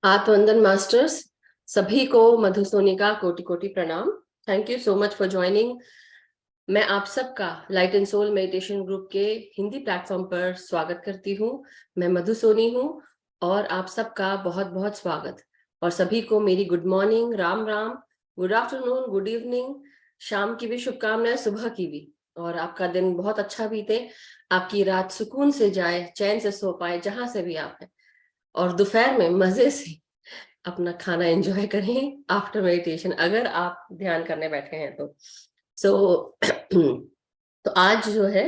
आत्मवंदन masters, सभी को मधुसोनी का कोटि कोटि प्रणाम। Thank you so much for joining. मैं आप सबका light and soul meditation group के हिंदी प्लेटफॉर्म पर स्वागत करती हूँ। मैं मधुसोनी हूँ और आप सबका बहुत बहुत स्वागत। और सभी को मेरी good morning, Ram Ram, good afternoon, good evening, शाम की भी शुभकामनाएं, सुबह की भी। और आपका दिन बहुत अच्छा बीते, आपकी रात सुकून से जाए, चैन से सो पाए जहां से भी आप हैं। और दोपहर में मजे से अपना खाना एंजॉय करें आफ्टर मेडिटेशन, अगर आप ध्यान करने बैठे हैं तो। सो तो आज जो है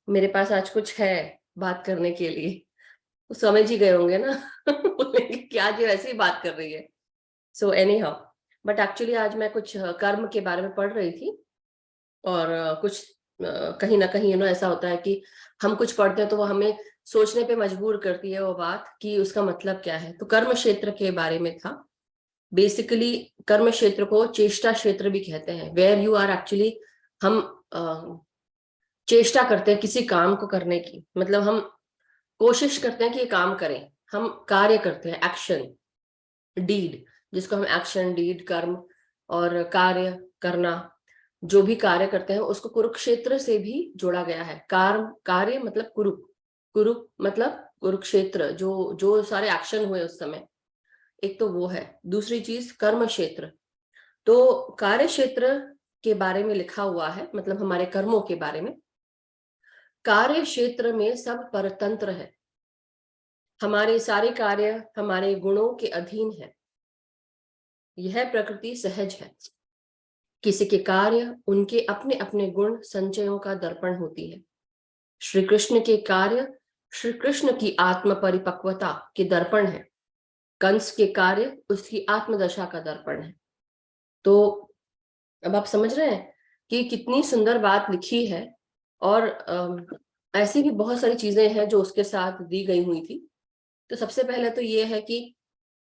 मेरे पास आज कुछ है बात करने के लिए। तो समझ ही गए होंगे ना बोलेंगे कि आज ये वैसे ही बात कर रही है। So any how, but actually आज मैं कुछ कर्म के बारे में पढ़ रही थी। और कुछ कहीं ना कहीं ऐसा होता है कि हम कुछ पढ़ते हैं तो वो हमें सोचने पे मजबूर करती है वो बात कि उसका मतलब क्या है। तो कर्म क्षेत्र के बारे में था। बेसिकली कर्म क्षेत्र को चेष्टा क्षेत्र भी कहते हैं, वेयर यू आर एक्चुअली, हम चेष्टा करते हैं किसी काम को करने की, मतलब हम कोशिश करते हैं कि ये काम करें, हम कार्य करते हैं, एक्शन, डीड, जिसको हम एक्शन, डीड, कर्म और कार्य करना, जो भी कार्य करते हैं उसको कुरुक्षेत्र से भी जोड़ा गया है। कार्य मतलब कुरु, कुरु मतलब कुरुक्षेत्र, जो जो सारे एक्शन हुए उस समय, एक तो वो है। दूसरी चीज कर्म क्षेत्र, तो कार्य क्षेत्र के बारे में लिखा हुआ है, मतलब हमारे कर्मों के बारे में। कार्य क्षेत्र में सब परतंत्र है, हमारे सारे कार्य हमारे गुणों के अधीन है। यह प्रकृति सहज है। किसी के कार्य उनके अपने अपने गुण संचयों का दर्पण होती है। श्री कृष्ण के कार्य श्री कृष्ण की आत्म परिपक्वता के दर्पण है। कंस के कार्य उसकी आत्मदशा का दर्पण है। तो अब आप समझ रहे हैं कि कितनी सुंदर बात लिखी है। और ऐसी भी बहुत सारी चीजें हैं जो उसके साथ दी गई हुई थी। तो सबसे पहले तो ये है कि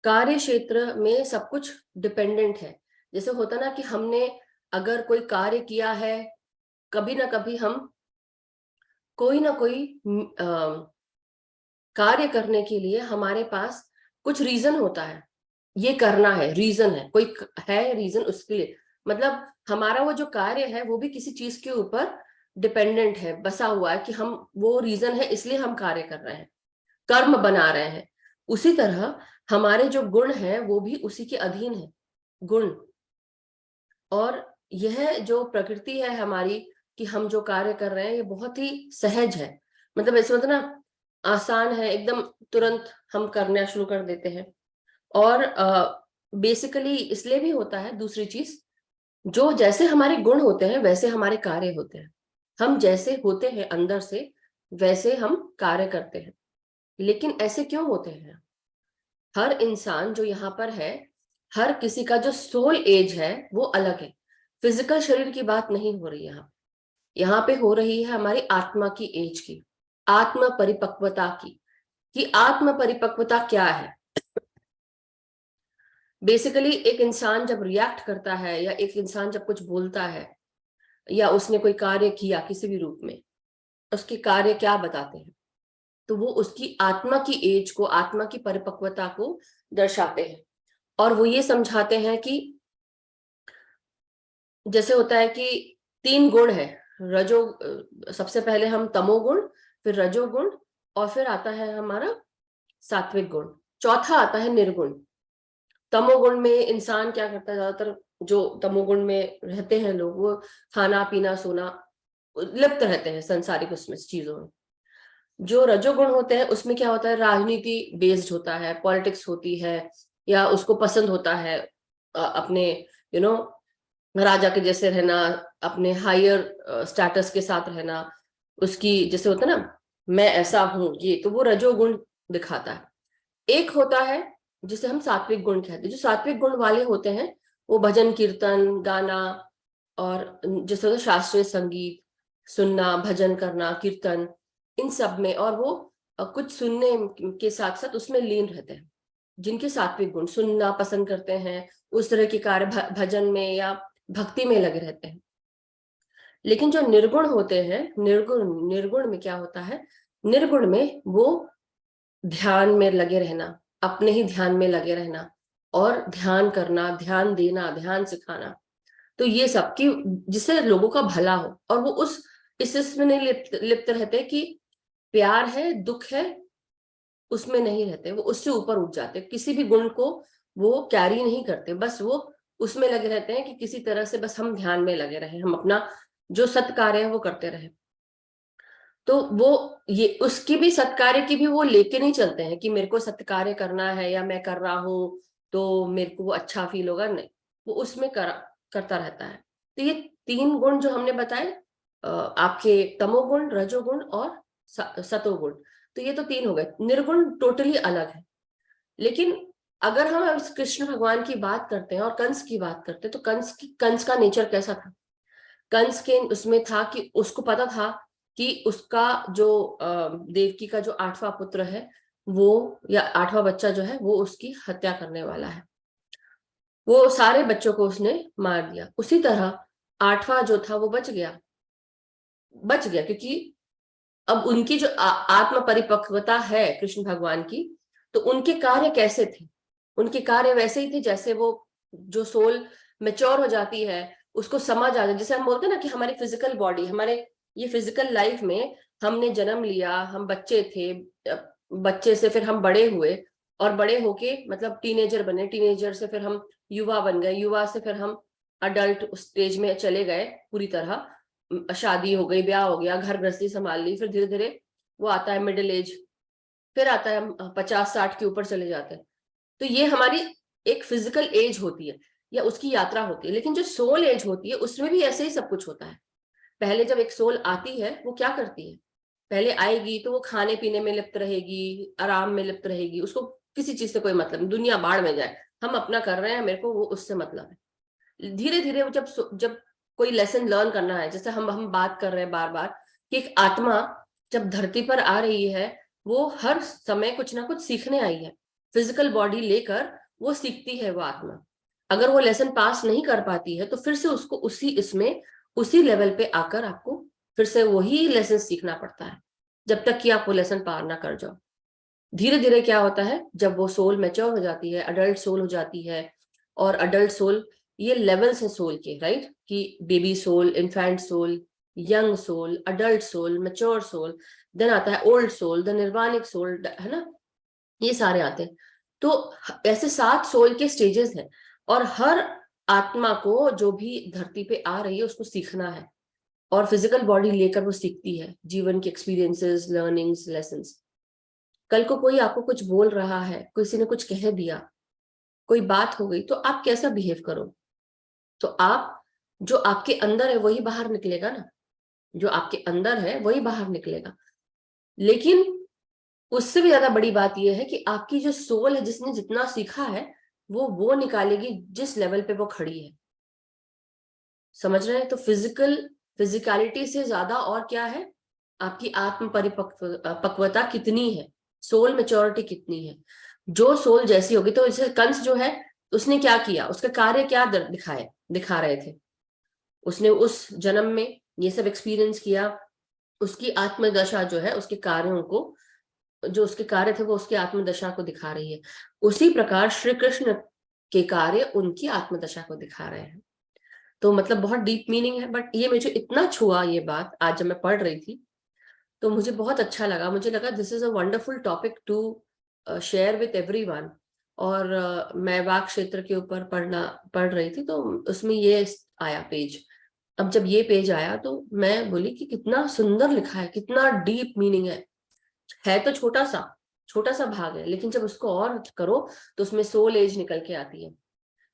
कार्य क्षेत्र में सब कुछ डिपेंडेंट है। जैसे होता ना कि हमने अगर कोई कार्य किया है, कभी ना कभी हम कोई ना कोई कार्य करने के लिए हमारे पास कुछ रीजन होता है, ये करना है, रीजन है, कोई है रीजन उसके लिए। मतलब हमारा वो जो कार्य है वो भी किसी चीज के ऊपर डिपेंडेंट है, बसा हुआ है कि हम, वो रीजन है इसलिए हम कार्य कर रहे हैं, कर्म बना रहे हैं। उसी तरह हमारे जो गुण हैं वो भी उसी के अधीन है, गुण। और यह जो प्रकृति है हमारी, कि हम जो कार्य कर रहे हैं ये बहुत ही सहज है, मतलब ऐसे मतलब ना आसान है एकदम, तुरंत हम करना शुरू कर देते हैं। और बेसिकली इसलिए भी होता है, दूसरी चीज, जो जैसे हमारे गुण होते हैं वैसे हमारे कार्य होते हैं। हम जैसे होते हैं अंदर से वैसे हम कार्य करते हैं। लेकिन ऐसे क्यों होते हैं? हर इंसान जो यहाँ पर है, हर किसी का जो सोल एज है वो अलग है। फिजिकल शरीर की बात नहीं हो रही यहाँ पे हो रही है हमारी आत्मा की एज की, आत्म परिपक्वता की। कि आत्म परिपक्वता क्या है? बेसिकली एक इंसान जब रिएक्ट करता है, या एक इंसान जब कुछ बोलता है, या उसने कोई कार्य किया किसी भी रूप में, उसके कार्य क्या बताते हैं? तो वो उसकी आत्मा की एज को, आत्मा की परिपक्वता को दर्शाते हैं। और वो ये समझाते हैं कि जैसे होता है कि तीन गुण है, रजो, सबसे पहले हम तमोगुण, फिर रजोगुण, और फिर आता है हमारा सात्विक गुण, चौथा आता है निर्गुण। तमोगुण में इंसान क्या करता है, ज्यादातर जो तमोगुण में रहते हैं लोग, वो खाना पीना सोना, लिप्त रहते हैं संसारिक उसमें चीजों में। जो रजोगुण होते हैं उसमें क्या होता है, राजनीति बेस्ड होता है, पॉलिटिक्स होती है, या उसको पसंद होता है अपने यू नो राजा के जैसे रहना, अपने हायर स्टेटस के साथ रहना, उसकी जैसे होता है ना, मैं ऐसा हूं, ये तो वो रजोगुण दिखाता है। एक होता है जिसे हम सात्विक गुण कहते हैं। जो सात्विक गुण वाले होते हैं वो भजन कीर्तन गाना, और जैसे होता है शास्त्रीय संगीत सुनना, भजन करना, कीर्तन, इन सब में, और वो कुछ सुनने के साथ साथ उसमें लीन रहते हैं। जिनके सात्विक गुण, सुनना पसंद करते हैं, उस तरह के कार्य भजन में या भक्ति में लगे रहते हैं। लेकिन जो निर्गुण होते हैं, निर्गुण में क्या होता है? निर्गुण में वो ध्यान में लगे रहना, अपने ही ध्यान में लगे रहना और ध्यान करना, ध्यान देना, ध्यान सिखाना, तो ये सब कि जिससे लोगों का भला हो, और वो उस इसमें नहीं लिप्त रहते कि प्यार है, दुख है, उसमें नहीं रहते, वो उससे ऊपर उठ जाते, किसी भी गुण को वो कैरी नहीं करते, बस वो उसमें लगे रहते हैं कि किसी तरह से बस हम ध्यान में लगे रहे, हम अपना जो सत्कार्य है वो करते रहे। तो वो ये उसकी भी सत्कार्य की भी वो लेके नहीं चलते हैं कि मेरे को सत्कार्य करना है या मैं कर रहा हूं तो मेरे को वो अच्छा फील होगा, नहीं, वो उसमें करता रहता है। तो ये तीन गुण जो हमने बताए, आपके तमोगुण, रजोगुण और सतोगुण, तो ये तो तीन हो गए। निर्गुण टोटली अलग है। लेकिन अगर हम कृष्ण भगवान की बात करते हैं और कंस की बात करते हैं, तो कंस का नेचर कैसा था? कंस के उसमें था कि उसको पता था कि उसका जो देवकी का जो 8वां पुत्र है वो, या 8वां बच्चा जो है वो उसकी हत्या करने वाला है। वो सारे बच्चों को उसने मार दिया। उसी तरह 8वां जो था वो बच गया क्योंकि अब उनकी जो आत्म परिपक्वता है कृष्ण भगवान की, तो उनके कार्य कैसे थे? उनके कार्य वैसे ही थे जैसे वो, जो सोल मेच्योर हो जाती है, उसको समझ आ जाए, जैसे हम बोलते हैं ना कि हमारी फिजिकल बॉडी, हमारे ये फिजिकल लाइफ में हमने जन्म लिया, हम बच्चे थे, बच्चे से फिर हम बड़े हुए, और बड़े होके मतलब टीनेजर बने, टीनेजर से फिर हम युवा बन गए, युवा से फिर हम अडल्ट स्टेज में चले गए पूरी तरह, शादी हो गई, ब्याह हो गया, घर गृहस्थी संभाल ली, फिर धीरे धीरे वो आता है मिडिल एज, फिर आता है हम 50-60 के ऊपर चले जाते हैं। तो ये हमारी एक फिजिकल एज होती है या उसकी यात्रा होती है। लेकिन जो सोल एज होती है उसमें भी ऐसे ही सब कुछ होता है। पहले जब एक सोल आती है वो क्या करती है? पहले आएगी तो वो खाने पीने में लिप्त रहेगी, आराम में लिप्त रहेगी, उसको किसी चीज से कोई मतलब नहीं, दुनिया बाढ़ में जाए, हम अपना कर रहे हैं, मेरे को वो उससे मतलब है। धीरे धीरे वो जब कोई लेसन लर्न करना है, जैसे हम बात कर रहे हैं बार बार कि एक आत्मा जब धरती पर आ रही है, वो हर समय कुछ ना कुछ सीखने आई है, फिजिकल बॉडी लेकर वो सीखती है वो आत्मा। अगर वो लेसन पास नहीं कर पाती है तो फिर से उसको उसी लेवल पे आकर आपको फिर से वही लेसन सीखना पड़ता है, जब तक कि आप वो लेसन पार ना कर जाओ। धीरे धीरे क्या होता है, जब वो सोल मैच्योर हो जाती है, अडल्ट सोल हो जाती है, और अडल्ट सोल, ये लेवल्स हैं सोल के, राइट, कि baby soul, infant soul, young soul, adult soul, mature soul, then आता है ओल्ड सोल, द निर्वाणिक सोल, है ना, ये सारे आते हैं। तो ऐसे 7 सोल के स्टेजेस हैं, और हर आत्मा को जो भी धरती पे आ रही है उसको सीखना है, और फिजिकल बॉडी लेकर वो सीखती है जीवन के एक्सपीरियंसेस, लर्निंग्स, लेसन्स। कल को कोई आपको कुछ बोल रहा है, किसी ने कुछ कह दिया, कोई बात हो गई, तो आप कैसा बिहेव करो? तो आप, जो आपके अंदर है वही बाहर निकलेगा ना, जो आपके अंदर है वही बाहर निकलेगा। लेकिन उससे भी ज्यादा बड़ी बात यह है कि आपकी जो सोल है, जिसने जितना सीखा है, वो निकालेगी जिस लेवल पे वो खड़ी है। समझ रहे हैं? तो फिजिकलिटी से ज्यादा और क्या है, आपकी आत्म पक्वता कितनी है, सोल मेच्योरिटी कितनी है। जो सोल जैसी होगी, तो जैसे कंस जो है, उसने क्या किया, उसका कार्य क्या दिखा रहे थे, उसने उस जन्म में ये सब एक्सपीरियंस किया, उसकी आत्मदशा जो है, उसके कार्यों को, जो उसके कार्य थे वो उसकी आत्मदशा को दिखा रही है। उसी प्रकार श्री कृष्ण के कार्य उनकी आत्मदशा को दिखा रहे हैं। तो मतलब बहुत डीप मीनिंग है, बट ये मुझे इतना छुआ ये बात आज जब मैं पढ़ रही थी, तो मुझे बहुत अच्छा लगा, मुझे लगा this is a wonderful topic to share with everyone. और मैं वाक क्षेत्र के ऊपर पढ़ रही थी, तो उसमें ये आया पेज। अब जब ये पेज आया तो मैं बोली कि कितना सुंदर लिखा है, कितना डीप मीनिंग है तो छोटा सा भाग है, लेकिन जब उसको और करो तो उसमें सोल एज निकल के आती है।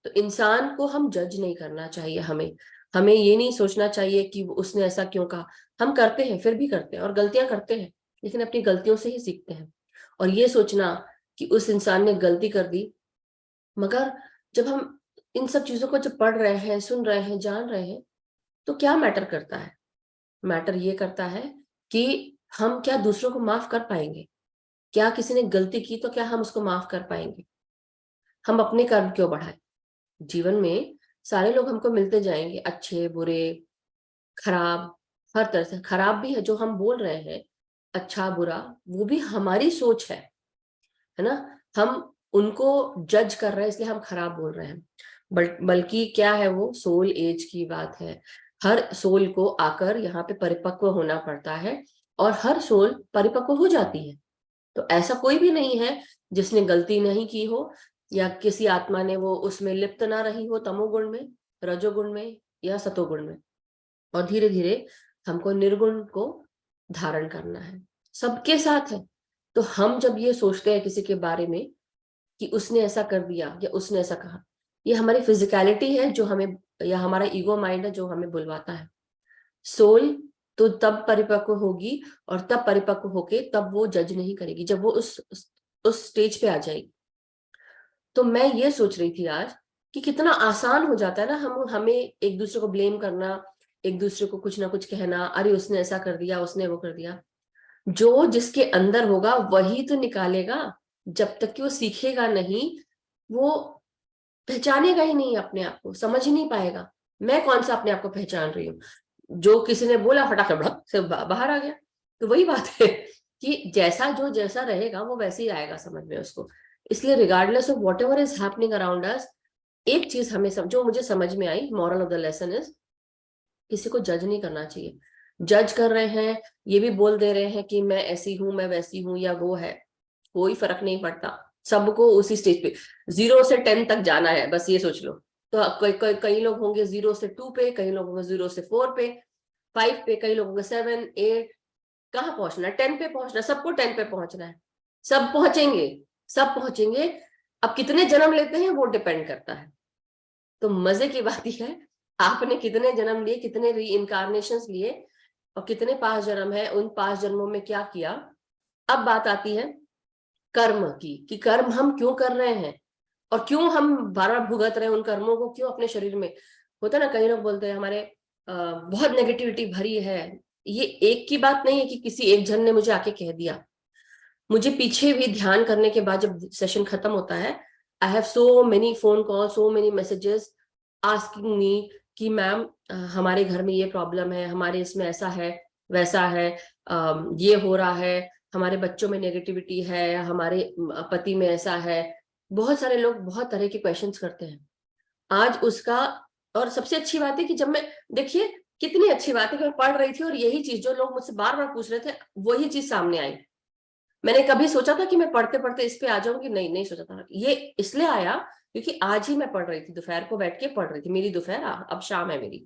तो इंसान को हम जज नहीं करना चाहिए, हमें हमें ये नहीं सोचना चाहिए कि उसने ऐसा क्यों कहा। हम करते हैं, फिर भी करते हैं, और गलतियां करते हैं, लेकिन अपनी गलतियों से ही सीखते हैं। और ये सोचना कि उस इंसान ने गलती कर दी, मगर जब हम इन सब चीजों को जब पढ़ रहे हैं, सुन रहे हैं, जान रहे हैं, तो क्या मैटर करता है? मैटर ये करता है कि हम क्या दूसरों को माफ कर पाएंगे? क्या किसी ने गलती की तो क्या हम उसको माफ कर पाएंगे? हम अपने कर्म क्यों बढ़ाएं? जीवन में सारे लोग हमको मिलते जाएंगे, अच्छे बुरे, खराब, हर तरह से खराब भी है जो हम बोल रहे हैं, अच्छा बुरा, वो भी हमारी सोच है ना। हम उनको जज कर रहे हैं इसलिए हम खराब बोल रहे हैं, बल्कि क्या है, वो सोल एज की बात है। हर सोल को आकर यहाँ पे परिपक्व होना पड़ता है और हर सोल परिपक्व हो जाती है। तो ऐसा कोई भी नहीं है जिसने गलती नहीं की हो या किसी आत्मा ने वो उसमें लिप्त ना रही हो, तमोगुण में, रजोगुण में या सतोगुण में। और धीरे धीरे हमको निर्गुण को धारण करना है, सबके साथ है। तो हम जब ये सोचते हैं किसी के बारे में कि उसने ऐसा कर दिया या उसने ऐसा कहा, ये हमारी फिजिकलिटी है जो हमें, या हमारा ईगो माइंड है जो हमें बुलवाता है। सोल तो तब परिपक्व होगी और तब परिपक्व होके तब वो जज नहीं करेगी जब वो उस स्टेज पे आ जाएगी। तो मैं ये सोच रही थी आज कि कितना आसान हो जाता है ना हमें एक दूसरे को ब्लेम करना, एक दूसरे को कुछ ना कुछ कहना, अरे उसने ऐसा कर दिया, उसने वो कर दिया। जो जिसके अंदर होगा वही तो निकालेगा। जब तक कि वो सीखेगा नहीं, वो पहचानेगा ही नहीं अपने आप को, समझ ही नहीं पाएगा। मैं कौन सा अपने आप को पहचान रही हूँ, जो किसी ने बोला फटाफट भड़क से बाहर आ गया। तो वही बात है कि जैसा रहेगा वो वैसे ही आएगा समझ में उसको। इसलिए regardless of whatever is happening around us, एक चीज हमें जो मुझे समझ में आई, moral of the lesson is, किसी को जज नहीं करना चाहिए। जज कर रहे हैं, ये भी बोल दे रहे हैं कि मैं ऐसी हूं, मैं वैसी हूं, या वो है, कोई फर्क नहीं पड़ता। सबको उसी स्टेज पे 0 से 10 तक जाना है, बस ये सोच लो। तो कई लोग होंगे 0 से 2 पे, कई लोग होंगे 0 से 4 पे, 5 पे, कई लोग होंगे 7, 8। कहाँ पहुंचना है? 10 पे पहुंचना, सबको 10 पे पहुंचना है। सब पहुंचेंगे, सब पहुंचेंगे। अब कितने जन्म लेते हैं वो डिपेंड करता है। तो मजे की बात यह है, आपने कितने जन्म लिए, कितने री इनकारनेशन लिए और कितने 5 जन्म है, उन 5 जन्मों में क्या किया। अब बात आती है कर्म की, कि कर्म हम क्यों कर रहे हैं और क्यों हम बार बार भुगत रहे हैं उन कर्मों को, क्यों अपने शरीर में। होता है ना, कई लोग बोलते हैं हमारे बहुत नेगेटिविटी भरी है। ये एक की बात नहीं है कि किसी एक जन ने मुझे आके कह दिया। मुझे पीछे भी ध्यान करने के बाद जब सेशन खत्म होता है, I have so many phone call, so many messages asking me कि मैम हमारे घर में ये प्रॉब्लम है, हमारे इसमें ऐसा है, वैसा है, ये हो रहा है, हमारे बच्चों में नेगेटिविटी है, हमारे पति में ऐसा है। बहुत सारे लोग बहुत तरह के क्वेश्चंस करते हैं आज उसका। और सबसे अच्छी बात है कि जब मैं, देखिए कितनी अच्छी बात है कि मैं पढ़ रही थी और यही चीज जो लोग मुझसे बार बार पूछ रहे थे वही चीज सामने आई। मैंने कभी सोचा था कि मैं पढ़ते पढ़ते इस पे आ जाऊंगी? नहीं, नहीं सोचा था। ये इसलिए आया क्योंकि आज ही मैं पढ़ रही थी, दोपहर को बैठ के पढ़ रही थी, मेरी दोपहर अब शाम है मेरी।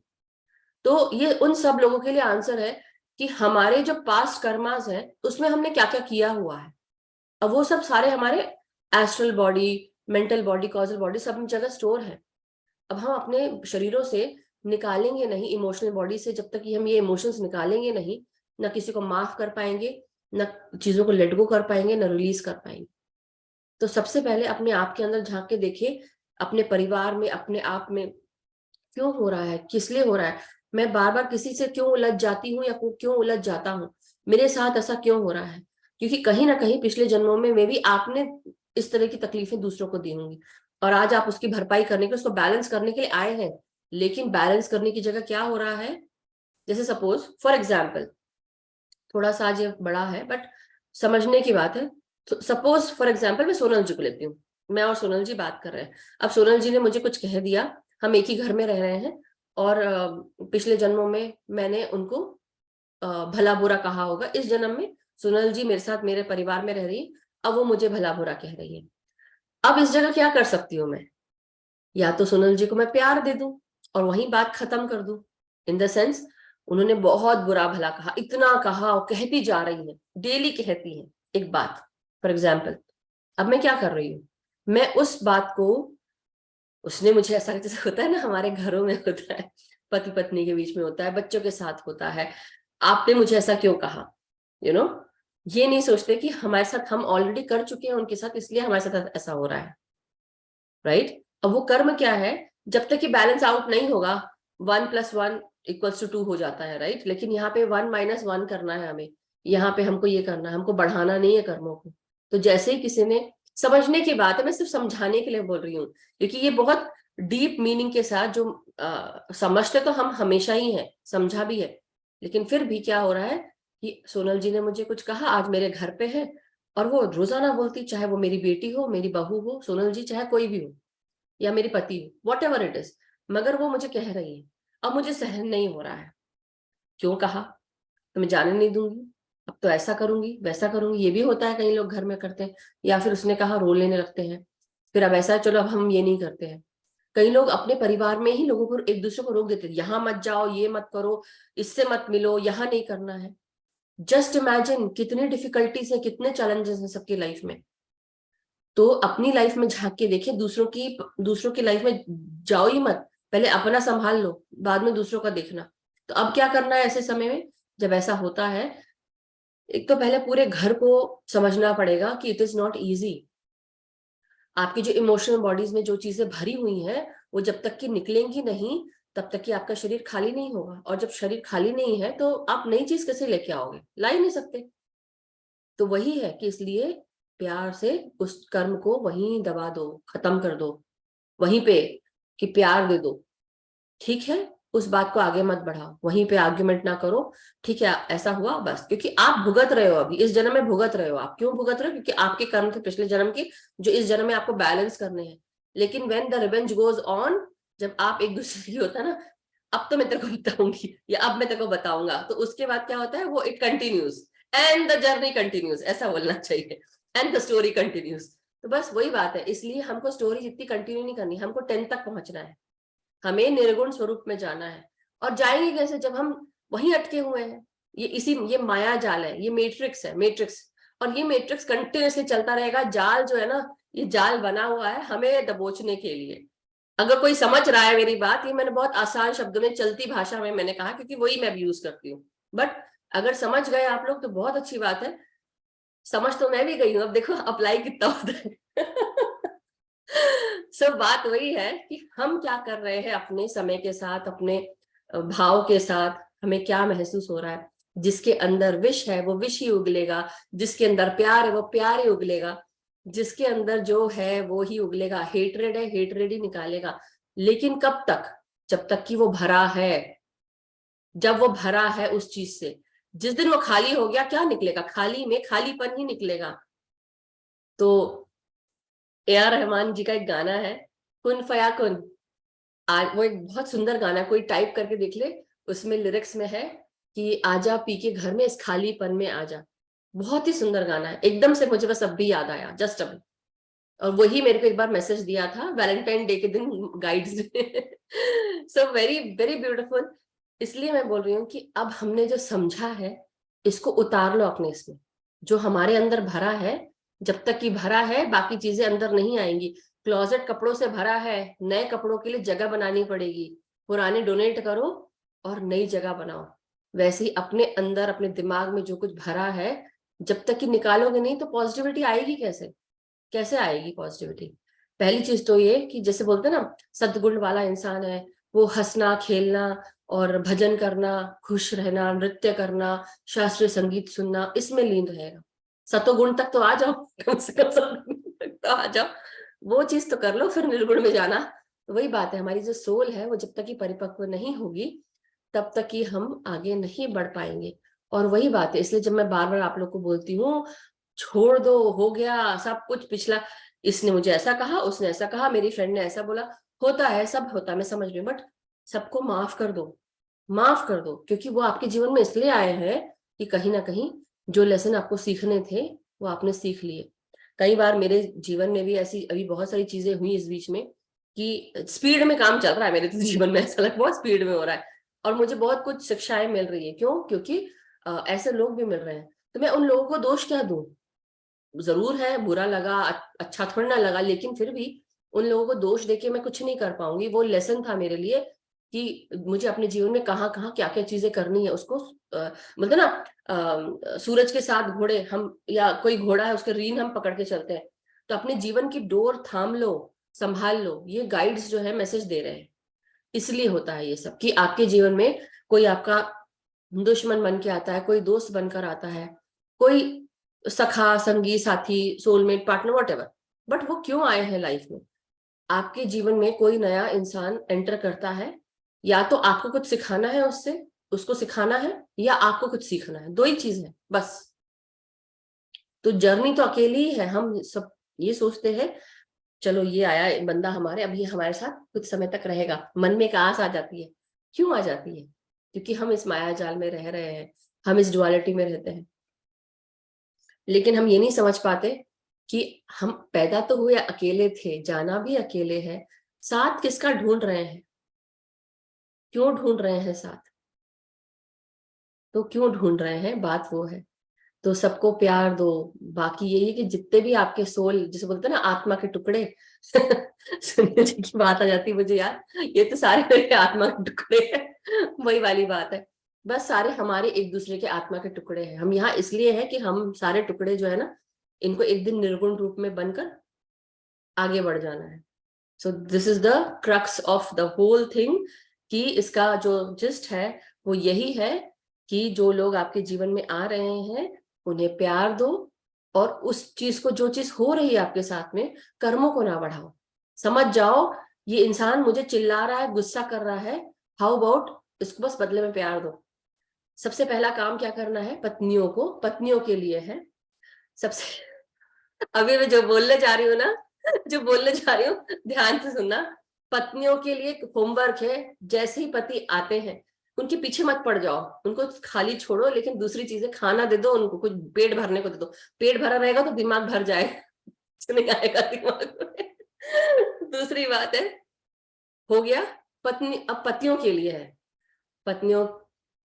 तो ये उन सब लोगों के लिए आंसर है कि हमारे जो पास्ट कर्मास है उसमें हमने क्या क्या किया हुआ है। अब वो सब सारे हमारे astral body, mental body, causal body सब जगह स्टोर है। अब हम अपने शरीरों से निकालेंगे नहीं, इमोशनल बॉडी से, जब तक कि हम ये इमोशंस निकालेंगे नहीं, ना किसी को माफ कर पाएंगे, ना चीजों को लेट गो कर पाएंगे, ना रिलीज कर पाएंगे। तो सबसे पहले अपने आप के अंदर झांक के देखिए, अपने परिवार में, अपने आप में क्यों हो रहा है, किस लिए हो रहा है, मैं बार बार किसी से क्यों उलझ जाती हूँ या क्यों उलझ जाता हूँ, मेरे साथ ऐसा क्यों हो रहा है। क्योंकि कहीं ना कहीं पिछले जन्मों में भी आपने इस तरह की तकलीफें दूसरों को दी होंगी और आज आप उसकी भरपाई करने के, उसको बैलेंस करने के लिए आए हैं। लेकिन बैलेंस करने की जगह क्या हो रहा है, जैसे सपोज फॉर एग्जाम्पल, थोड़ा सा आज ये बड़ा है बट समझने की बात है। तो सपोज फॉर एग्जाम्पल मैं सोनल जी को लेती हूँ, मैं और सोनल जी बात कर रहे हैं। अब सोनल जी ने मुझे कुछ कह दिया, हम एक ही घर में रह रहे हैं और पिछले जन्मों में मैंने उनको भला बुरा कहा होगा। इस जन्म में सोनल जी मेरे साथ मेरे परिवार में रह रही है, अब वो मुझे भला बुरा कह रही है। अब इस जगह क्या कर सकती हूँ मैं, या तो सोनल जी को मैं प्यार दे दूं और वहीं बात खत्म कर दूं। इन द सेंस उन्होंने बहुत बुरा भला कहा, इतना कहा और कहती जा रही है, डेली कहती है एक बात फॉर एग्जाम्पल। अब मैं क्या कर रही हूँ, मैं उस बात को, उसने मुझे ऐसा, जैसे होता है ना हमारे घरों में होता है, पति पत्नी के बीच में होता है, बच्चों के साथ होता है, आपने मुझे ऐसा क्यों कहा, यू नो। ये नहीं सोचते कि हमारे साथ हम ऑलरेडी कर चुके हैं उनके साथ, इसलिए हमारे साथ ऐसा हो रहा है, राइट। अब वो कर्म क्या है, जब तक कि बैलेंस आउट नहीं होगा 1+1=2 हो जाता है, राइट। लेकिन यहाँ पे 1 - 1 करना है हमें, यहाँ पे हमको ये करना है, हमको बढ़ाना नहीं है कर्मों को। तो जैसे ही किसी ने, समझने की बात है, मैं सिर्फ समझाने के लिए बोल रही हूँ क्योंकि ये बहुत डीप मीनिंग के साथ, जो समझते तो हम हमेशा ही है, समझा भी है। लेकिन फिर भी क्या हो रहा है कि सोनल जी ने मुझे कुछ कहा, आज मेरे घर पे है और वो रोजाना बोलती, चाहे वो मेरी बेटी हो, मेरी बहू हो, सोनल जी, चाहे कोई भी हो, या मेरी पति हो, वॉट एवर इट इज, मगर वो मुझे कह रही है। अब मुझे सहन नहीं हो रहा है। क्यों कहा? तो मैं जाने नहीं दूंगी, अब तो ऐसा करूंगी वैसा करूंगी। ये भी होता है, कई लोग घर में करते हैं। या फिर उसने कहा, रो लेने लगते हैं। फिर अब ऐसा है, चलो अब हम ये नहीं करते हैं। कई लोग अपने परिवार में ही लोगों को, एक दूसरे को रोक देते हैं, यहाँ मत जाओ, ये मत करो, इससे मत मिलो, यहाँ नहीं करना है। जस्ट इमेजिन कितनी डिफिकल्टीज है, कितने चैलेंजेस हैं सबकी लाइफ में। तो अपनी लाइफ में झांक के देखिए, दूसरों की लाइफ में जाओ ही मत। पहले अपना संभाल लो, बाद में दूसरों का देखना। तो अब क्या करना है ऐसे समय में जब ऐसा होता है? एक तो पहले पूरे घर को समझना पड़ेगा कि इट इज नॉट इजी। आपकी जो इमोशनल बॉडीज में जो चीजें भरी हुई हैं, वो जब तक कि निकलेंगी नहीं, तब तक कि आपका शरीर खाली नहीं होगा। और जब शरीर खाली नहीं है तो आप नई चीज कैसे लेके आओगे? ला ही नहीं सकते। तो वही है कि इसलिए प्यार से उस कर्म को वहीं दबा दो, खत्म कर दो, वहीं पे, कि प्यार दे दो। ठीक है, उस बात को आगे मत बढ़ाओ, वहीं पे आर्ग्यूमेंट ना करो। ठीक है, ऐसा हुआ बस, क्योंकि आप भुगत रहे हो, अभी इस जन्म में भुगत रहे हो। आप क्यों भुगत रहे हो? क्योंकि आपके कर्म थे पिछले जन्म के, जो इस जन्म में आपको बैलेंस करने हैं। लेकिन when the revenge goes on, जब आप एक दूसरे की, होता है ना, अब तो मैं तेरे को बताऊंगी, या अब मैं तेरे को बताऊंगा, तो उसके बाद क्या होता है, वो it continues, and the journey continues, ऐसा बोलना चाहिए, एंड द स्टोरी कंटिन्यूज। तो बस वही बात है, इसलिए हमको स्टोरी जितनी कंटिन्यू नहीं करनी, हमको 10 तक पहुंचना है। हमें निर्गुण स्वरूप में जाना है। और जाएंगे कैसे जब हम वहीं अटके हुए हैं? ये माया जाल है, ये मैट्रिक्स है, मैट्रिक्स। और ये मैट्रिक्स कंटिन्यूसली चलता रहेगा। जाल जो है ना, ये जाल बना हुआ है हमें दबोचने के लिए। अगर कोई समझ रहा है मेरी बात, ये मैंने बहुत आसान शब्दों में, चलती भाषा में मैंने कहा, क्योंकि वही मैं भी यूज करती हूँ। बट अगर समझ गए आप लोग तो बहुत अच्छी बात है। समझ तो मैं भी गई हूँ, अब देखो अप्लाई कितना होता है। सब बात वही है कि हम क्या कर रहे हैं अपने समय के साथ, अपने भाव के साथ, हमें क्या महसूस हो रहा है। जिसके अंदर विष है वो विष ही उगलेगा, जिसके अंदर प्यार है वो प्यार ही उगलेगा, जिसके अंदर जो है वो ही उगलेगा। हेटरेड है, हेटरेड ही निकालेगा। लेकिन कब तक? जब तक कि वो भरा है। जब वो भरा है उस चीज से, जिस दिन वो खाली हो गया, क्या निकलेगा? खाली में खालीपन ही निकलेगा। तो ए आर रहमान जी का एक गाना है, कुन फया कुन। आज वो एक बहुत सुंदर गाना है, कोई टाइप करके देख ले। उसमें लिरिक्स में है कि आजा पी के घर में, इस खालीपन में आजा। बहुत ही सुंदर गाना है, एकदम से मुझे बस अब भी याद आया, जस्ट अभी। और वही मेरे को एक बार मैसेज दिया था वैलेंटाइन डे के दिन गाइड्स ने। So very very beautiful. इसलिए मैं बोल रही हूँ कि अब हमने जो समझा है, इसको उतार लो अपने इसमें। जो हमारे अंदर भरा है, जब तक कि भरा है बाकी चीजें अंदर नहीं आएंगी। क्लोजेट कपड़ों से भरा है, नए कपड़ों के लिए जगह बनानी पड़ेगी। पुराने डोनेट करो और नई जगह बनाओ। वैसे ही अपने अंदर, अपने दिमाग में जो कुछ भरा है, जब तक कि निकालोगे नहीं तो पॉजिटिविटी आएगी कैसे? कैसे आएगी पॉजिटिविटी? पहली चीज तो ये कि जैसे बोलते हैं ना, सद्गुण वाला इंसान है, वो हंसना, खेलना और भजन करना, खुश रहना, नृत्य करना, शास्त्रीय संगीत सुनना, इसमें लीन रहेगा। सतोगुण तक तो आ जाओ, कम से कम सतोगुण तक तो आ जाओ। वो चीज तो कर लो, फिर निर्गुण में जाना। तो वही बात है, हमारी जो सोल है वो जब तक कि परिपक्व नहीं होगी, तब तक कि हम आगे नहीं बढ़ पाएंगे। और वही बात है, इसलिए जब मैं बार बार आप लोग को बोलती हूँ, छोड़ दो, हो गया सब कुछ पिछला। इसने मुझे ऐसा कहा, उसने ऐसा कहा, मेरी फ्रेंड ने ऐसा बोला, होता है, सब होता है, मैं समझ रही हूँ। बट सबको माफ कर दो, माफ कर दो, क्योंकि वो आपके जीवन में इसलिए आए हैं कि कहीं ना कहीं जो लेसन आपको सीखने थे वो आपने सीख लिए। कई बार मेरे जीवन में भी ऐसी अभी बहुत सारी चीजें हुई इस बीच में, कि स्पीड में काम चल रहा है मेरे तो जीवन में, ऐसा लग बहुत स्पीड में हो रहा है। और मुझे बहुत कुछ शिक्षाएं मिल रही है। क्यों? क्योंकि ऐसे लोग भी मिल रहे हैं। तो मैं उन लोगों को दोष क्या दूं? जरूर है, बुरा लगा, अच्छा थोड़ा ना लगा, लेकिन फिर भी उन लोगों को दोष देके मैं कुछ नहीं कर पाऊंगी। वो लेसन था मेरे लिए कि मुझे अपने जीवन में कहाँ कहाँ क्या क्या चीजें करनी है। उसको बोलते ना, सूरज के साथ घोड़े हम, या कोई घोड़ा है उसके रीन हम पकड़ के चलते हैं। तो अपने जीवन की डोर थाम लो, संभाल लो। ये गाइड्स जो है मैसेज दे रहे हैं। इसलिए होता है ये सब, कि आपके जीवन में कोई आपका दुश्मन बन के आता है, कोई दोस्त बनकर आता है, कोई सखा, संगी, साथी, soulmate, partner, what ever. But वो क्यों आए हैं लाइफ में? आपके जीवन में कोई नया इंसान एंटर करता है, या तो आपको कुछ सिखाना है उससे, उसको सिखाना है, या आपको कुछ सीखना है। दो ही चीज है बस। तो जर्नी तो अकेली ही है। हम सब ये सोचते हैं चलो ये आया बंदा हमारे, अब ये हमारे साथ कुछ समय तक रहेगा, मन में एक आस आ जाती है। क्यों आ जाती है? क्योंकि हम इस माया जाल में रह रहे हैं, हम इस डुअलिटी में रहते हैं। लेकिन हम ये नहीं समझ पाते कि हम पैदा तो हुए अकेले थे, जाना भी अकेले है, साथ किसका ढूंढ रहे हैं? क्यों ढूंढ रहे हैं साथ? तो क्यों ढूंढ रहे हैं, बात वो है। तो सबको प्यार दो। बाकी यही है कि जितने भी आपके सोल, जिसे बोलते हैं ना आत्मा के टुकड़े सुनील जी की बात आ जाती है मुझे यार, ये तो सारे मेरे आत्मा के टुकड़े हैं, वही वाली बात है। बस सारे हमारे एक दूसरे के आत्मा के टुकड़े हैं। हम यहाँ इसलिए हैं कि हम सारे टुकड़े जो है ना, इनको एक दिन निर्गुण रूप में बनकर आगे बढ़ जाना है। So this is the crux of the whole thing, कि इसका जो जिस्ट है वो यही है कि जो लोग आपके जीवन में आ रहे हैं उन्हें प्यार दो, और उस चीज को, जो चीज हो रही है आपके साथ में, कर्मों को ना बढ़ाओ। समझ जाओ ये इंसान मुझे चिल्ला रहा है, गुस्सा कर रहा है, हाउ अबाउट इसको बस बदले में प्यार दो। सबसे पहला काम क्या करना है, पत्नियों को, पत्नियों के लिए है सबसे अभी मैं जो बोलने जा रही हूँ ना, जो बोलने जा रही हूँ ध्यान से सुनना। पत्नियों के लिए होमवर्क है, जैसे ही पति आते हैं उनके पीछे मत पड़ जाओ, उनको खाली छोड़ो, लेकिन दूसरी चीजें खाना दे दो उनको, कुछ पेट भरने को दे दो। पेट भरा रहेगा तो दिमाग भर जाएगा, नहीं आएगा दिमाग में। दूसरी बात है, हो गया पत्नी। अब पतियों के लिए है। पत्नियों,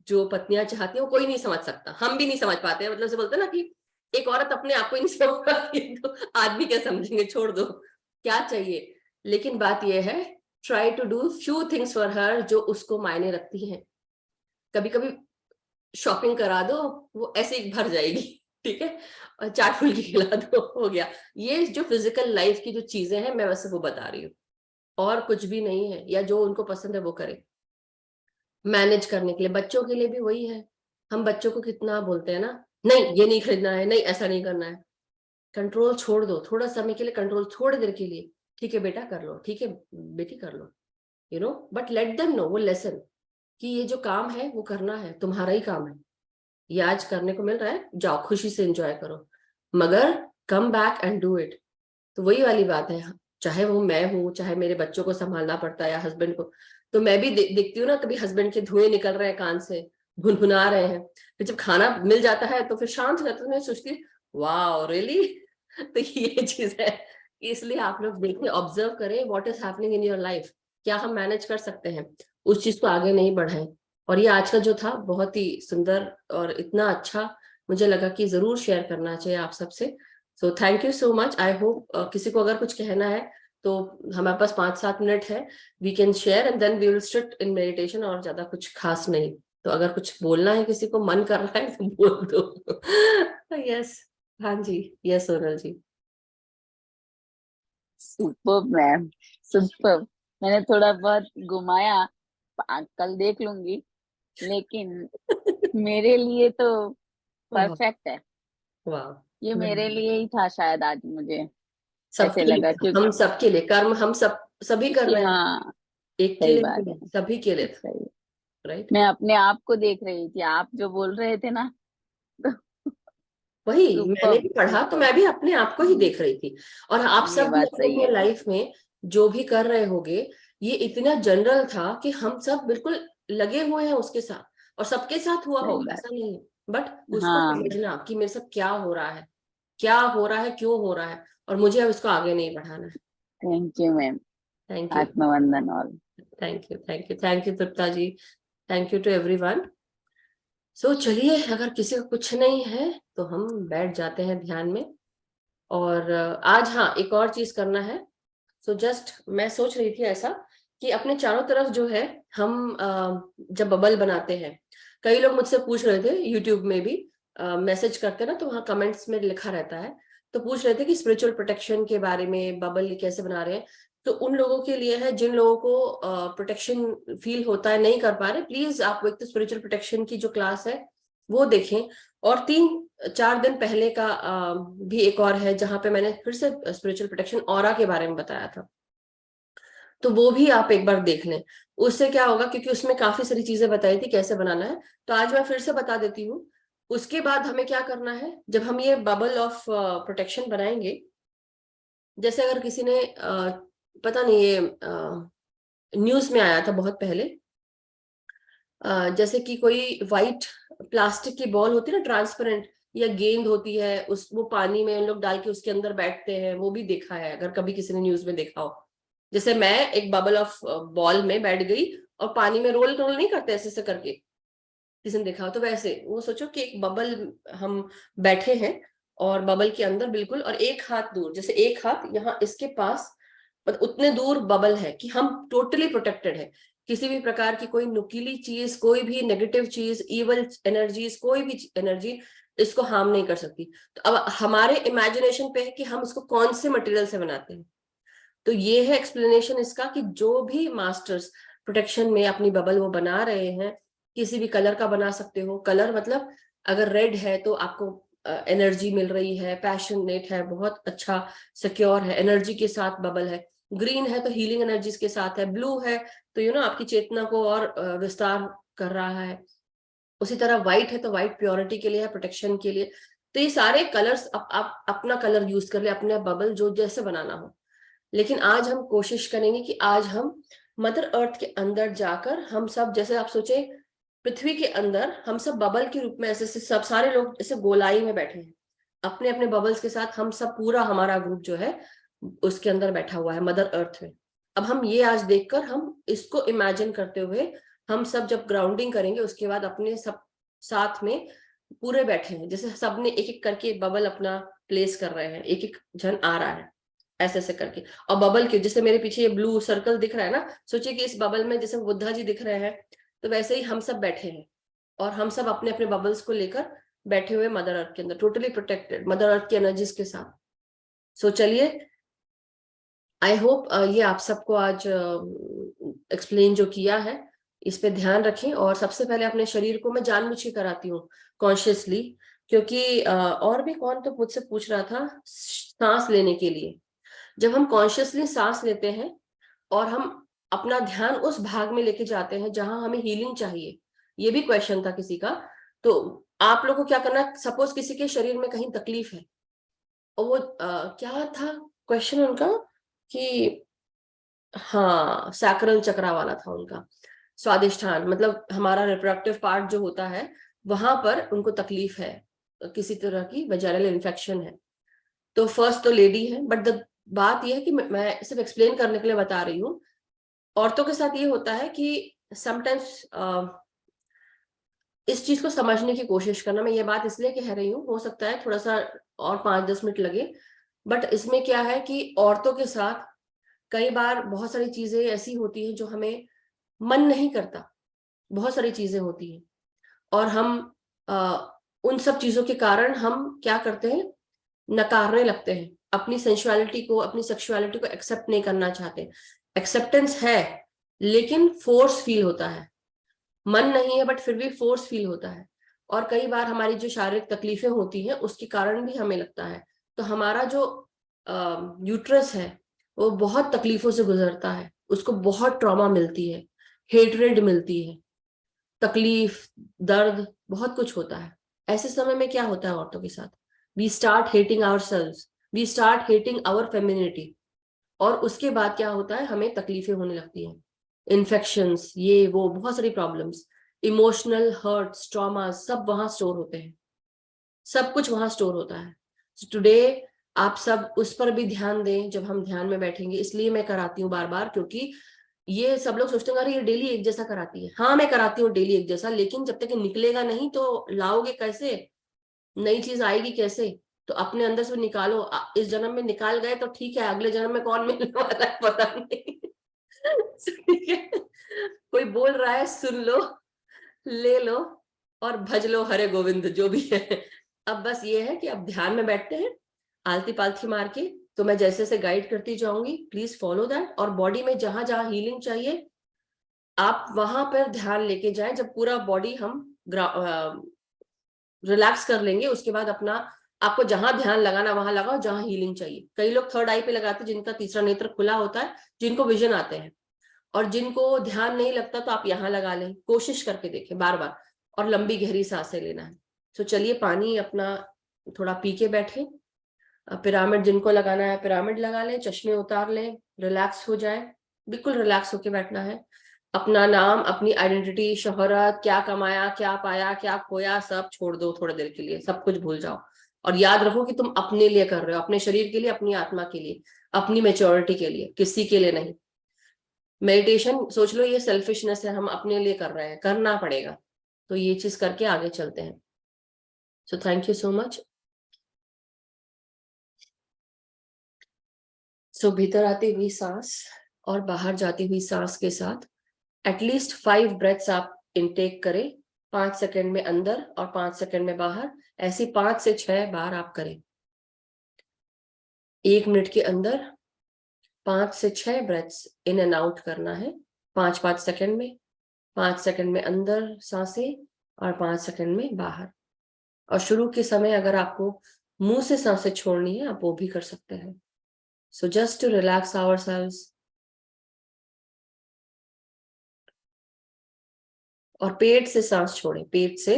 जो पत्नियां चाहती हैं वो कोई नहीं समझ सकता, हम भी नहीं समझ पाते, मतलब से बोलते हैं ना कि एक औरत अपने आप को ही नहीं समझ पाती, तो आदमी क्या समझेंगे, छोड़ दो क्या चाहिए। लेकिन बात यह है, try to do few things for her जो उसको मायने रखती हैं। कभी कभी शॉपिंग करा दो, वो ऐसे ही भर जाएगी, ठीक है, और चाट फुल्की खिला दो, हो गया। ये जो फिजिकल लाइफ की जो चीजें हैं मैं वैसे वो बता रही हूँ, और कुछ भी नहीं है। या जो उनको पसंद है वो करे मैनेज करने के लिए। बच्चों के लिए भी वही है। हम बच्चों को कितना बोलते हैं ना, नहीं ये नहीं खरीदना है, नहीं ऐसा नहीं करना है। कंट्रोल छोड़ दो थोड़ा समय के लिए, कंट्रोल थोड़ी देर के लिए, ठीक है बेटा कर लो, ठीक है बेटी कर लो, बट लेट देम नो वो लेसन कि ये जो काम है वो करना है, तुम्हारा ही काम है, ये आज करने को मिल रहा है, जाओ खुशी से एंजॉय करो, मगर come back and do it. तो वही वाली बात है, चाहे वो मैं हूँ, चाहे मेरे बच्चों को संभालना पड़ता है या हस्बैंड को। तो मैं भी देखती हूँ ना, कभी हस्बैंड के धुएं निकल रहे हैं कान से, भुनभुना रहे हैं, फिर जब खाना मिल जाता है तो फिर शांत हो जाता है, तो मैं सोचती हूँ वाह रियली। तो ये चीज है, इसलिए आप लोग देखिए, ऑब्जर्व करें what is happening in your life, क्या हम मैनेज कर सकते हैं, उस चीज को आगे नहीं बढ़ाएं। और ये आज का जो था बहुत ही सुंदर और इतना अच्छा, मुझे लगा कि जरूर शेयर करना चाहिए आप सबसे। So thank you so much. I hope किसी को अगर कुछ कहना है तो हमारे पास 5-7 मिनट है, we can share and then we will sit in meditation, और ज्यादा कुछ खास नहीं। तो अगर कुछ बोलना है, किसी को मन कर रहा है तो बोल दो। यस, हाँ जी, yes Sonal ji. Super ma'am, super. मैंने थोड़ा बहुत घुमाया, कल देख लूंगी, लेकिन मेरे लिए तो वाह, परफेक्ट है। वाह, ये मेरे लिए ही था शायद, आज मुझे ऐसे सबके लगा लिए, क्योंकि हम सबके लिए कर्म, हम सब सभी कर रहे हैं, हाँ, एक के सही लिए बात नहीं, है, सभी के लिए, सही। राइट। मैं अपने आप को देख रही थी, आप जो बोल रहे थे ना, तो वही मैंने सुपर, भी पढ़ा तो सुपर। मैं भी अपने आप को ही देख रही थी। और आप ये सब भी बात अपने सही अपने है। लाइफ में जो भी कर रहे होगे, ये इतना जनरल था कि हम सब बिल्कुल लगे हुए हैं उसके साथ, और सबके साथ हुआ सही होगा बात। ऐसा नहीं है। बट उसको हाँ, समझना कि मेरे साथ क्या हो रहा है, क्या हो रहा है, क्यों हो रहा है, और मुझे अब इसको आगे नहीं बढ़ाना है। Thank you ma'am. Thank you, आत्मवंदन और thank you, thank you, thank you Tripta ji, thank you to everyone. So चलिए, अगर किसी को कुछ नहीं है तो हम बैठ जाते हैं ध्यान में। और आज हाँ एक और चीज करना है। सो जस्ट मैं सोच रही थी ऐसा कि अपने चारों तरफ जो है, हम जब बबल बनाते हैं, कई लोग मुझसे पूछ रहे थे यूट्यूब में भी, मैसेज करते ना तो वहाँ कमेंट्स में लिखा रहता है, तो पूछ रहे थे कि स्पिरिचुअल प्रोटेक्शन के बारे में बबल कैसे बना रहे हैं। तो उन लोगों के लिए है जिन लोगों को प्रोटेक्शन फील होता है, नहीं कर पा रहे, प्लीज आप एक तो स्पिरिचुअल प्रोटेक्शन की जो क्लास है वो देखें। और 3-4 दिन पहले का भी एक और है जहां पे मैंने फिर से स्पिरिचुअल प्रोटेक्शन ऑरा के बारे में बताया था, तो वो भी आप एक बार देख लें। उससे क्या होगा, क्योंकि उसमें काफी सारी चीजें बताई थी कैसे बनाना है, तो आज मैं फिर से बता देती हूँ। उसके बाद हमें क्या करना है, जब हम ये बबल ऑफ प्रोटेक्शन बनाएंगे, जैसे अगर किसी ने पता नहीं, ये न्यूज में आया था बहुत पहले, जैसे कि कोई वाइट प्लास्टिक की बॉल होती है ना, ट्रांसपेरेंट, या गेंद होती है, उस वो पानी में उन लोग डाल के उसके अंदर बैठते हैं, वो भी देखा है अगर कभी किसी ने न्यूज में देखा हो। जैसे मैं एक बबल ऑफ बॉल में बैठ गई और पानी में रोल रोल नहीं करते ऐसे ऐसे करके, किसी ने देखा हो तो वैसे वो सोचो कि एक बबल हम बैठे हैं और बबल के अंदर बिल्कुल, और एक हाथ दूर, जैसे एक हाथ यहाँ इसके पास, उतने दूर बबल है कि हम टोटली प्रोटेक्टेड है। किसी भी प्रकार की कोई नुकीली चीज, कोई भी नेगेटिव चीज, इवल एनर्जीज, कोई भी एनर्जी इसको हार्म नहीं कर सकती। तो अब हमारे इमेजिनेशन पे है कि हम इसको कौन से मटेरियल से बनाते हैं। तो ये है एक्सप्लेनेशन इसका, कि जो भी मास्टर्स प्रोटेक्शन में अपनी बबल वो बना रहे हैं, किसी भी कलर का बना सकते हो। कलर मतलब अगर रेड है तो आपको एनर्जी मिल रही है, पैशनेट है, बहुत अच्छा सिक्योर है, एनर्जी के साथ बबल है। ग्रीन है तो हीलिंग एनर्जीज के साथ है। ब्लू है तो आपकी चेतना को और विस्तार कर रहा है। उसी तरह व्हाइट है तो व्हाइट प्योरिटी के लिए है, प्रोटेक्शन के लिए। तो ये सारे कलर्स आप अपना कलर यूज कर ले, अपने बबल जो जैसे बनाना हो। लेकिन आज हम कोशिश करेंगे कि आज हम मदर अर्थ के अंदर जाकर, हम सब, जैसे आप सोचे पृथ्वी के अंदर हम सब बबल के रूप में ऐसे सब सारे लोग ऐसे गोलाई में बैठे हैं अपने अपने बबल्स के साथ। हम सब पूरा हमारा ग्रुप जो है उसके अंदर बैठा हुआ है मदर अर्थ में। अब हम ये आज देखकर, हम इसको इमेजिन करते हुए, हम सब जब ग्राउंडिंग करेंगे उसके बाद अपने सब साथ में पूरे बैठे हैं, जैसे सबने एक एक करके बबल अपना प्लेस कर रहे हैं, एक एक जन आ रहा है ऐसे ऐसे करके। और बबल के, जैसे मेरे पीछे ये ब्लू सर्कल दिख रहा है ना, सोचिए कि इस बबल में जैसे बुद्धा जी दिख रहे हैं, तो वैसे ही हम सब बैठे हैं और हम सब अपने अपने बबल्स को लेकर बैठे हुए मदर अर्थ के अंदर, टोटली प्रोटेक्टेड मदर अर्थ की एनर्जीज के साथ। सो चलिए, आई होप ये आप सबको आज एक्सप्लेन जो किया है इस पे ध्यान रखें। और सबसे पहले अपने शरीर को मैं जानबूझ के कराती हूँ कॉन्शियसली, क्योंकि और भी कौन तो मुझसे पूछ रहा था सांस लेने के लिए। जब हम कॉन्शियसली सांस लेते हैं और हम अपना ध्यान उस भाग में लेके जाते हैं जहां हमें हीलिंग चाहिए, ये भी क्वेश्चन था किसी का, तो आप लोगों को क्या करना, सपोज किसी के शरीर में कहीं तकलीफ है और वो क्या था क्वेश्चन उनका, कि हाँ सैक्रल चक्रा वाला था उनका, स्वादिष्ठान, मतलब हमारा रिप्रोडक्टिव पार्ट जो होता है वहां पर उनको तकलीफ है, किसी तरह की वजाइनल इन्फेक्शन है। तो फर्स्ट तो लेडी है, बट द बात यह है कि मैं सिर्फ एक्सप्लेन करने के लिए बता रही हूँ। औरतों के साथ ये होता है कि समटाइम्स इस चीज को समझने की कोशिश करना, मैं ये बात इसलिए कह रही हूँ, हो सकता है थोड़ा सा और 5-10 मिनट लगे, बट इसमें क्या है कि औरतों के साथ कई बार बहुत सारी चीजें ऐसी होती हैं जो हमें मन नहीं करता, बहुत सारी चीजें होती हैं और हम उन सब चीजों के कारण हम क्या करते हैं, नकारने लगते हैं अपनी सेंसुअलिटी को, अपनी सेक्सुअलिटी को एक्सेप्ट नहीं करना चाहते। एक्सेप्टेंस है लेकिन फोर्स फील होता है, मन नहीं है बट फिर भी फोर्स फील होता है। और कई बार हमारी जो शारीरिक तकलीफें होती हैं उसके कारण भी हमें लगता है, तो हमारा जो यूट्रस है वो बहुत तकलीफों से गुजरता है, उसको बहुत ट्रॉमा मिलती है, हेटरेड मिलती है, तकलीफ, दर्द, बहुत कुछ होता है। ऐसे समय में क्या होता है औरतों के साथ, we start hating ourselves, we start hating our femininity. और उसके बाद क्या होता है, हमें तकलीफें होने लगती हैं, इन्फेक्शंस, ये वो बहुत सारी प्रॉब्लम्स, इमोशनल हर्ट्स, ट्रॉमा, सब वहां स्टोर होते हैं, सब कुछ वहां स्टोर होता है। सो टुडे आप सब उस पर भी ध्यान दें जब हम ध्यान में बैठेंगे। इसलिए मैं कराती हूँ बार बार, क्योंकि ये सब लोग सोचते हैं अरे ये डेली एक जैसा कराती है। हाँ मैं कराती हूँ डेली एक जैसा, लेकिन जब तक ये निकलेगा नहीं तो लाओगे कैसे, नई चीज आएगी कैसे। तो अपने अंदर से निकालो, इस जन्म में निकाल गए तो ठीक है, अगले जन्म में कौन मिलने वाला है पता नहीं। ठीक है, कोई बोल रहा है सुन लो, ले लो और भज लो हरे गोविंद जो भी है। अब बस ये है कि अब ध्यान में बैठते हैं आलती पालथी मार के, तो मैं जैसे से गाइड करती जाऊंगी, प्लीज फॉलो दैट। और बॉडी में जहां जहां हीलिंग चाहिए आप वहां पर ध्यान लेके जाएं। जब पूरा बॉडी हम रिलैक्स कर लेंगे उसके बाद अपना, आपको जहां ध्यान लगाना वहां लगाओ जहां हीलिंग चाहिए। कई लोग थर्ड आई पे लगाते हैं जिनका तीसरा नेत्र खुला होता है, जिनको विजन आते हैं, और जिनको ध्यान नहीं लगता तो आप यहाँ लगा लें, कोशिश करके देखें बार बार। और लंबी गहरी सांसें लेना है। तो चलिए पानी अपना थोड़ा पी के बैठे। पिरामिड जिनको लगाना है पिरामिड लगा लें, चश्मे उतार लें, रिलैक्स हो जाए, बिल्कुल रिलैक्स होके बैठना है। अपना नाम, अपनी आइडेंटिटी, शोहरत, क्या कमाया, क्या पाया, क्या खोया, सब छोड़ दो थोड़ी देर के लिए, सब कुछ भूल जाओ। और याद रखो कि तुम अपने लिए कर रहे हो, अपने शरीर के लिए, अपनी आत्मा के लिए, अपनी मेच्योरिटी के लिए, किसी के लिए नहीं। मेडिटेशन सोच लो ये सेल्फिशनेस है, हम अपने लिए कर रहे हैं, करना पड़ेगा। तो ये चीज करके आगे चलते हैं। So thank you so much. So भीतर आती हुई सांस और बाहर जाती हुई सांस के साथ एटलीस्ट 5 ब्रेथ्स आप इनटेक करें, 5 सेकंड में अंदर और 5 सेकंड में बाहर। ऐसी 5 से 6 बार आप करें। 1 मिनट के अंदर 5 से 6 ब्रेथ्स इन एंड आउट करना है, 5-5 सेकंड में। 5 सेकंड में अंदर सांसें और 5 सेकंड में बाहर। और शुरू के समय अगर आपको मुंह से सांसें छोड़नी है, आप वो भी कर सकते हैं। So just to relax ourselves. और पेट से सांस छोड़ें, पेट से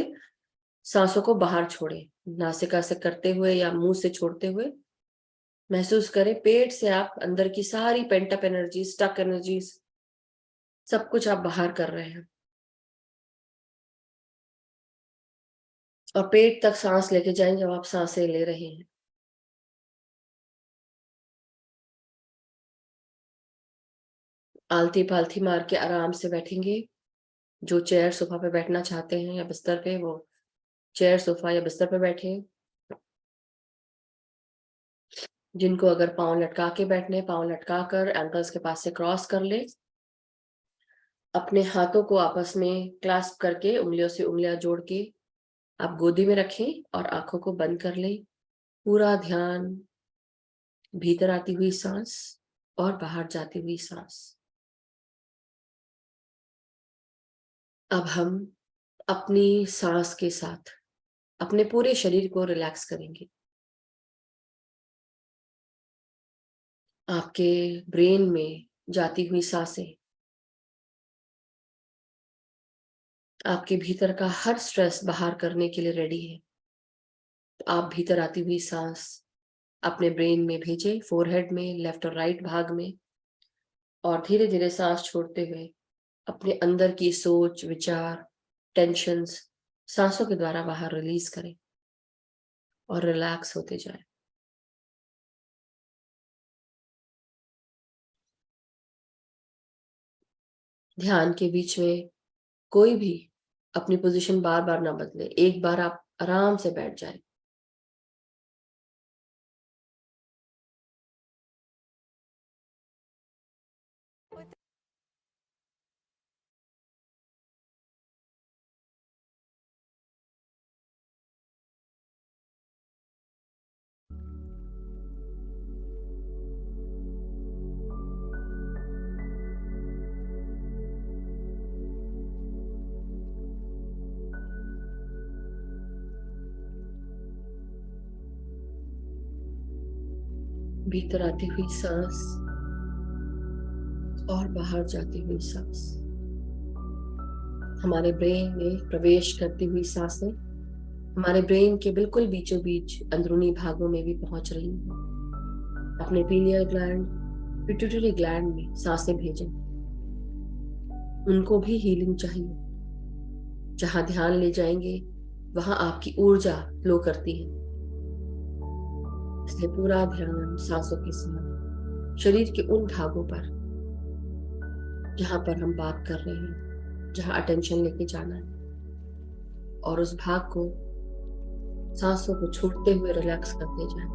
सांसों को बाहर छोड़ें, नासिका से करते हुए या मुंह से छोड़ते हुए। महसूस करें पेट से आप अंदर की सारी पेंटअप एनर्जी, स्टक एनर्जीज, सब कुछ आप बाहर कर रहे हैं। और पेट तक सांस लेके जाएं जब आप सांसें ले रहे हैं। आलती पालथी मार के आराम से बैठेंगे। जो चेयर सोफा पे बैठना चाहते हैं या बिस्तर पे, वो चेयर सोफा या बिस्तर पे बैठे। जिनको अगर पाँव लटका के बैठने, पाँव लटका कर एंकल्स के पास से क्रॉस कर ले। अपने हाथों को आपस में क्लास्प करके उंगलियों से उंगलियां जोड़ के आप गोदी में रखें और आंखों को बंद कर लें। पूरा ध्यान भीतर आती हुई सांस और बाहर जाती हुई सांस। अब हम अपनी सांस के साथ अपने पूरे शरीर को रिलैक्स करेंगे। आपके ब्रेन में जाती हुई सांसें आपके भीतर का हर स्ट्रेस बाहर करने के लिए रेडी है। तो आप भीतर आती हुई सांस अपने ब्रेन में भेजें, फोरहेड में, लेफ्ट और राइट भाग में। और धीरे धीरे सांस छोड़ते हुए अपने अंदर की सोच, विचार, टेंशन्स सांसों के द्वारा बाहर रिलीज करें और रिलैक्स होते जाएं। ध्यान के बीच में कोई भी अपनी पोजीशन बार बार ना बदले, एक बार आप आराम से बैठ जाएं। भीतर आती हुई सांस और बाहर जाती हुई सांस। हमारे ब्रेन में प्रवेश करती हुई सांसें हमारे ब्रेन के बिल्कुल बीचों बीच अंदरूनी भागों में भी पहुंच रही हैं। अपने पीनियल ग्लैंड, पिट्यूटरी ग्लैंड में सांसें भेजें। उनको भी हीलिंग चाहिए। जहां ध्यान ले जाएंगे वहां आपकी ऊर्जा फ्लो करती है। इसलिए पूरा ध्यान सांसों के साथ शरीर के उन भागों पर जहां पर हम बात कर रहे हैं, जहां अटेंशन लेके जाना है, और उस भाग को सांसों को छोड़ते हुए रिलैक्स करते जाएं।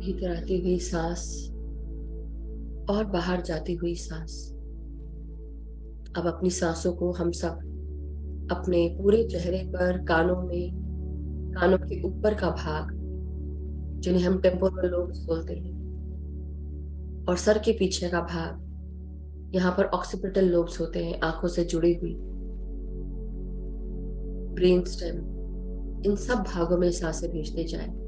भीतर आती हुई सांस और बाहर जाती हुई सांस। अब अपनी सांसों को हम सब अपने पूरे चेहरे पर, कानों में, कानों के ऊपर का भाग जिन्हें हम टेम्पोरल लोब्स बोलते हैं, और सर के पीछे का भाग, यहाँ पर ऑक्सीपिटल लोब्स होते हैं, आंखों से जुड़ी हुई, ब्रेन स्टेम, इन सब भागों में सांसें भेजते जाएं।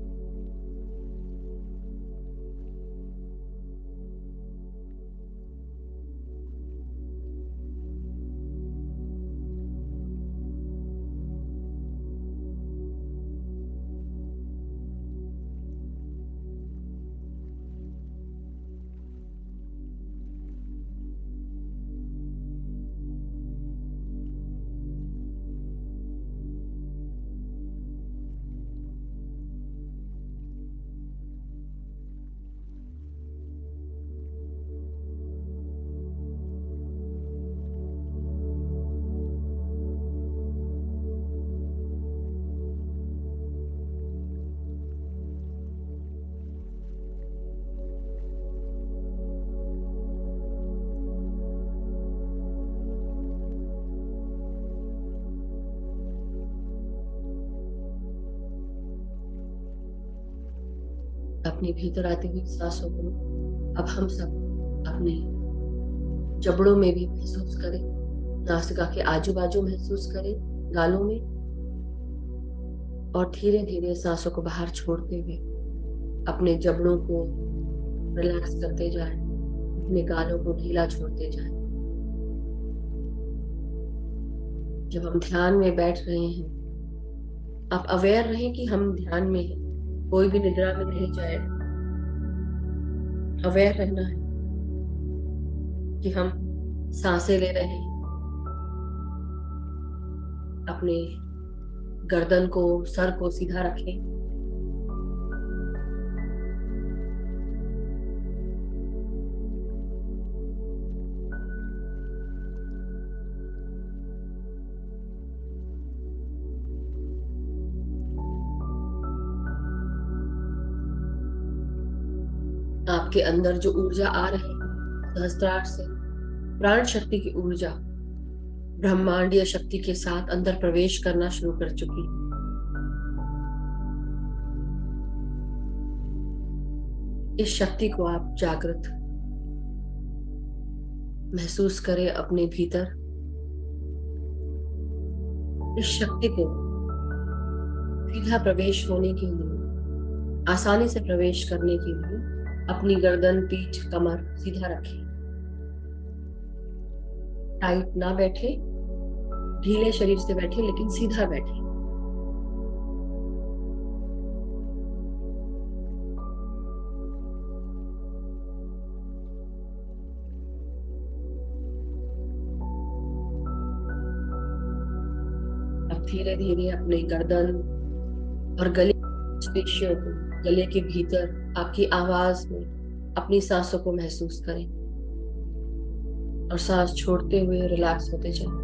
अपने भीतर आती हुई सांसों को अब हम सब अपने जबड़ों में भी महसूस करें, नासिका के आजू बाजू महसूस करें, गालों में, और धीरे धीरे सांसों को बाहर छोड़ते हुए अपने जबड़ों को रिलैक्स करते जाएं, अपने गालों को ढीला छोड़ते जाएं। जब हम ध्यान में बैठ रहे हैं, आप अवेयर रहें कि हम ध्यान में हैं, कोई भी निद्रा में नहीं जाए। अवेयर रहना है कि हम सांसें ले रहे हैं, अपने गर्दन को, सर को सीधा रखें, आपके अंदर जो ऊर्जा आ रही है सहस्त्रार से, प्राण शक्ति की ऊर्जा ब्रह्मांडीय शक्ति के साथ अंदर प्रवेश करना शुरू कर चुकी है। इस शक्ति को आप जागृत महसूस करें अपने भीतर। इस शक्ति को सीधा प्रवेश होने के लिए, आसानी से प्रवेश करने के लिए अपनी गर्दन, पीठ, कमर सीधा रखें। टाइट ना बैठे, ढीले शरीर से बैठे, लेकिन सीधा बैठे। अब धीरे धीरे अपने गर्दन और गले पेशियों को, गले के भीतर आपकी आवाज में अपनी सांसों को महसूस करें और सांस छोड़ते हुए रिलैक्स होते जाएं।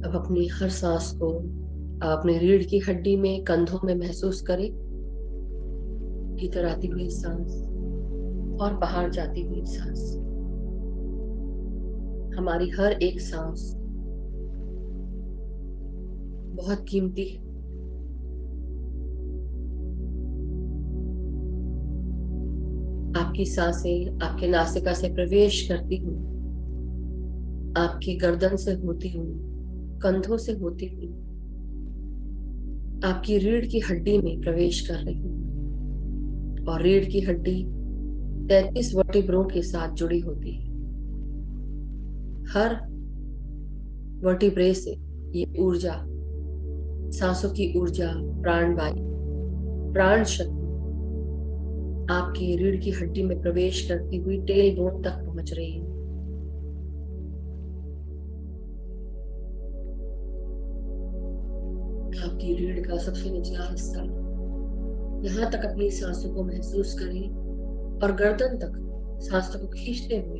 अब अपनी हर सांस को अपने रीढ़ की हड्डी में, कंधों में महसूस करें। भीतर आती हुई सांस और बाहर जाती हुई सांस। हमारी हर एक सांस बहुत कीमती है। आपकी सांसें आपके नासिका से प्रवेश करती हुई, आपकी गर्दन से होती हुई, कंधों से होती हुई आपकी रीढ़ की हड्डी में प्रवेश कर रही है, और रीढ़ की हड्डी 33 वर्टिब्रों के साथ जुड़ी होती है। हर वर्टिब्रे से ये ऊर्जा, सांसों की ऊर्जा, प्राणवायु, प्राण शक्ति आपकी रीढ़ की हड्डी में प्रवेश करती हुई टेल बोन तक पहुंच रही है। आपकी रीढ़ का सबसे निचला हिस्सा, यहां तक अपनी सांसों को महसूस करें और गर्दन तक सांसों को खींचते हुए,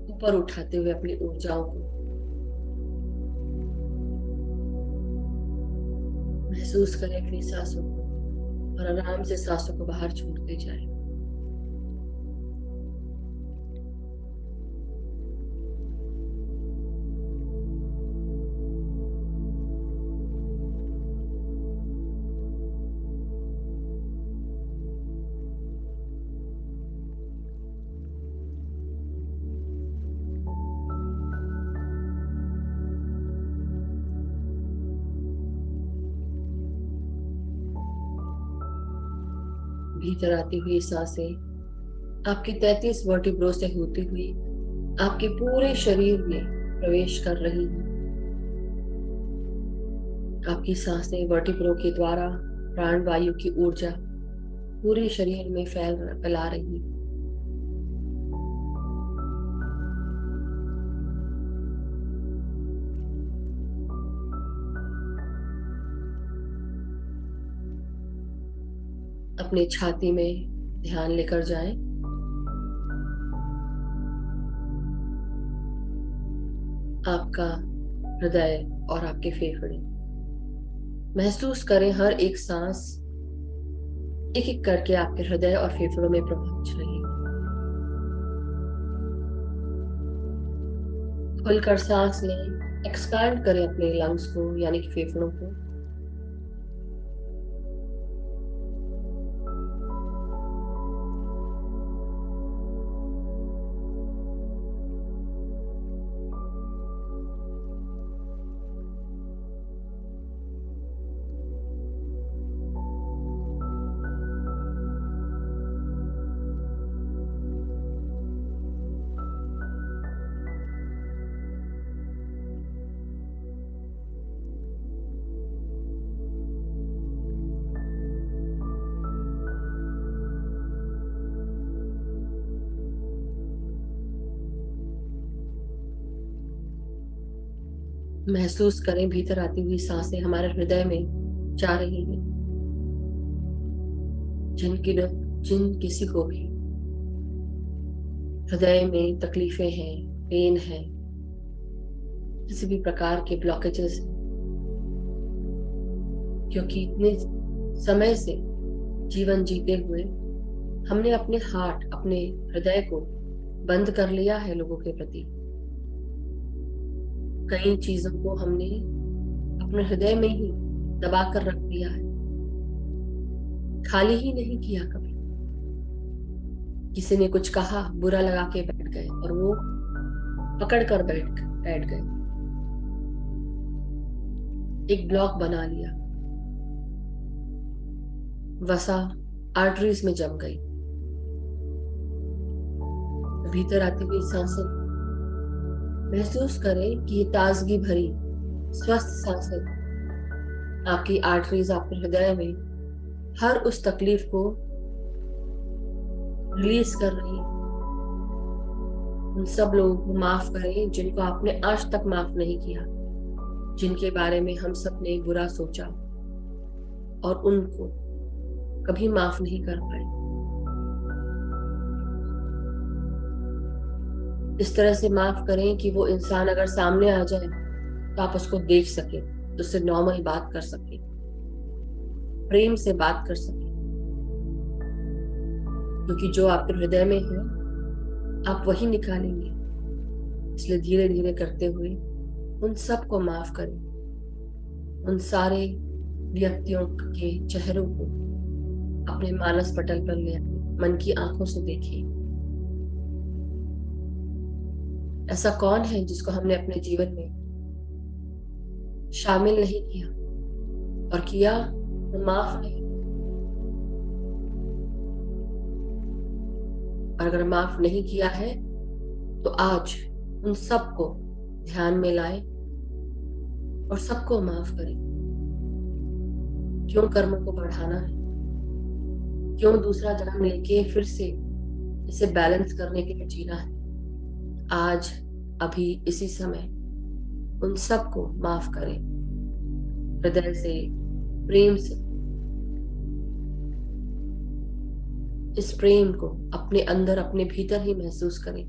ऊपर उठाते हुए अपनी ऊर्जाओं को महसूस करें अपनी सांसों को और आराम से सांसों को बाहर छोड़ते जाएं। भीतर आती हुई सांसें आपके 33 वर्टिब्रो से होती हुई आपके पूरे शरीर में प्रवेश कर रही हैं। आपकी सांसें वर्टिब्रो के द्वारा प्राण वायु की ऊर्जा पूरे शरीर में फैला रही है। अपने छाती में ध्यान लेकर जाएं। आपका हृदय और आपके फेफड़े महसूस करें, हर एक सांस एक एक करके आपके हृदय और फेफड़ों में पहुंच रही है। खुलकर सांस लें, एक्सपैंड करें अपने लंग्स को यानी कि फेफड़ों को। महसूस करें भीतर आती हुई सांसें हमारे हृदय में जा रही हैं। जिन किसी को भी हृदय में तकलीफें हैं, पेन है, किसी भी प्रकार के ब्लॉकेजेस हैं, क्योंकि इतने समय से जीवन जीते हुए हमने अपने हार्ट, अपने हृदय को बंद कर लिया है लोगों के प्रति। कई चीजों को हमने अपने हृदय में ही दबा कर रख दिया है, खाली ही नहीं किया कभी। किसी ने कुछ कहा, बुरा लगा के बैठ गए और वो पकड़ कर बैठ गए, एक ब्लॉक बना लिया, वसा आर्टरीज में जम गई। भीतर आती हुई सांसें महसूस करें कि ये ताजगी भरी स्वस्थ सांसें आपकी आर्टरीज, आपके हृदय में हर उस तकलीफ को रिलीज कर रही है। उन सब लोगों को माफ करें जिनको आपने आज तक माफ नहीं किया, जिनके बारे में हम सब ने बुरा सोचा और उनको कभी माफ नहीं कर पाए। इस तरह से माफ करें कि वो इंसान अगर सामने आ जाए तो आप उसको देख सके, उससे नॉर्मल बात कर सके, प्रेम से बात कर सके। क्योंकि जो आपके हृदय में है आप वही निकालेंगे। इसलिए धीरे धीरे करते हुए उन सब को माफ करें। उन सारे व्यक्तियों के चेहरों को अपने मानस पटल पर ले आए, मन की आंखों से देखिए। ऐसा कौन है जिसको हमने अपने जीवन में शामिल नहीं किया, और किया तो माफ नहीं। और अगर माफ नहीं किया है तो आज उन सबको ध्यान में लाएं और सबको माफ करें। क्यों कर्मों को बढ़ाना है? क्यों दूसरा जन्म लेके फिर से इसे बैलेंस करने के लिए जीना है? आज अभी इसी समय उन सबको माफ करें, हृदय से, प्रेम से। इस प्रेम को अपने अंदर, अपने भीतर ही महसूस करें।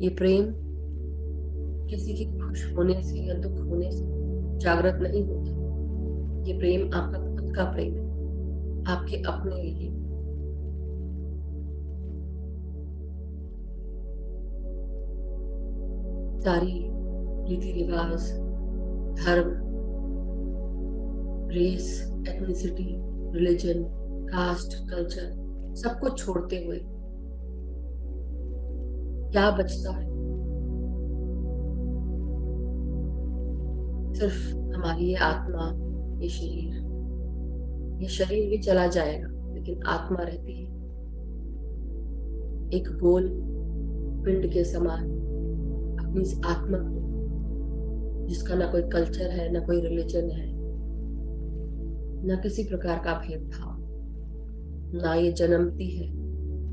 ये प्रेम किसी के खुश होने से या दुख होने से जागृत नहीं होता। ये प्रेम आपका खुद का प्रेम है, आपके अपने लिए। सारी रीति रिवाज, धर्म, race, ethnicity, religion, caste, culture, सब कुछ छोड़ते हुए क्या बचता है? सिर्फ हमारी ये आत्मा, ये शरीर। ये शरीर भी चला जाएगा, लेकिन आत्मा रहती है, एक गोल पिंड के समान। अपनी इस आत्मा को, जिसका ना कोई कल्चर है, ना कोई रिलीजन है, ना किसी प्रकार का भेदभाव, ना ये जन्मती है,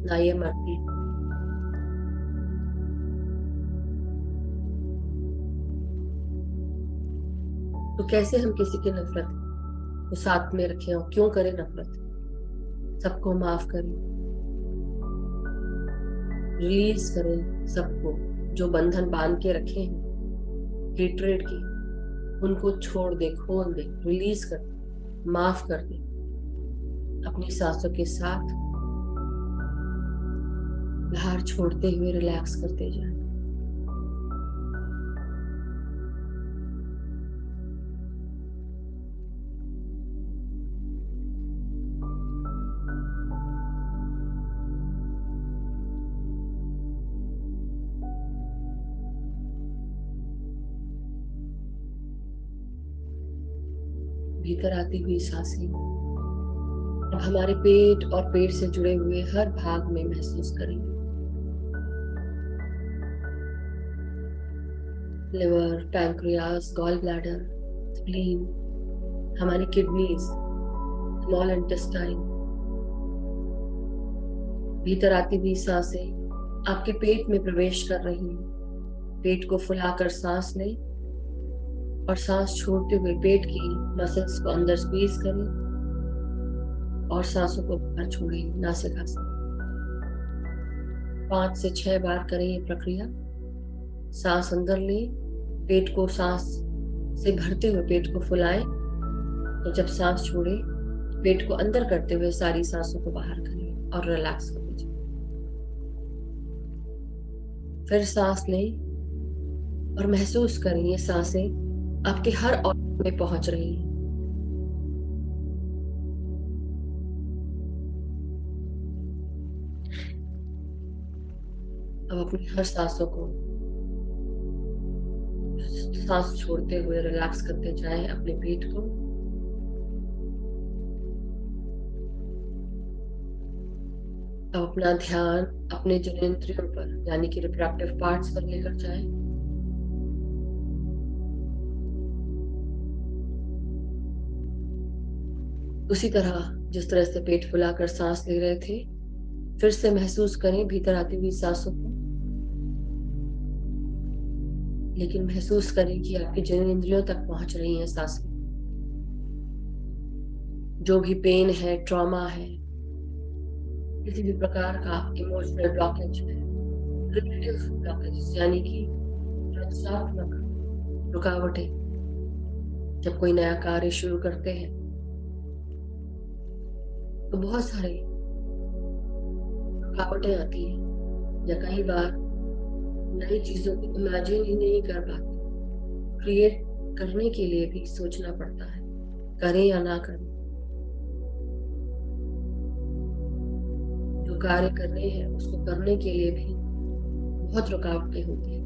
ना ये मरती है। तो कैसे हम किसी की नफरत को साथ में रखें, और क्यों करें नफरत? सबको माफ करें, रिलीज करें सबको जो बंधन बांध के रखे हैं हेट्रेड के, उनको छोड़ दे, खोल दे, रिलीज कर दे, माफ कर दे। अपनी सांसों के साथ बाहर छोड़ते हुए रिलैक्स करते जाएं। भीतर आती हुई सांसें अब हमारे पेट और पेट से जुड़े हुए हर भाग में महसूस करेंगे। Liver, pancreas, gall bladder, spleen, हमारी किडनीज, स्मॉल इंटेस्टाइन। भीतर आती हुई सांसें आपके पेट में प्रवेश कर रही हैं। पेट को फुलाकर सांस लें और सांस छोड़ते हुए पेट की मसल्स को अंदर स्क्वीज करें और सांसों को बाहर छोड़ें नासिका से। 5 से 6 बार करें ये प्रक्रिया। सांस अंदर लें, पेट को सांस से भरते हुए पेट को फुलाएं, तो जब सांस छोड़े पेट को अंदर करते हुए सारी सांसों को बाहर करें और रिलैक्स कर दीजिए। फिर सांस लें और महसूस करें ये सांसें आपके हर ऑर्गन में पहुंच रही हैं। अब अपनी हर सांसों को सांस छोड़ते हुए रिलैक्स करते जाएं अपने पेट को। अब अपना ध्यान अपने जननेंद्रियों पर यानी कि रिप्रोडक्टिव पार्ट्स पर लेकर जाएं। उसी तरह जिस तरह से पेट फुलाकर सांस ले रहे थे, फिर से महसूस करें भीतर आती हुई सांसों को, लेकिन महसूस करें कि आपके जननेंद्रियों तक पहुंच रही हैं सांसें। जो भी पेन है, ट्रॉमा है, किसी भी प्रकार का इमोशनल ब्लॉकेज है, रिलेटिव ब्लॉकेज यानी कि रचनात्मक रुकावटें, जब कोई नया कार्य शुरू करते हैं तो बहुत सारे रुकावटें आती हैं, या कई बार नई चीजों को इमेजिन ही नहीं कर पाते। क्रिएट करने के लिए भी सोचना पड़ता है, करें या ना करें। जो कार्य कर रहे हैं उसको करने के लिए भी बहुत रुकावटें होती हैं।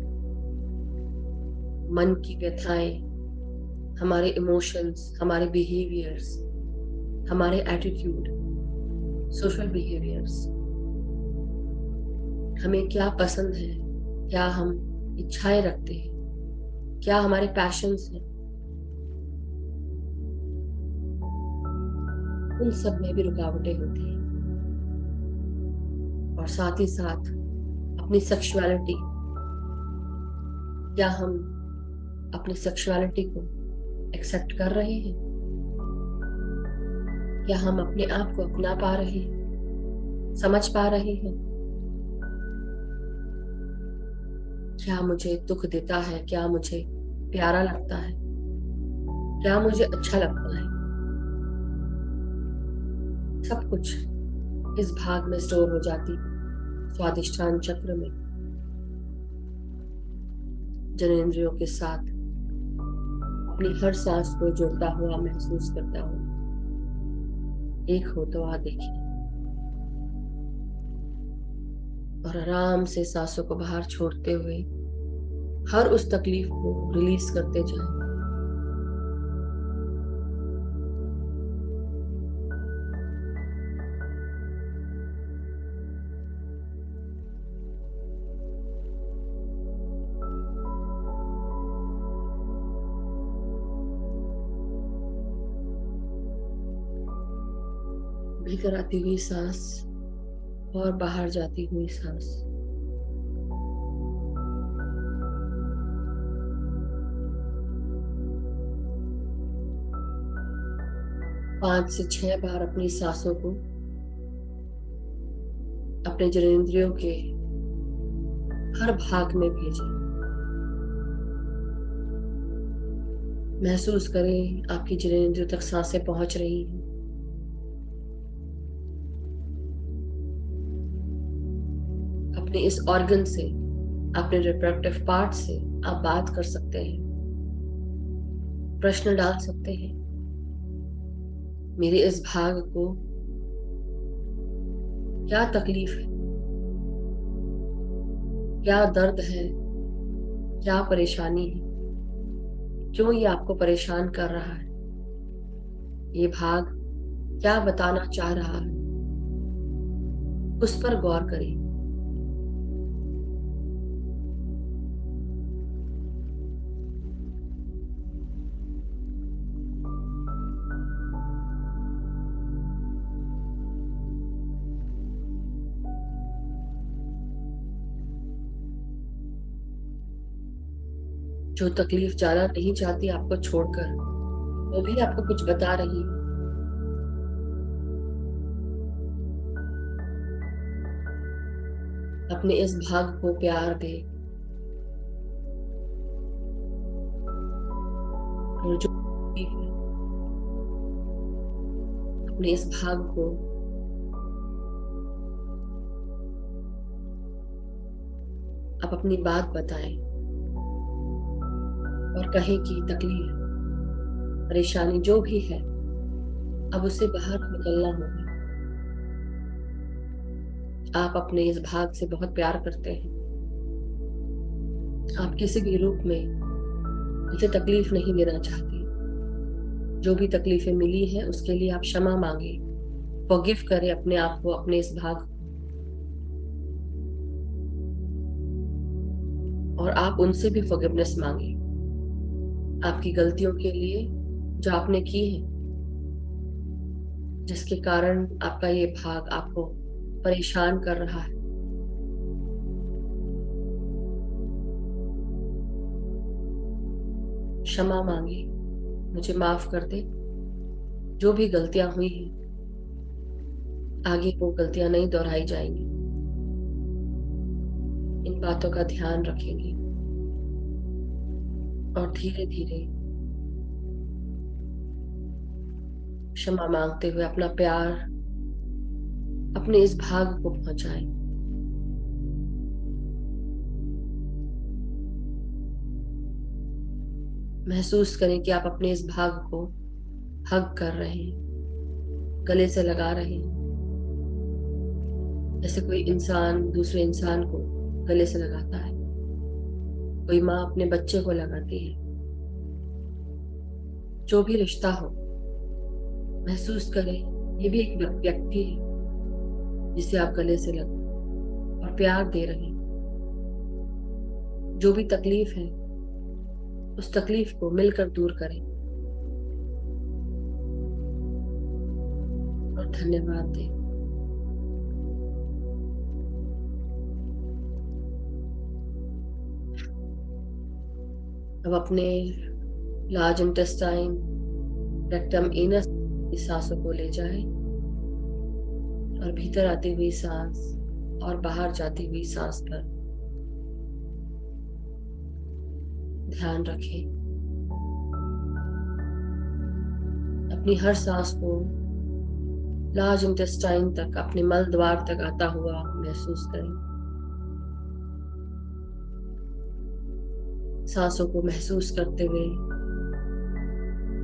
मन की व्यथाएं, हमारे इमोशंस, हमारे बिहेवियर्स, हमारे एटीट्यूड, सोशल बिहेवियर्स, हमें क्या पसंद है, क्या हम इच्छाएं रखते हैं, क्या हमारे पैशंस हैं, उन सब में भी रुकावटें होती हैं। और साथ ही साथ अपनी सेक्सुअलिटी, क्या हम अपनी सेक्सुअलिटी को एक्सेप्ट कर रहे हैं? क्या हम अपने आप को अपना पा रहे हैं, समझ पा रहे हैं? क्या मुझे दुख देता है, क्या मुझे प्यारा लगता है, क्या मुझे अच्छा लगता है? सब कुछ इस भाग में स्टोर हो जाती, स्वादिष्ठान चक्र में। जननेंद्रियों के साथ अपनी हर सांस को जुड़ता हुआ महसूस करता हूँ। एक हो तो आ देखिए, और आराम से सांसों को बाहर छोड़ते हुए हर उस तकलीफ को रिलीज करते जाएं। भीतर आती हुई सांस और बाहर जाती हुई सांस। पांच से 6 बार अपनी सांसों को अपने जननेंद्रियों के हर भाग में भेजें। महसूस करें आपकी जननेंद्रियों तक सांसें पहुंच रही हैं। अपने इस ऑर्गन से, अपने रिप्रोडक्टिव पार्ट से आप बात कर सकते हैं, प्रश्न डाल सकते हैं। मेरे इस भाग को क्या तकलीफ है, क्या दर्द है, क्या परेशानी है, क्यों ये आपको परेशान कर रहा है, ये भाग क्या बताना चाह रहा है, उस पर गौर करें। जो तकलीफ जाना नहीं चाहती आपको छोड़कर, वो भी आपको कुछ बता रही है। अपने इस भाग को प्यार दे, और जो तकलीफ है, अपने इस भाग को आप अपनी बात बताएं और कहें कि तकलीफ, परेशानी जो भी है, अब उससे बाहर निकलना होगा। आप अपने इस भाग से बहुत प्यार करते हैं। आप किसी भी रूप में उसे तकलीफ नहीं देना चाहते। जो भी तकलीफें मिली है उसके लिए आप क्षमा मांगे, फॉरगिव करें अपने आप को, अपने इस भाग को। और आप उनसे भी फॉरगिवनेस मांगे आपकी गलतियों के लिए जो आपने की है, जिसके कारण आपका ये भाग आपको परेशान कर रहा है। क्षमा मांगे, मुझे माफ कर दे। जो भी गलतियां हुई हैं, आगे वो गलतियां नहीं दोहराई जाएंगी। इन बातों का ध्यान रखेंगे और धीरे धीरे क्षमा मांगते हुए अपना प्यार अपने इस भाग को पहुंचाएं। महसूस करें कि आप अपने इस भाग को हग कर रहे हैं, गले से लगा रहे हैं, जैसे कोई इंसान दूसरे इंसान को गले से लगाता है, कोई माँ अपने बच्चे को लगाती है। जो भी रिश्ता हो, महसूस करें ये भी एक व्यक्ति है जिसे आप गले से लग और प्यार दे रहे हैं। जो भी तकलीफ है, उस तकलीफ को मिलकर दूर करें और धन्यवाद दें। अब अपने लार्ज इंटेस्टाइन, रेक्टम, एनस की सांसों को ले जाएं और भीतर आती हुई सांस और बाहर जाती हुई सांस पर ध्यान रखें। अपनी हर सांस को लार्ज इंटेस्टाइन तक, अपने मल द्वार तक आता हुआ महसूस करें। सांसों को महसूस करते हुए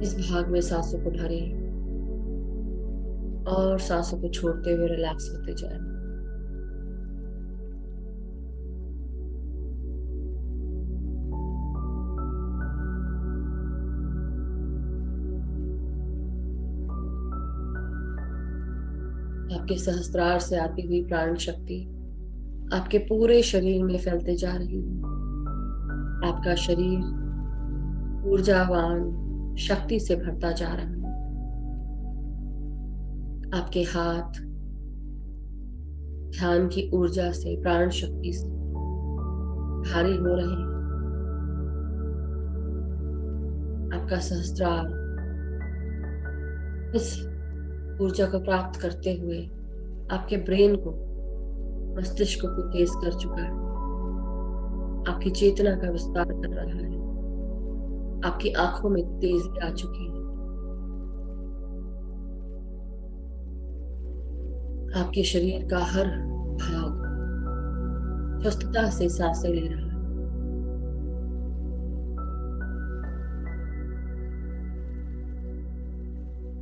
इस भाग में सांसों को भरें और सांसों को छोड़ते हुए रिलैक्स होते जाएं। आपके सहस्त्रार से आती हुई प्राण शक्ति आपके पूरे शरीर में फैलते जा रही है। आपका शरीर ऊर्जावान शक्ति से भरता जा रहा है। आपके हाथ ध्यान की ऊर्जा से, प्राण शक्ति से भारी हो रहे हैं। आपका सहस्त्रार इस ऊर्जा को प्राप्त करते हुए आपके ब्रेन को, मस्तिष्क को तेज कर चुका है। आपकी चेतना का विस्तार कर रहा है। आपकी आंखों में तेजी आ चुकी है। आपके शरीर का हर भाग स्वस्थता से सांसें ले रहा है।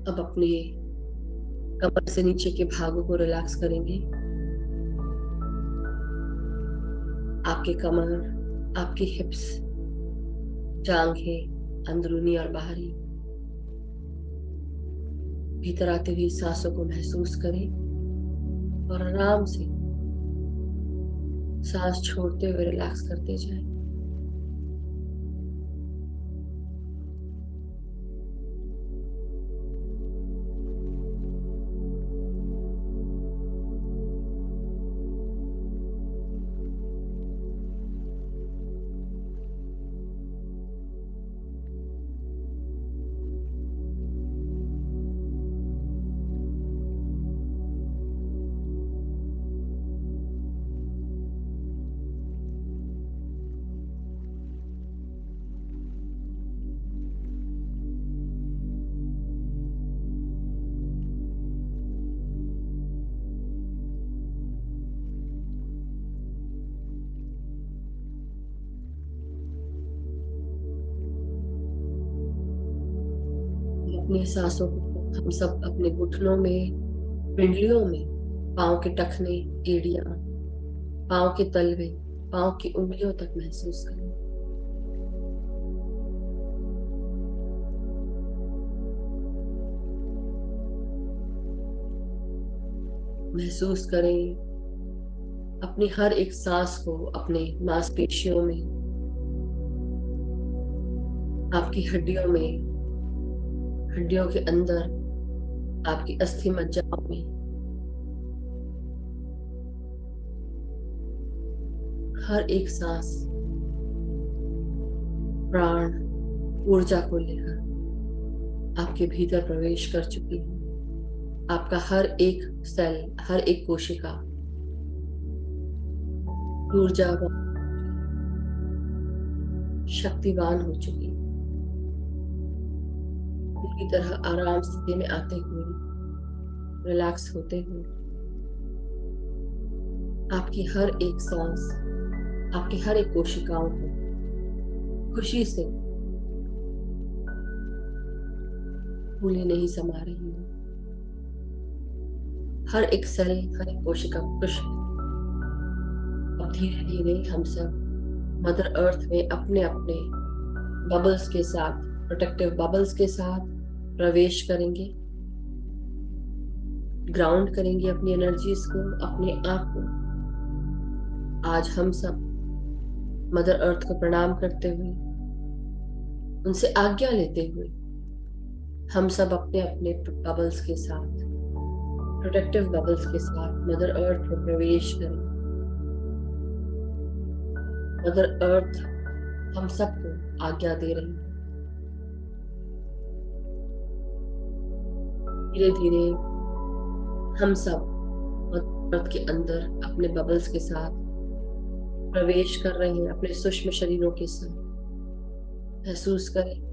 अब अपने कमर से नीचे के भागों को रिलैक्स करेंगे। आपके कमर, आपकी हिप्स, जांघें, अंदरूनी और बाहरी। भीतर आती हुई सांसों को महसूस करें और आराम से सांस छोड़ते हुए रिलैक्स करते जाएं। अपनी सांसों को हम सब अपने घुटनों में, पिंडलियों में, पांव के टखने, एड़ियां, पांव के तलवे, पांव की उंगलियों तक महसूस करें। महसूस करें अपनी हर एक सांस को अपने मांसपेशियों में, आपकी हड्डियों में, हड्डियों के अंदर, आपकी अस्थि मज्जाओं में। हर एक सांस प्राण, ऊर्जा को लेकर आपके भीतर प्रवेश कर चुकी है। आपका हर एक सेल, हर एक कोशिका ऊर्जावान, शक्तिवान हो चुकी है। पूरी तरह आराम स्थिति में आते हुए, रिलैक्स होते हुए, आपकी हर एक सांस, आपकी हर एक कोशिकाओं को खुशी से फूले नहीं समा रही है। हर एक सेल, हर एक कोशिका खुश है। अब धीरे धीरे हम सब मदर अर्थ में अपने अपने बबल्स के साथ, प्रोटेक्टिव बबल्स के साथ प्रवेश करेंगे। ग्राउंड करेंगे अपनी एनर्जीज को, अपने आप को। आज हम सब मदर अर्थ को प्रणाम करते हुए, उनसे आज्ञा लेते हुए, हम सब अपने अपने बबल्स के साथ, प्रोटेक्टिव बबल्स के साथ मदर अर्थ में प्रवेश करें। मदर अर्थ हम सबको आज्ञा दे रही है। धीरे धीरे हम सब मदर अर्थ के अंदर अपने बबल्स के साथ प्रवेश कर रहे हैं, अपने सूक्ष्म शरीरों के साथ। महसूस करें। 1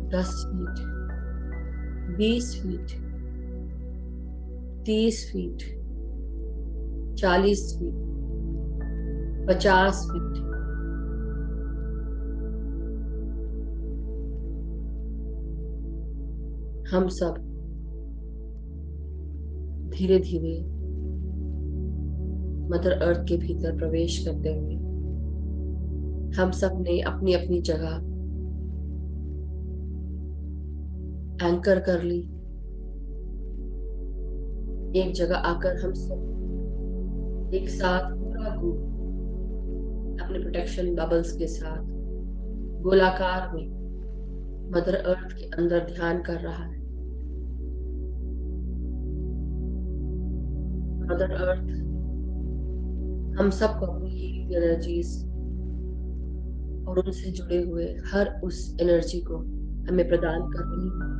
10 feet, 20 feet, 30 feet, 40 feet, 50 feet. हम सब धीरे धीरे मदर अर्थ के भीतर प्रवेश करते हुए हम सब ने अपनी अपनी जगह एंकर कर ली। एक जगह आकर हम सब एक साथ पूरा ग्रुप अपने प्रोटेक्शन बबल्स के साथ गोलाकार में मदर अर्थ के अंदर ध्यान कर रहा है। मदर अर्थ हम सबको अपनी हीलिंग एनर्जीज और उनसे जुड़े हुए हर उस एनर्जी को हमें प्रदान कर रही है।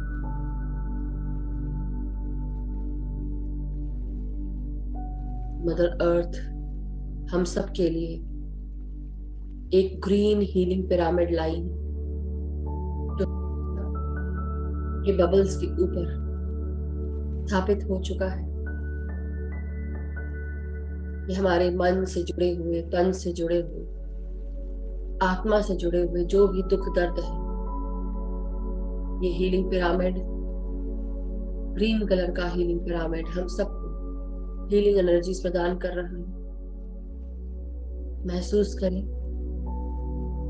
मदर अर्थ हम सब के लिए एक ग्रीन हीलिंग पिरामिड लाइन जो ये बबल्स के ऊपर स्थापित हो चुका है। ये हमारे मन से जुड़े हुए, तन से जुड़े हुए, आत्मा से जुड़े हुए जो भी दुख दर्द है, ये हीलिंग पिरामिड, ग्रीन कलर का हीलिंग पिरामिड हम सबको हीलिंग एनर्जीज प्रदान कर रहा है। महसूस करें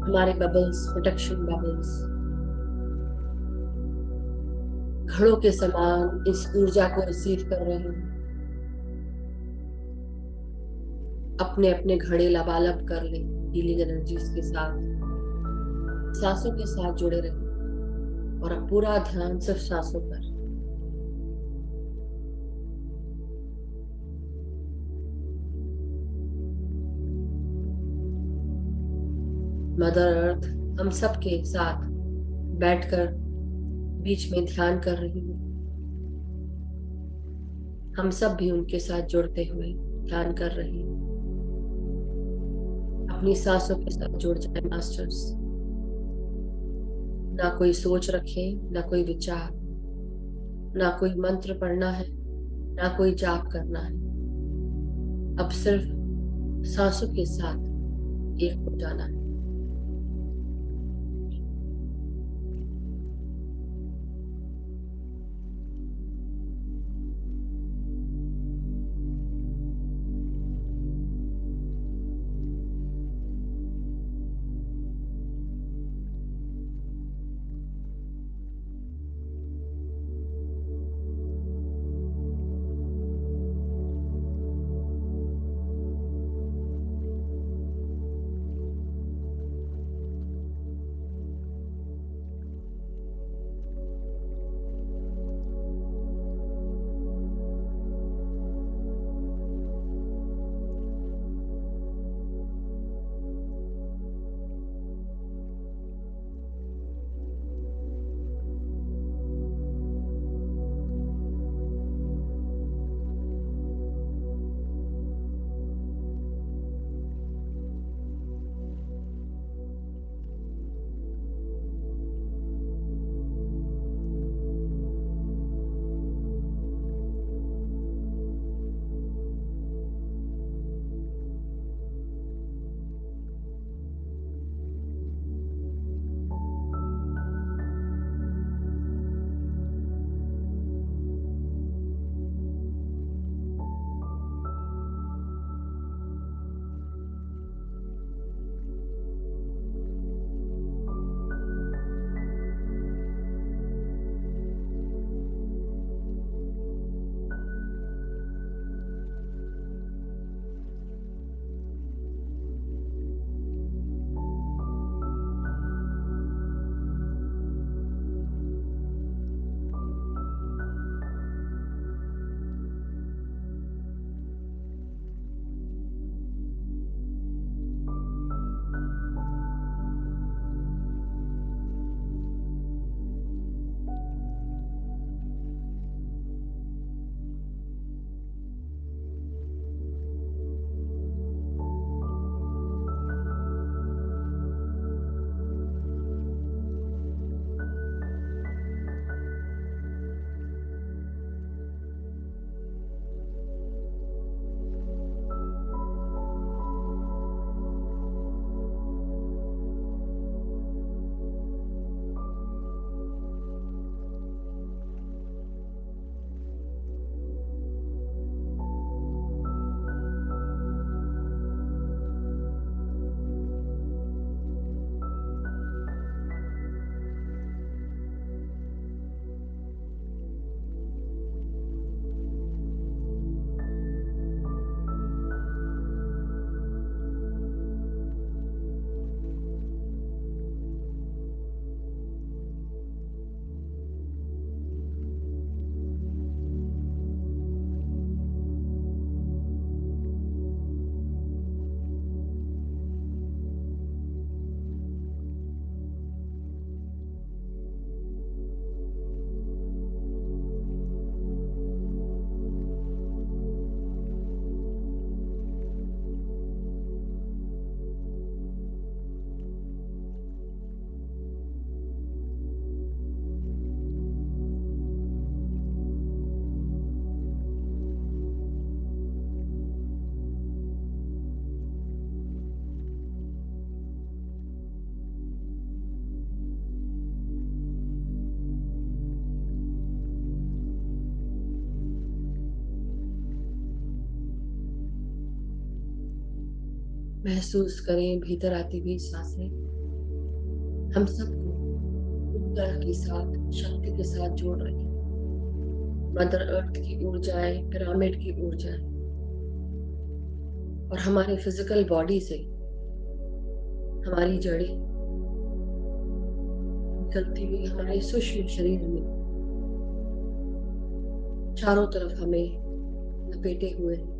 हमारे बबल्स, प्रोटेक्शन बबल्स घड़ों के समान इस ऊर्जा को रिसीव कर रहे हैं। अपने अपने घड़े लबालब कर लें हीलिंग एनर्जीज के साथ, सांसों के साथ जुड़े रहें और अब पूरा ध्यान सिर्फ सांसों पर। मदर अर्थ हम सबके साथ बैठकर बीच में ध्यान कर रही है। हम सब भी उनके साथ जुड़ते हुए ध्यान कर रहे हैं। अपनी सांसों के साथ जुड़ जाए मास्टर्स। ना कोई सोच रखें, ना कोई विचार, ना कोई मंत्र पढ़ना है, ना कोई जाप करना है। अब सिर्फ सांसों के साथ एक हो जाना है। महसूस करें भीतर आती हुई सांसें हम सबको ऊर्जा के साथ, शक्ति के साथ जोड़ रही हैं। मदर अर्थ की ऊर्जाएं, पिरामिड की ऊर्जाएं और हमारे फिजिकल बॉडी से हमारी जड़ें निकलती हुई हमारे सूक्ष्म शरीर में चारों तरफ हमें लपेटे हुए हैं,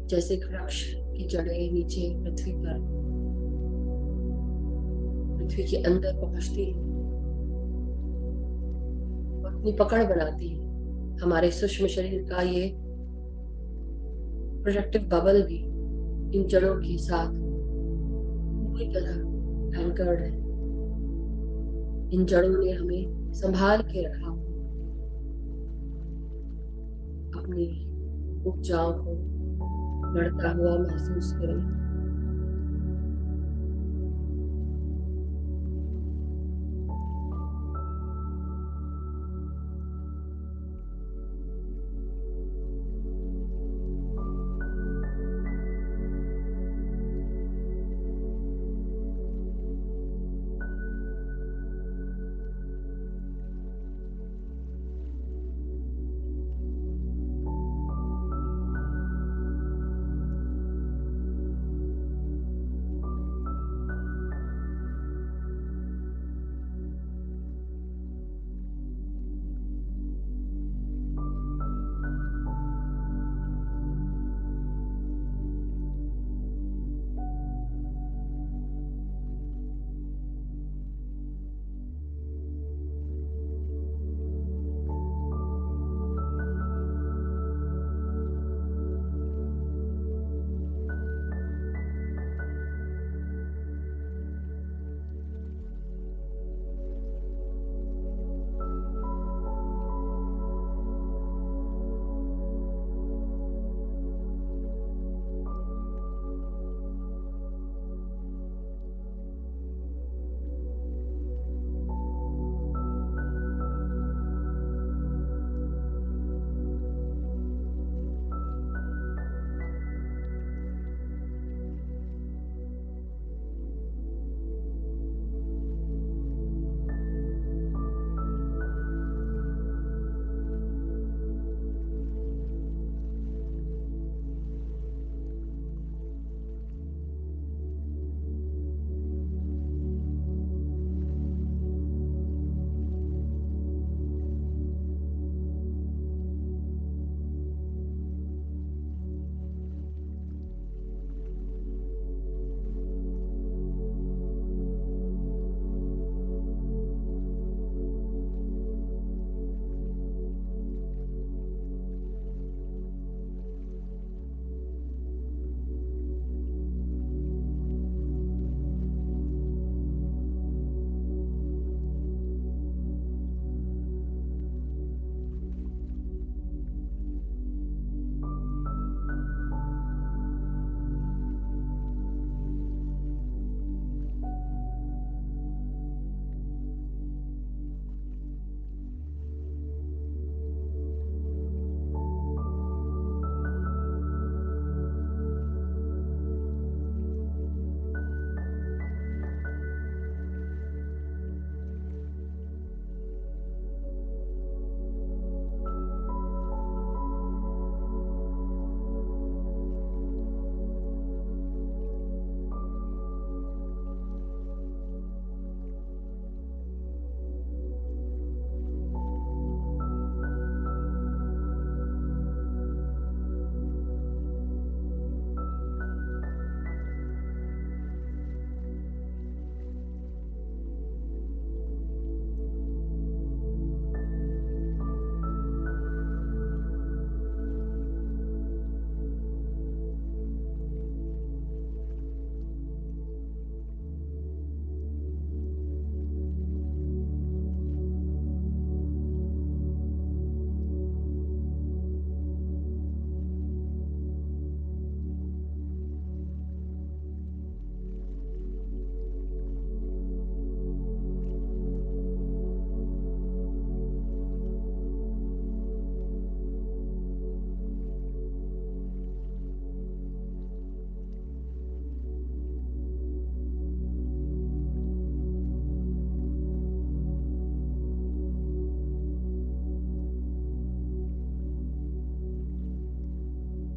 जैसे एक वृक्ष की जड़ें नीचे पृथ्वी पर, पृथ्वी के अंदर पहुंचती हैं और अपनी पकड़ बनाती है। हमारे सूक्ष्म शरीर का ये प्रोटेक्टिव बबल भी इन जड़ों के साथ पूरी तरह एंकर्ड है। इन जड़ों ने हमें संभाल के रखा। अपनी ऊर्जाओं को बढ़ता हुआ महसूस करें।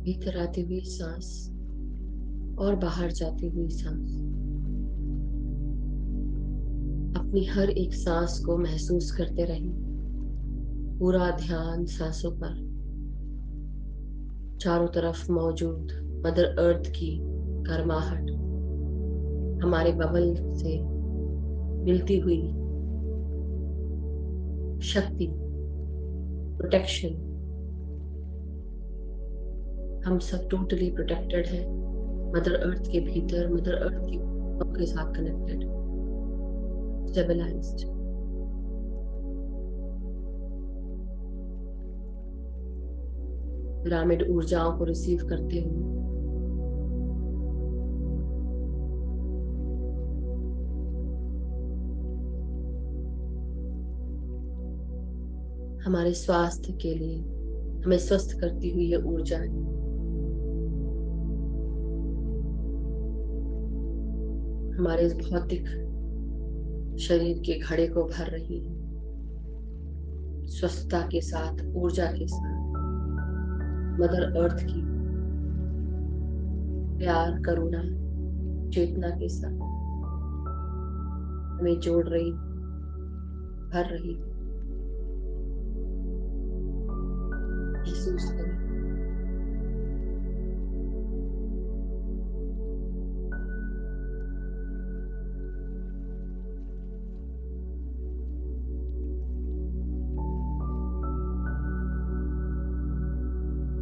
भीतर आती हुई सांस और बाहर जाती हुई सांस। अपनी हर एक सांस को महसूस करते रहिए। पूरा ध्यान सांसों पर। चारों तरफ मौजूद मदर अर्थ की गर्माहट, हमारे बबल से मिलती हुई शक्ति, प्रोटेक्शन। हम सब टोटली प्रोटेक्टेड हैं मदर अर्थ के भीतर, मदर अर्थ के साथ कनेक्टेड, स्टेबलाइज्ड। पिरामिड ऊर्जाओं को रिसीव करते हुए हमारे स्वास्थ्य के लिए हमें स्वस्थ करती हुई ये ऊर्जाएं हमारे इस भौतिक शरीर के घड़े को भर रही है, स्वस्थता के साथ, ऊर्जा के साथ। मदर अर्थ की प्यार, करुणा, चेतना के साथ हमें जोड़ रही, भर रही। महसूस करें।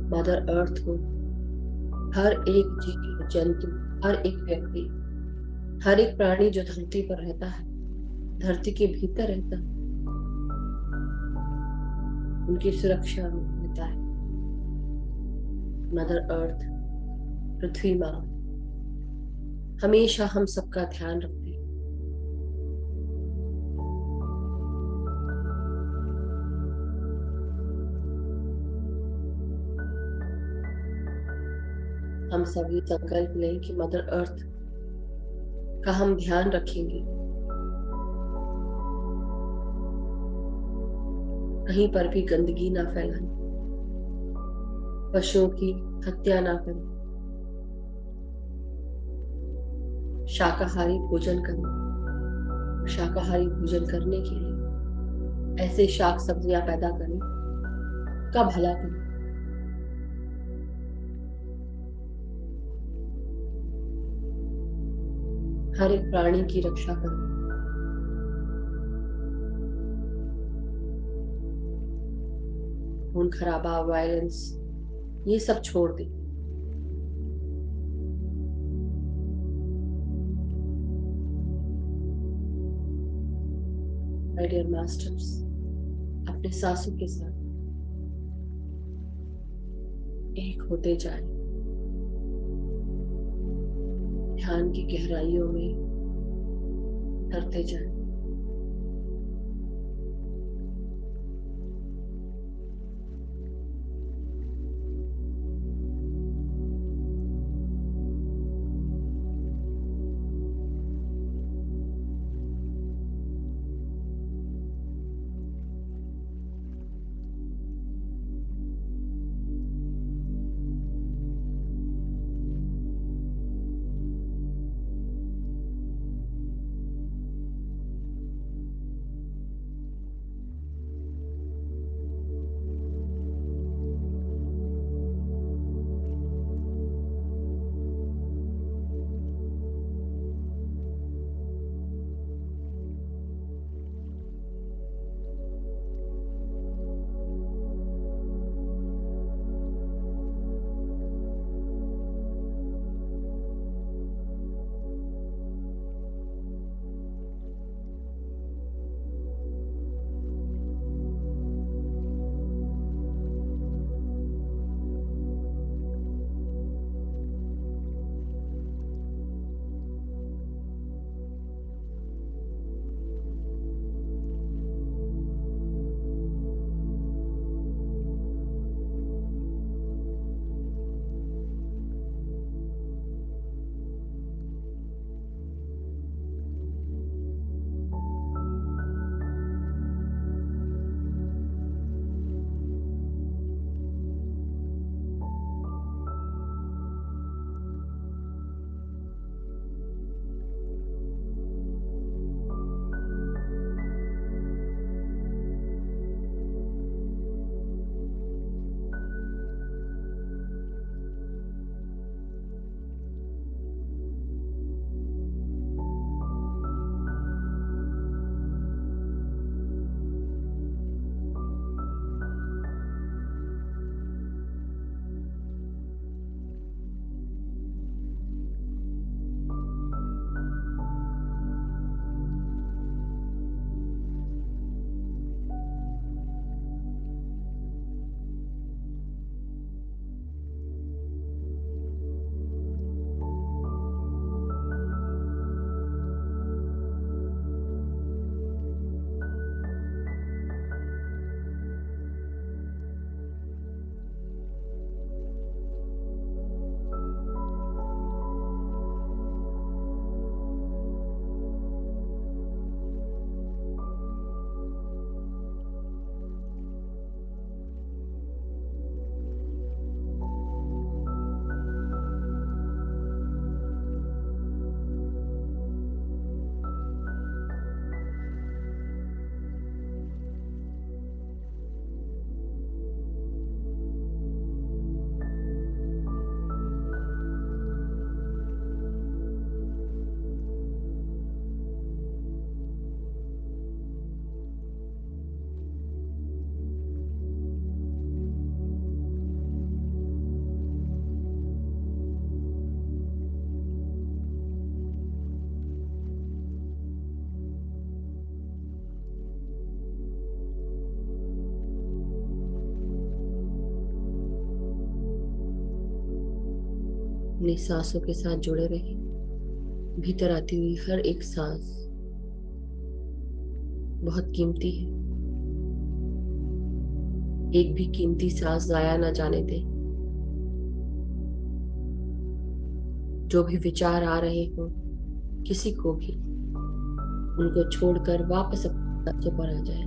मदर अर्थ को हर एक जीव जंतु, हर एक व्यक्ति, हर एक प्राणी जो धरती पर रहता है, धरती के भीतर रहता है, उनकी सुरक्षा में रहता है। मदर अर्थ, पृथ्वी माँ हमेशा हम सबका ध्यान रखती है। हम सभी संकल्प लें कि मदर अर्थ का हम ध्यान रखेंगे, कहीं पर भी गंदगी ना फैलाएं, पशुओं की हत्या ना करें, शाकाहारी भोजन करें। शाकाहारी भोजन करने के लिए ऐसे शाक सब्जियां पैदा करें का भला करें। हर एक प्राणी की रक्षा करें। खून खराबा, वायलेंस, ये सब छोड़ दें। माय डियर मास्टर्स, अपने सांसों के साथ एक होते जाएं। ध्यान की गहराइयों में उतरते जाएं। अपनी सांसों के साथ जुड़े रहिए। भीतर आती हुई हर एक सांस बहुत कीमती है। एक भी कीमती सांस जाया ना जाने दें। जो भी विचार आ रहे हो किसी को भी, उनको छोड़कर वापस अपनी सांसों पर आ जाए।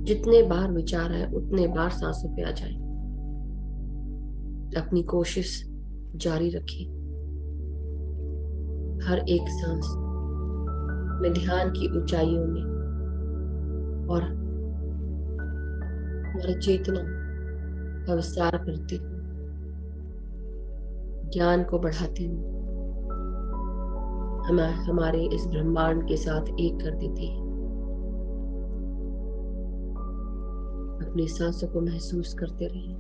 जितने बार विचार आए उतने बार सांसों पे आ जाए। अपनी कोशिश जारी रखिए। हर एक सांस में ध्यान की ऊंचाइयों में और हमारी चेतना का विस्तार करती हूँ, ज्ञान को बढ़ाती हूँ, हमारे इस ब्रह्मांड के साथ एक कर देती है। अपनी सांसों को महसूस करते रहिए।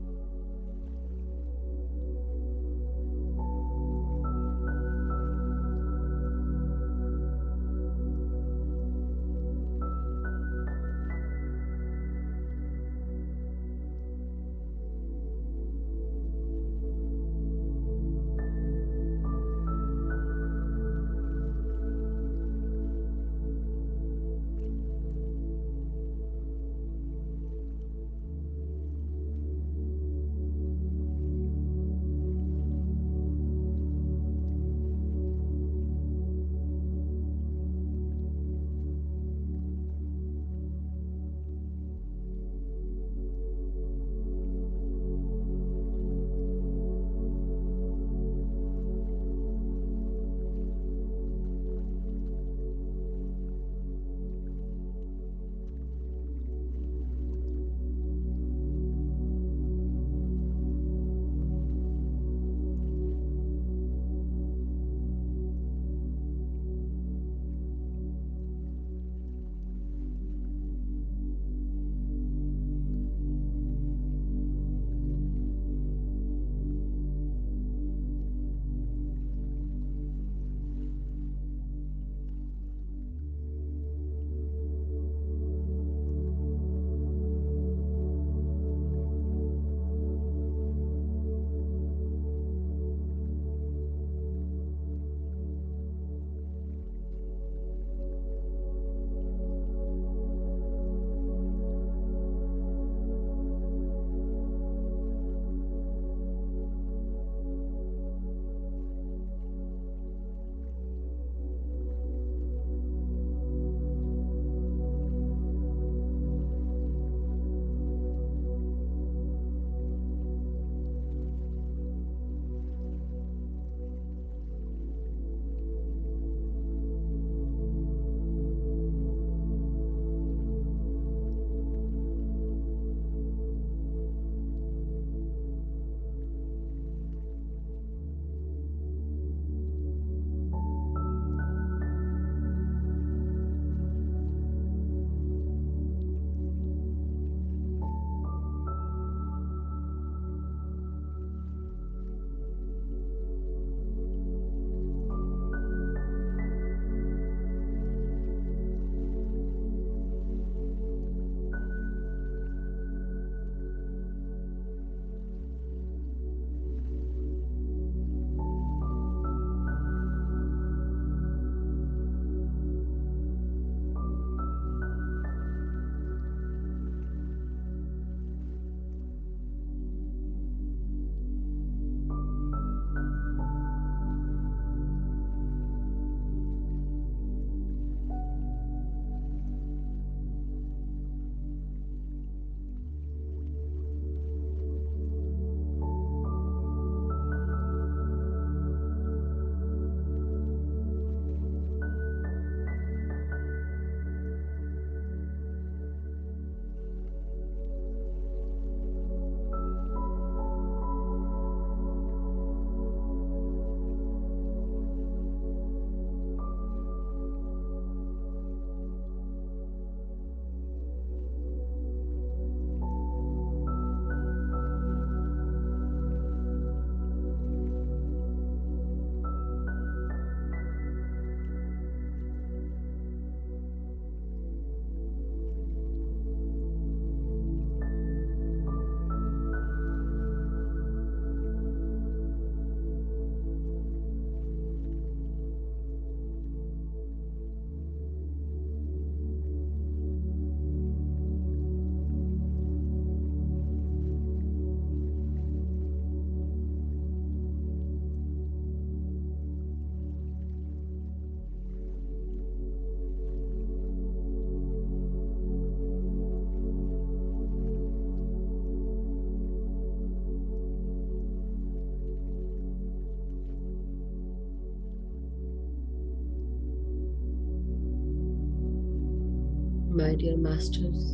माय डियर मास्टर्स,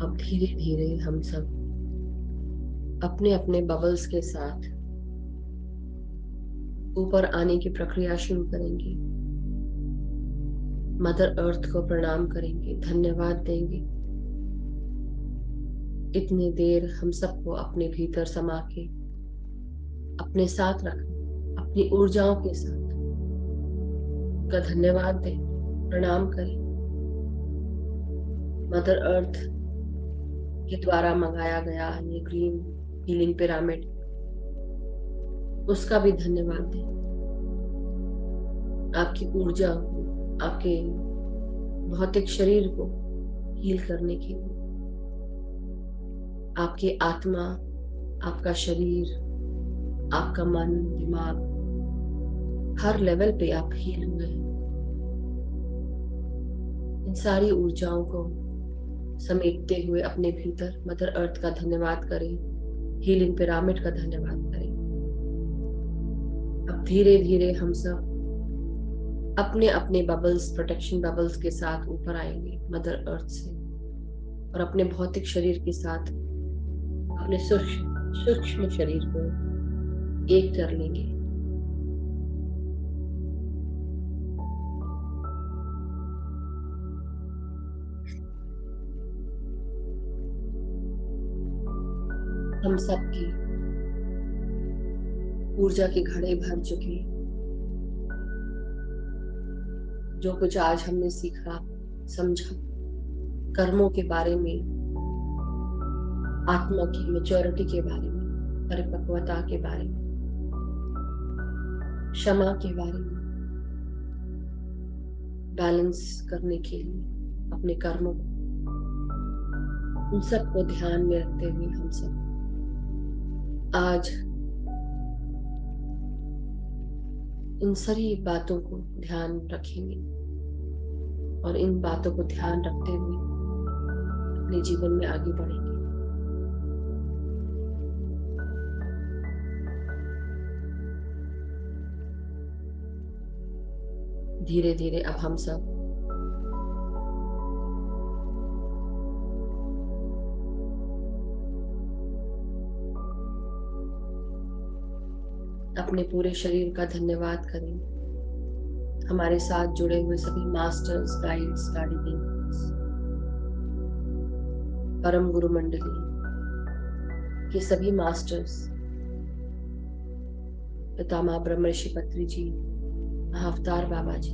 अब धीरे धीरे हम सब अपने अपने बबल्स के साथ ऊपर आने की प्रक्रिया शुरू करेंगे। मदर अर्थ को प्रणाम करेंगे, धन्यवाद देंगे। इतनी देर हम सबको अपने भीतर समा के अपने साथ रखें, अपनी ऊर्जाओं के साथ उनका धन्यवाद दें, प्रणाम करें। मदर अर्थ के द्वारा मंगाया गया ये ग्रीन हीलिंग पिरामिड, उसका भी धन्यवाद दें। आपकी ऊर्जा को, आपके भौतिक शरीर को हील करने के लिए, आपकी आत्मा, आपका शरीर, आपका मन, दिमाग, हर लेवल पे आप हील हुए हैं। इन सारी ऊर्जाओं को समेटते हुए अपने भीतर मदर अर्थ का धन्यवाद करें, हीलिंग पिरामिड का धन्यवाद करें। अब धीरे धीरे हम सब अपने अपने बबल्स, प्रोटेक्शन बबल्स के साथ ऊपर आएंगे मदर अर्थ से, और अपने भौतिक शरीर के साथ अपने सूक्ष्म शरीर को एक कर लेंगे। हम सबकी ऊर्जा के घड़े भर चुके। जो कुछ आज हमने सीखा, समझा, कर्मों के बारे में, आत्मा की मैच्योरिटी के बारे में, परिपक्वता के बारे में, क्षमा के बारे में, बैलेंस करने के लिए अपने कर्मों को, उन सब को ध्यान में रखते हुए हम सब आज इन सारी बातों को ध्यान रखेंगे और इन बातों को ध्यान रखते हुए अपने जीवन में आगे बढ़ेंगे। धीरे धीरे अब हम सब अपने पूरे शरीर का धन्यवाद करें। हमारे साथ जुड़े हुए सभी मास्टर्स, गाइड्स, गार्डियंस, परम गुरु मंडली के सभी मास्टर्स, पितामह ब्रह्म ऋषि पत्री जी, महाअवतार बाबा जी,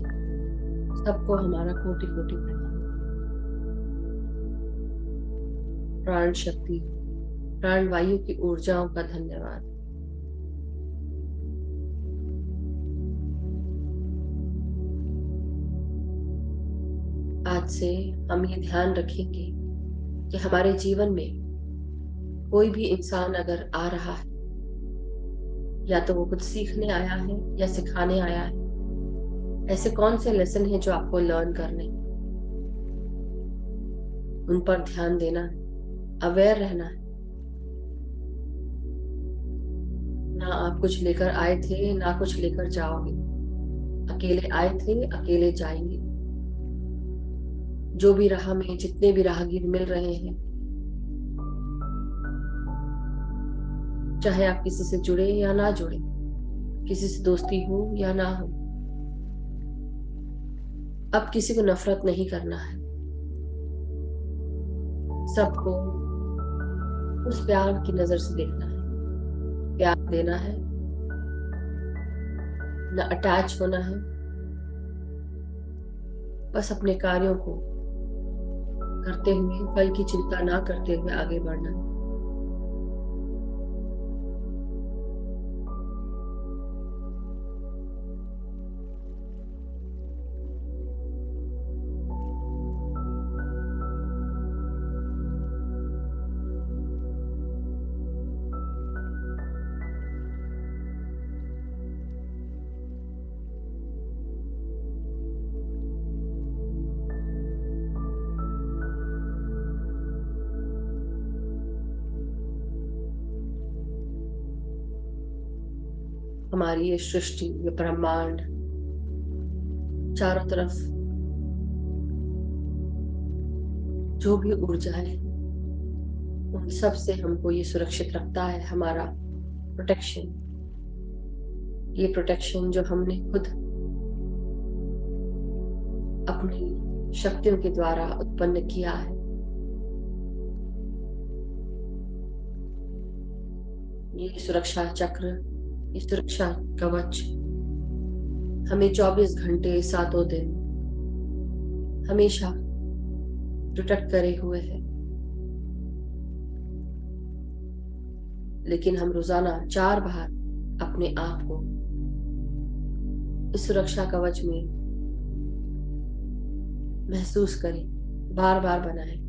सबको हमारा कोटि कोटि प्रणाम। प्राण शक्ति, प्राण वायु की ऊर्जाओं का धन्यवाद। आज से हम ये ध्यान रखेंगे कि हमारे जीवन में कोई भी इंसान अगर आ रहा है, या तो वो कुछ सीखने आया है या सिखाने आया है, ऐसे कौन से लेसन हैं जो आपको लर्न करने, उन पर ध्यान देना है, अवेयर रहना है। ना आप कुछ लेकर आए थे, ना कुछ लेकर जाओगे। अकेले आए थे, अकेले जाएंगे। जो भी राह में जितने भी राहगीर मिल रहे हैं, चाहे आप किसी से जुड़े या ना जुड़े, किसी से दोस्ती हो या ना हो, अब किसी को नफरत नहीं करना है। सबको उस प्यार की नजर से देखना है, प्यार देना है, न अटैच होना है। बस अपने कार्यों को करते हुए, फल की चिंता ना करते हुए आगे बढ़ना है। हमारी ये सृष्टि, ये ब्रह्मांड चारों तरफ जो भी ऊर्जा है उन सब से हमको ये सुरक्षित रखता है हमारा प्रोटेक्शन। ये प्रोटेक्शन जो हमने खुद अपनी शक्तियों के द्वारा उत्पन्न किया है। ये सुरक्षा चक्र, ये सुरक्षा कवच हमें 24 घंटे 7 दिन हमेशा प्रोटेक्ट करे हुए है। लेकिन हम रोजाना 4 बार अपने आप को इस सुरक्षा कवच में महसूस करें, बार बार बनाएं।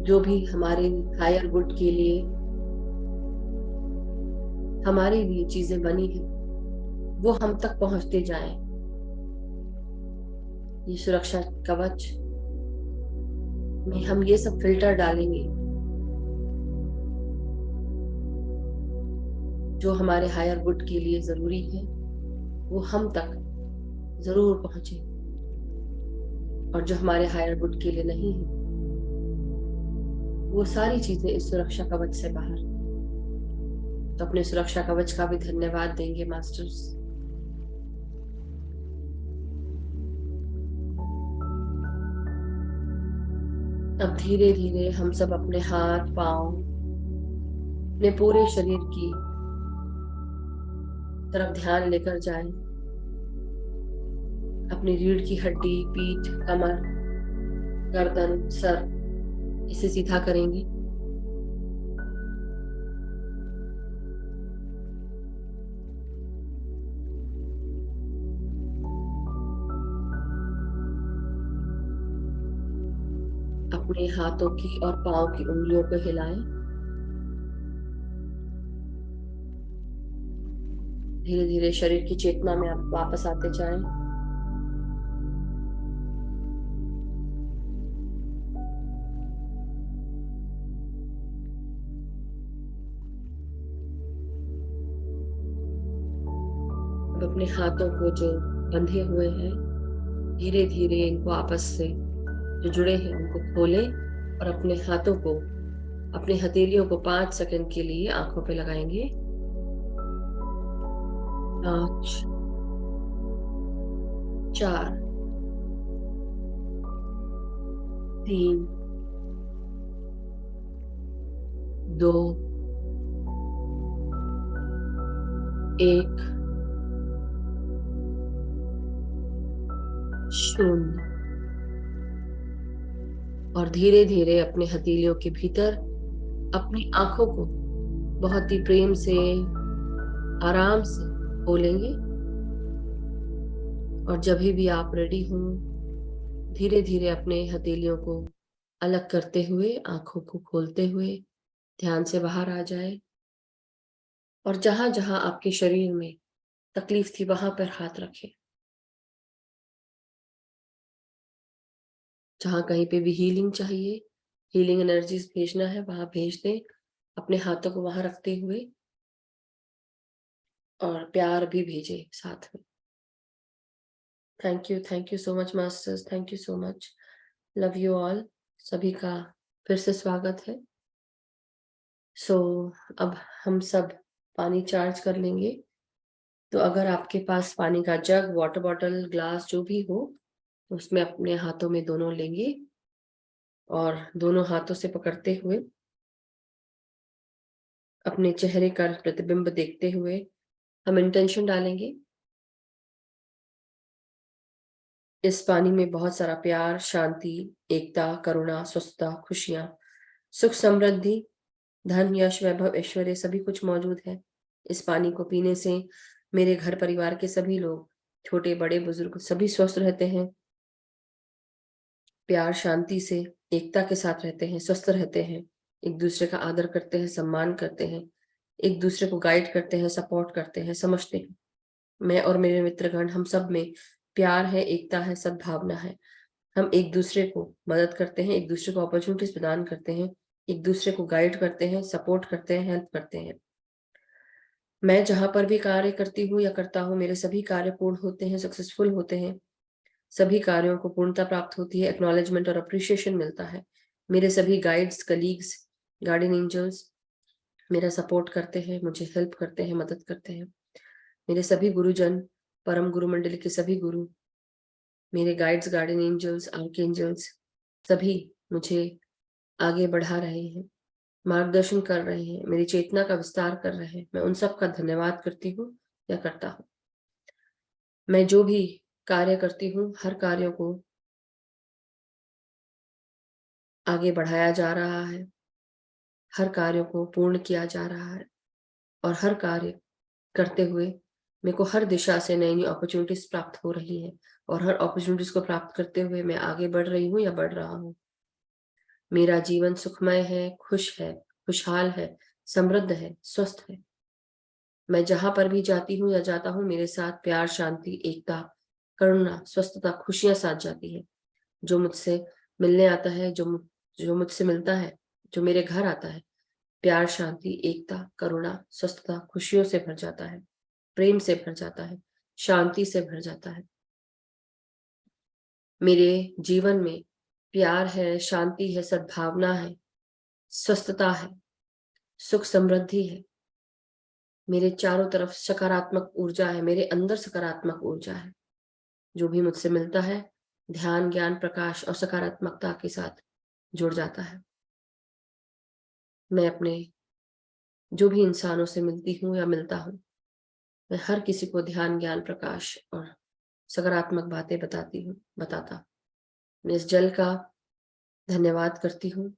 जो भी हमारे हायर गुड के लिए हमारे लिए चीजें बनी है वो हम तक पहुंचते जाएं। ये सुरक्षा कवच में हम ये सब फिल्टर डालेंगे जो हमारे हायर गुड के लिए जरूरी है वो हम तक जरूर पहुंचे, और जो हमारे हायर गुड के लिए नहीं है वो सारी चीजें इस सुरक्षा कवच से बाहर। तो अपने सुरक्षा कवच का भी धन्यवाद देंगे मास्टर्स। अब धीरे धीरे हम सब अपने हाथ पांव अपने पूरे शरीर की तरफ ध्यान लेकर जाएं। अपनी रीढ़ की हड्डी, पीठ, कमर, गर्दन, सर इसे सीधा करेंगे। अपने हाथों की और पांव की उंगलियों को हिलाएं। धीरे धीरे शरीर की चेतना में आप वापस आते जाएं। अब अपने हाथों को जो बंधे हुए हैं धीरे धीरे इनको आपस से जो जुड़े हैं उनको खोलें और अपने हाथों को, अपने हथेलियों को 5 सेकंड के लिए आंखों पे लगाएंगे। 5, 4, 3, 2, 1, 0। और धीरे धीरे अपने हथेलियों के भीतर अपनी आंखों को बहुत ही प्रेम से, आराम से खोलेंगे। और जब भी आप रेडी हों धीरे धीरे अपने हथेलियों को अलग करते हुए, आंखों को खोलते हुए ध्यान से बाहर आ जाए। और जहां जहां आपके शरीर में तकलीफ थी वहां पर हाथ रखें। जहां कहीं पे भी हीलिंग चाहिए, हीलिंग एनर्जीज भेजना है, वहां भेज दें अपने हाथों को वहां रखते हुए। और प्यार भी भेजे साथ में। Thank you so much masters, thank you so much, love you all. सभी का फिर से स्वागत है। अब हम सब पानी चार्ज कर लेंगे। तो अगर आपके पास पानी का जग, वाटर बॉटल, ग्लास जो भी हो उसमें अपने हाथों में दोनों लेंगे और दोनों हाथों से पकड़ते हुए अपने चेहरे का प्रतिबिंब देखते हुए हम इंटेंशन डालेंगे। इस पानी में बहुत सारा प्यार, शांति, एकता, करुणा, स्वस्थता, खुशियां, सुख, समृद्धि, धन, यश, वैभव, ऐश्वर्य सभी कुछ मौजूद है। इस पानी को पीने से मेरे घर परिवार के सभी लोग, छोटे बड़े बुजुर्ग सभी स्वस्थ रहते हैं, प्यार शांति से एकता के साथ रहते हैं, स्वस्थ रहते हैं, एक दूसरे का आदर करते हैं, सम्मान करते हैं, एक दूसरे को गाइड करते हैं, सपोर्ट करते हैं, समझते हैं। मैं और मेरे मित्रगण हम सब में प्यार है, एकता है, सद्भावना है। हम एक दूसरे को मदद करते हैं, एक दूसरे को अपॉर्चुनिटीज प्रदान करते हैं, एक दूसरे को गाइड करते हैं, सपोर्ट करते हैं, हेल्प करते हैं। मैं जहां पर भी कार्य करती हूँ या करता हूँ, मेरे सभी कार्य पूर्ण होते हैं, सक्सेसफुल होते हैं। सभी कार्यों को पूर्णता प्राप्त होती है, एक्नॉलेजमेंट और अप्रिशिएशन मिलता है। मेरे सभी गाइड्स, कलीग्स, गार्डियन एंजल्स मेरा सपोर्ट करते हैं, मुझे हेल्प करते हैं, मदद करते हैं। मेरे सभी गुरुजन, परम गुरु मंडली के सभी गुरु, मेरे गाइड्स, गार्डियन एंजल्स, आर्कएंजल्स सभी मुझे आगे बढ़ा रहे हैं, मार्गदर्शन कर रहे हैं, मेरी चेतना का विस्तार कर रहे हैं। मैं उन सब का धन्यवाद करती हूँ या करता हूँ। मैं जो भी कार्य करती हूँ, हर कार्यों को आगे बढ़ाया जा रहा है, हर कार्यों को पूर्ण किया जा रहा है, और हर कार्य करते हुए मेरे को हर दिशा से नई नई अपॉर्चुनिटीज प्राप्त हो रही है, और हर अपॉर्चुनिटीज को प्राप्त करते हुए मैं आगे बढ़ रही हूँ या बढ़ रहा हूँ। मेरा जीवन सुखमय है, खुश है, खुशहाल है, समृद्ध है, स्वस्थ है। मैं जहां पर भी जाती हूँ या जाता हूँ, मेरे साथ प्यार, शांति, एकता, करुणा, स्वस्थता, खुशियां साथ जाती है। जो मुझसे मिलने आता है, जो मुझसे मिलता है, जो मेरे घर आता है, प्यार, शांति, एकता, करुणा, स्वस्थता, खुशियों से भर जाता है, प्रेम से भर जाता है, शांति से भर जाता है। मेरे जीवन में प्यार है, शांति है, सद्भावना है, स्वस्थता है, सुख समृद्धि है। मेरे चारों तरफ सकारात्मक ऊर्जा है, मेरे अंदर सकारात्मक ऊर्जा है। जो भी मुझसे मिलता है, ध्यान, ज्ञान, प्रकाश और सकारात्मकता के साथ जुड़ जाता है। मैं अपने जो भी इंसानों से मिलती हूँ या मिलता हूँ, मैं हर किसी को ध्यान, ज्ञान, प्रकाश और सकारात्मक बातें बताता। मैं इस जल का धन्यवाद करती हूँ,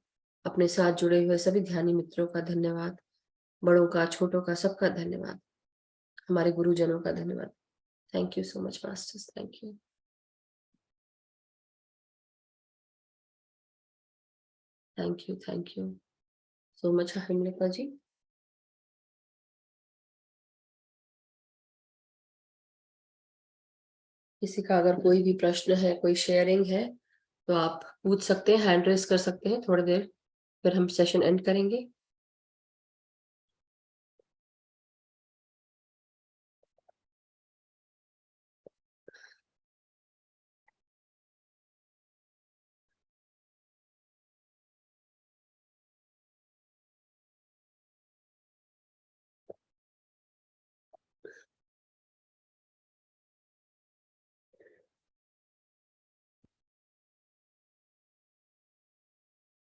अपने साथ जुड़े हुए सभी ध्यानी मित्रों का धन्यवाद, बड़ों का, छोटों का, सबका धन्यवाद, हमारे गुरुजनों का धन्यवाद। Thank you so much masters, thank you. Thank you so much Hemlata ji. किसी का अगर कोई भी प्रश्न है, कोई शेयरिंग है, तो आप पूछ सकते हैं, हैंड रेस कर सकते हैं। थोड़ी देर फिर हम सेशन एंड करेंगे।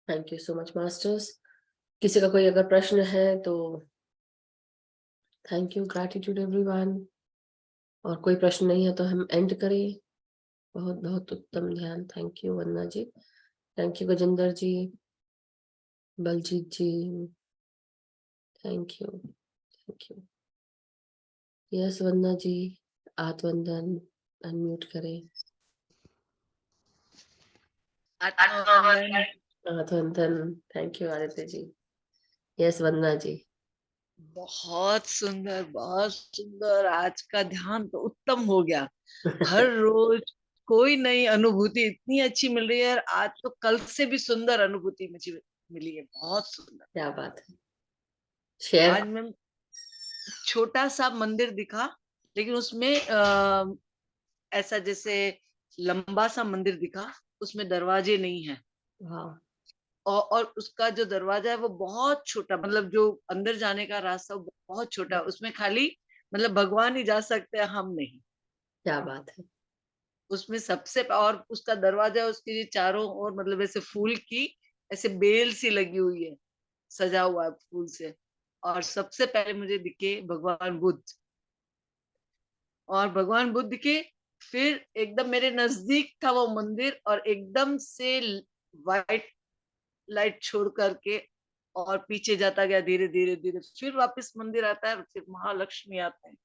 Thank you so much masters. किसी का कोई अगर प्रश्न है तो थैंक यू, ग्रैटिट्यूड एवरीवन। और कोई प्रश्न नहीं है तो हम एंड करें। बहुत बहुत उत्तम ध्यान। Thank you Vandana ji, thank you Gajendra ji, Baljeet ji, thank you. Yes Vandana ji, आत्मवंदन अनम्यूट करें। आत्मवंदन। आत्मवंदन, thank you Aditya ji. Yes Vandana ji. बहुत सुंदर आज का ध्यान तो उत्तम हो गया। हर रोज कोई नई अनुभूति इतनी अच्छी मिल रही है, और आज तो कल से भी सुंदर अनुभूति मुझे मिली है। बहुत सुंदर। क्या बात है। शेयर। आज मैं छोटा सा मंदिर दिखा, लेकिन उसमें ऐसा जैसे लंबा सा मंदिर दिखा, उसमें दरवाजे नहीं है। वाह। और उसका जो दरवाजा है वो बहुत छोटा, मतलब जो अंदर जाने का रास्ता वो बहुत छोटा है। उसमें खाली मतलब भगवान ही जा सकते हैं, हम नहीं। क्या बात है। उसमें सबसे, और उसका दरवाजा, उसके ये चारों ओर मतलब ऐसे फूल की ऐसे बेल सी लगी हुई है, सजा हुआ है फूल से। और सबसे पहले मुझे दिखे भगवान बुद्ध, और भगवान बुद्ध के फिर एकदम मेरे नजदीक था वो मंदिर, और एकदम से वाइट लाइट छोड़ करके और पीछे जाता गया धीरे धीरे धीरे। फिर वापस मंदिर आता है, फिर महालक्ष्मी आते हैं,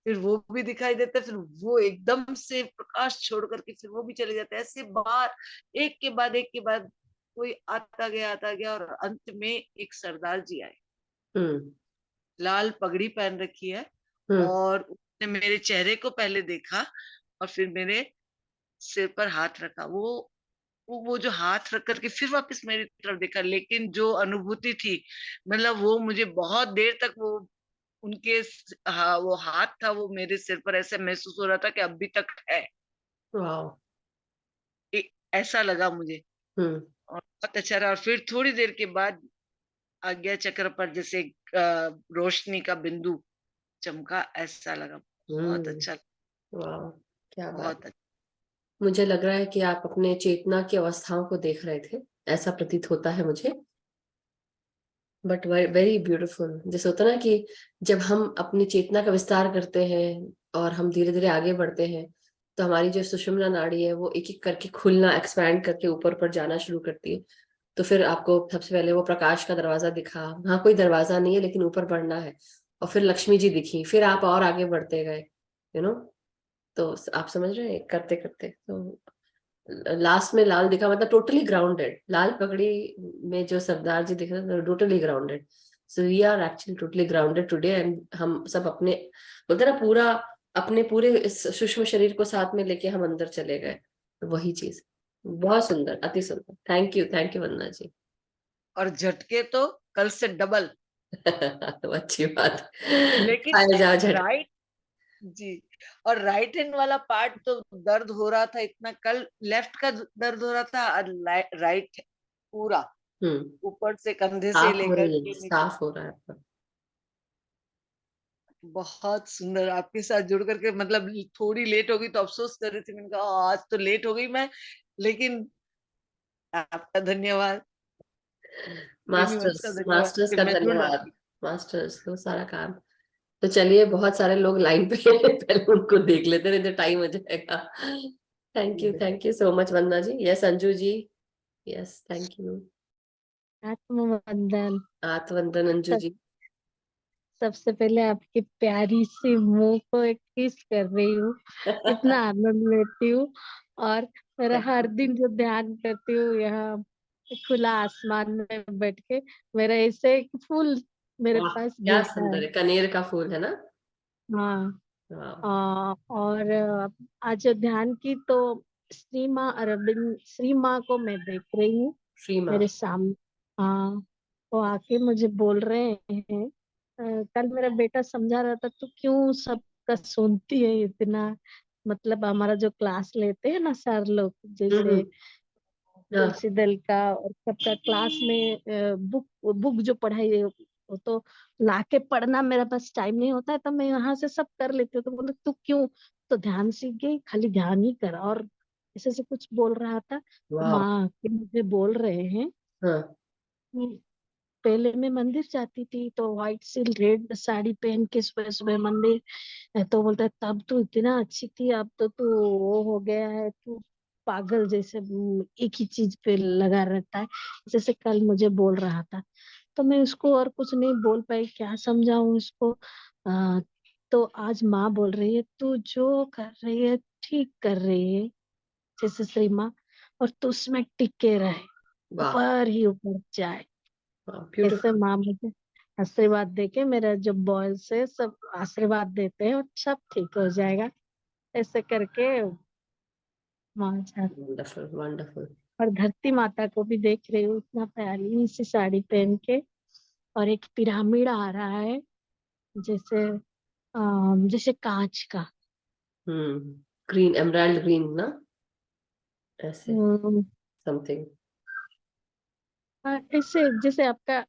फिर वो भी दिखाई देता है, फिर वो एकदम से प्रकाश छोड़ करके फिर वो भी चले जाते हैं। ऐसे बार एक के बाद कोई आता गया, और अंत में एक सरदार जी आए, हम्म। लाल पगड़ी पहन रखी है। हम्म। और उसने मेरे चेहरे को पहले देखा, और फिर मेरे सिर पर हाथ रखा। वो जो हाथ रख करके फिर वापस मेरी तरफ देखा, लेकिन जो अनुभूति थी, मतलब वो मुझे बहुत देर तक वो उनके हाँ, वो हाथ था वो मेरे सिर पर, ऐसे महसूस हो रहा था कि अभी तक है। वाह। ऐसा लगा मुझे हम्म। और बहुत अच्छा रहा। और फिर थोड़ी देर के बाद आज्ञा चक्र पर जैसे रोशनी का बिंदु चमका, ऐसा लगा। बहुत हम्म। अच्छा, वाह, क्या बात। बहुत अच्छा। मुझे लग रहा है कि आप अपने चेतना की अवस्थाओं को देख रहे थे, ऐसा प्रतीत होता है मुझे। But very beautiful. जैसे होता है ना कि जब हम अपनी चेतना का विस्तार करते हैं और हम धीरे धीरे आगे बढ़ते हैं, तो हमारी जो सुषुम्ना नाड़ी है वो एक एक करके खुलना, एक्सपैंड करके ऊपर पर जाना शुरू करती है। तो फिर आपको सबसे पहले वो प्रकाश का दरवाजा दिखा, हाँ कोई दरवाजा नहीं है लेकिन ऊपर बढ़ना है। और फिर लक्ष्मी जी दिखी, फिर आप और आगे बढ़ते गए, यू नो। तो आप समझ रहे हैं, करते करते तो लास्ट में लाल दिखा, मतलब टोटली ग्राउंडेड। लाल पगड़ी में जो सरदार जी दिख रहे थे totally grounded. So we are actually totally grounded today. And हम सब अपने, बोलते ना, पूरा अपने पूरे इस सूक्ष्म शरीर को साथ में लेके हम अंदर चले गए। तो वही चीज, बहुत सुंदर, अति सुंदर। थैंक यू वंदना जी। और झटके तो कल से डबल। तो अच्छी बात। लेकिन आए जा झट। राइट, जी, और राइट हैंड वाला पार्ट तो दर्द हो रहा था इतना, कल लेफ्ट का दर्द हो रहा था, और राइट पूरा हम्म। ऊपर से कंधे से साफ हो लेकर रही है, के नीचे। साफ हो रहा है आपका। बहुत सुंदर आपके साथ जुड़ करके, मतलब थोड़ी लेट हो गई तो अफसोस कर रही थी, मैंने कहा आज तो लेट हो गई मैं, लेकिन आपका धन्यवाद, प्रेमी वंश का मास्टर्स धन्यवाद मास्टर्स कि का मैं जुड़ धन्यवाद। रही। मास्टर्स को सारा काम। तो चलिए, बहुत सारे लोग लाइन पे हैं, पहले उनको देख लेते हैं, नहीं तो टाइम हो जाएगा। Thank you so much Vandana ji. Yes Anju ji. Yes, thank you. आत्मवंदन। आत्मवंदन अंजू सब जी। सबसे पहले आपकी प्यारी सी मुंह को एक किस कर रही हूँ, इतना आनंद लेती हूँ। और मेरा हर दिन जो ध्यान करती हूँ यहाँ खुला आसमान में बैठ के, मेरा ऐसे एक फूल मेरे वाह, पास क्या गिरता है। सुंदर है, कनेर का फूल है ना। हाँ। वाह। और आज जो ध्यान की तो श्री माँ अरविंद, श्री माँ को मैं देख रही हूँ श्रीमा। मेरे सामने। हाँ, वो आके मुझे बोल रहे हैं। कल मेरा बेटा समझा रहा था, तू क्यों सबका सुनती है इतना। मतलब हमारा जो क्लास लेते हैं ना सर लोग, जैसे हम्म। हाँ, तुलसी दल का और सबका क्लास में बुक बुक जो पढ़ाई है वो तो लाके पढ़ना मेरा पास टाइम नहीं होता है, तो मैं यहाँ से सब कर लेती हूँ। तो बोले तू क्यों, तो ध्यान सीख गई, खाली ध्यान ही कर। और ऐसे से कुछ बोल रहा था, तो वाह। माँ के मुझे बोल रहे हैं हाँ, कि पहले मैं मंदिर जाती थी तो व्हाइट सिल्क रेड साड़ी पहन के सुबह सुबह मंदिर, तो बोलता है तब तू इतना अच्छी थी, अब तो तू वो हो गया है, तू पागल जैसे एक ही चीज पे लगा रहता है। जैसे कल मुझे बोल रहा था, तो मैं उसको और कुछ नहीं बोल पाई, क्या समझाऊं इसको। आ, तो आज माँ बोल रही है तू जो कर रही है ठीक कर रही है, जैसे श्री माँ, और तू उसमें टिके रहे, वाह, ऊपर ही ऊपर जाए। वाह, ऐसे ब्यूटीफुल। माँ मुझे आशीर्वाद देके, मेरा जो बॉयज है सब आशीर्वाद देते हैं और सब ठीक हो जाएगा, ऐसे करके माँ जाती। Wonderful wonderful. और धरती माता को भी देख रही हूँ, इतना प्यारी सी साड़ी पहन के, और एक पिरामिड आ रहा है, जैसे जैसे कांच का। हम्म। ग्रीन, एमराल्ड ग्रीन ना, ऐसे हम्म, समथिंग। ऐसे जैसे आपका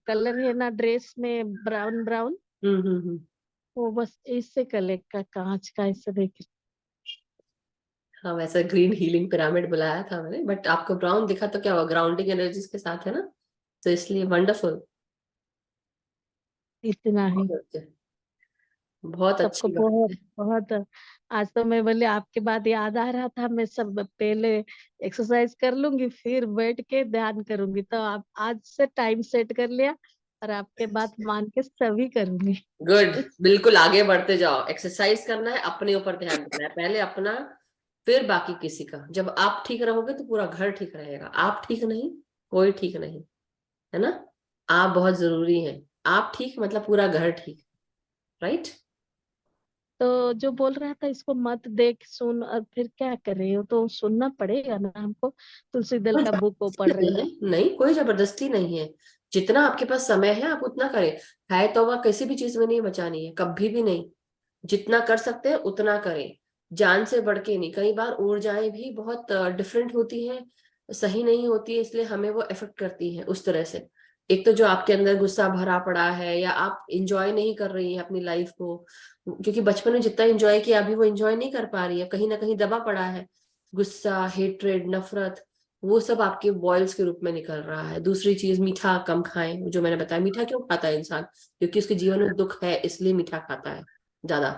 कलर है ना ड्रेस में, ब्राउन ब्राउन, हम्म। वो बस इससे कलर का कांच का ऐसे देख रही हाँ, वैसा ग्रीन हीलिंग पिरामिड बुलाया था मैंने, बट आपको ब्राउन दिखा तो क्या हुआ, ग्राउंडिंग एनर्जीज के साथ है ना, तो इसलिए वंडरफुल। हूँ। इतना ही। बहुत सबको अच्छी बात बहुत है। बहुत। आज तो मैं बोले आपके बाद याद आ रहा था, मैं सब पहले एक्सरसाइज कर लूंगी फिर बैठ के ध्यान करूंगी, तो आप आज से टाइम सेट कर लिया, और आपके बात मान के सभी करूंगी। गुड। बिल्कुल आगे बढ़ते जाओ, एक्सरसाइज करना है, अपने ऊपर ध्यान देना है, पहले अपना, फिर बाकी किसी का। जब आप ठीक रहोगे तो पूरा घर ठीक रहेगा। आप ठीक नहीं, कोई ठीक नहीं, है ना। आप बहुत जरूरी हैं। आप ठीक मतलब पूरा घर ठीक, राइट। तो जो बोल रहा था इसको मत देख सुन, और फिर क्या करे, वो तो सुनना पड़ेगा ना हमको। तुलसी दल कोई का बुक वो पढ़ रहे थे। नहीं, नहीं कोई जबरदस्ती नहीं है। जितना आपके पास समय है आप उतना करें। है तो वह किसी भी चीज में नहीं बचानी है, कभी भी नहीं। जितना कर सकते हैं उतना करें, जान से बढ़ के नहीं। कई बार ऊर्जाएं भी बहुत डिफरेंट होती हैं, सही नहीं होती है, इसलिए हमें वो इफेक्ट करती है उस तरह से। एक तो जो आपके अंदर गुस्सा भरा पड़ा है, या आप इंजॉय नहीं कर रही है अपनी लाइफ को, क्योंकि बचपन में जितना एंजॉय किया अभी वो एंजॉय नहीं कर पा रही है, कहीं ना कहीं दबा पड़ा है। गुस्सा, हेट्रेड, नफरत, वो सब आपके बॉयल्स के रूप में निकल रहा है। दूसरी चीज, मीठा कम खाएं। जो मैंने बताया, मीठा क्यों खाता है इंसान? क्योंकि उसके जीवन में दुख है, इसलिए मीठा खाता है ज्यादा।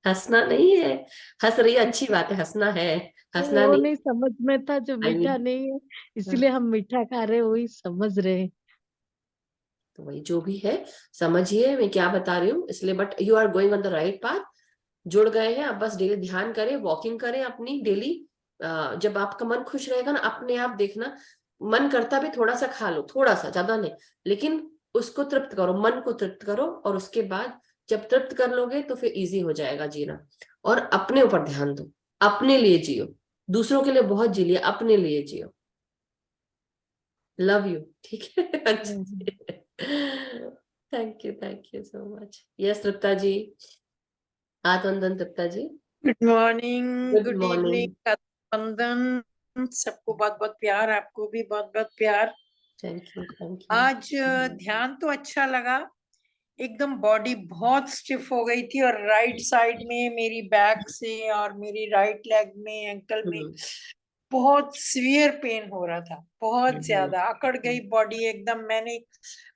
हंसना नहीं है, हंस रही है अच्छी बात है, हंसना है, हंसना वो नहीं। नहीं समझ में था, जो आई मीठा मीन, नहीं है इसलिए हम मीठा खा रहे, वही समझ रहे हैं। तो वही जो भी है समझिए मैं क्या बता रही हूँ, इसलिए। But you are going on the right path, जुड़ गए हैं। अब बस डेली ध्यान करें, वॉकिंग करें अपनी डेली। जब आपका मन खुश रहेगा ना, अपने आप देखना, मन करता भी थोड़ा सा खा लो, थोड़ा सा, ज्यादा नहीं, लेकिन उसको तृप्त करो, मन को तृप्त करो। और उसके बाद जब तृप्त कर लोगे तो फिर इजी हो जाएगा जीना। और अपने ऊपर ध्यान दो, अपने लिए जियो। दूसरों के लिए बहुत जी लिया, अपने लिए जियो। लव यू, ठीक है? हम्म। Thank you so much. Yes Tripta ji, आत्मनंदन Tripta ji. Good morning, good good morning. Evening, वंदन। सबको बहुत बहुत प्यार, आपको भी बहुत बहुत प्यार। Thank you, thank you. आज ध्यान तो अच्छा लगा। एकदम बॉडी बहुत स्टिफ हो गई थी, और राइट साइड में मेरी बैक से और मेरी राइट लेग में, एंकल में हम्म, बहुत सीवियर पेन हो रहा था, बहुत हम्म, ज्यादा अकड़ गई बॉडी एकदम।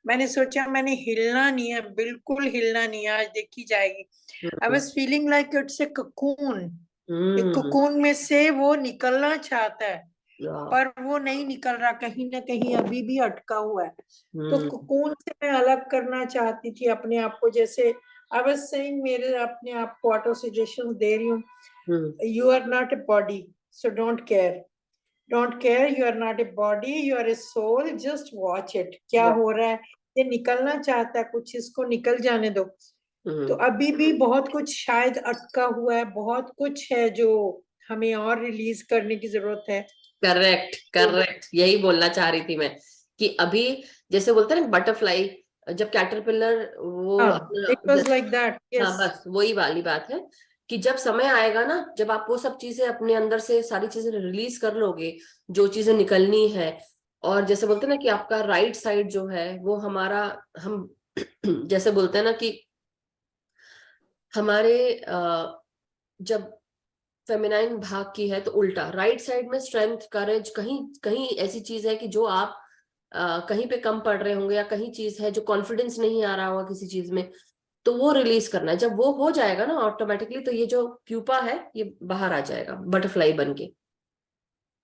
मैंने सोचा मैंने हिलना नहीं है, बिल्कुल हिलना नहीं है, आज देखी जाएगी। I hmm, was feeling like it's a cocoon। एक हम्म, cocoon में से वो निकलना चाहता है, वाह, पर वो नहीं निकल रहा, कहीं ना कहीं अभी भी अटका हुआ है। तो हम्म, cocoon से मैं अलग करना चाहती थी अपने आप को। जैसे आई वाज सेइंग, मेरे अपने आप को ऑटो सजेशन दे रही हूँ, hmm, you are not a body, so don't care, you are not a body, you are a soul, just watch it, क्या वाह, हो रहा है। ये निकलना चाहता है कुछ, इसको निकल जाने दो। तो हम्म। अभी भी बहुत कुछ शायद अटका हुआ है, बहुत कुछ है जो हमें और रिलीज करने की जरूरत है। करेक्ट, तो करेक्ट, यही बोलना चाह रही थी मैं, कि अभी जैसे बोलते हैं ना बटरफ्लाई, जब कैटरपिलर वो हाँ, इट अपना, वाज लाइक दैट, हाँ यस। बस वही वाली बात है, कि जब समय आएगा ना, जब आप वो सब चीजें अपने अंदर से सारी चीजें रिलीज कर लोगे, जो चीजें निकलनी है। और जैसे बोलते हैं ना कि आपका राइट साइड जो है वो हमारा, हम जैसे बोलते हैं ना कि हमारे जब फेमिनाइन भाग की है तो उल्टा राइट साइड में स्ट्रेंथ, करेज, कहीं कहीं ऐसी चीज है कि जो आप कहीं पे कम पड़ रहे होंगे, या कहीं चीज है जो कॉन्फिडेंस नहीं आ रहा होगा किसी चीज में, तो वो रिलीज करना है। जब वो हो जाएगा ना ऑटोमेटिकली, तो ये जो प्यूपा है ये बाहर आ जाएगा बटरफ्लाई बन के,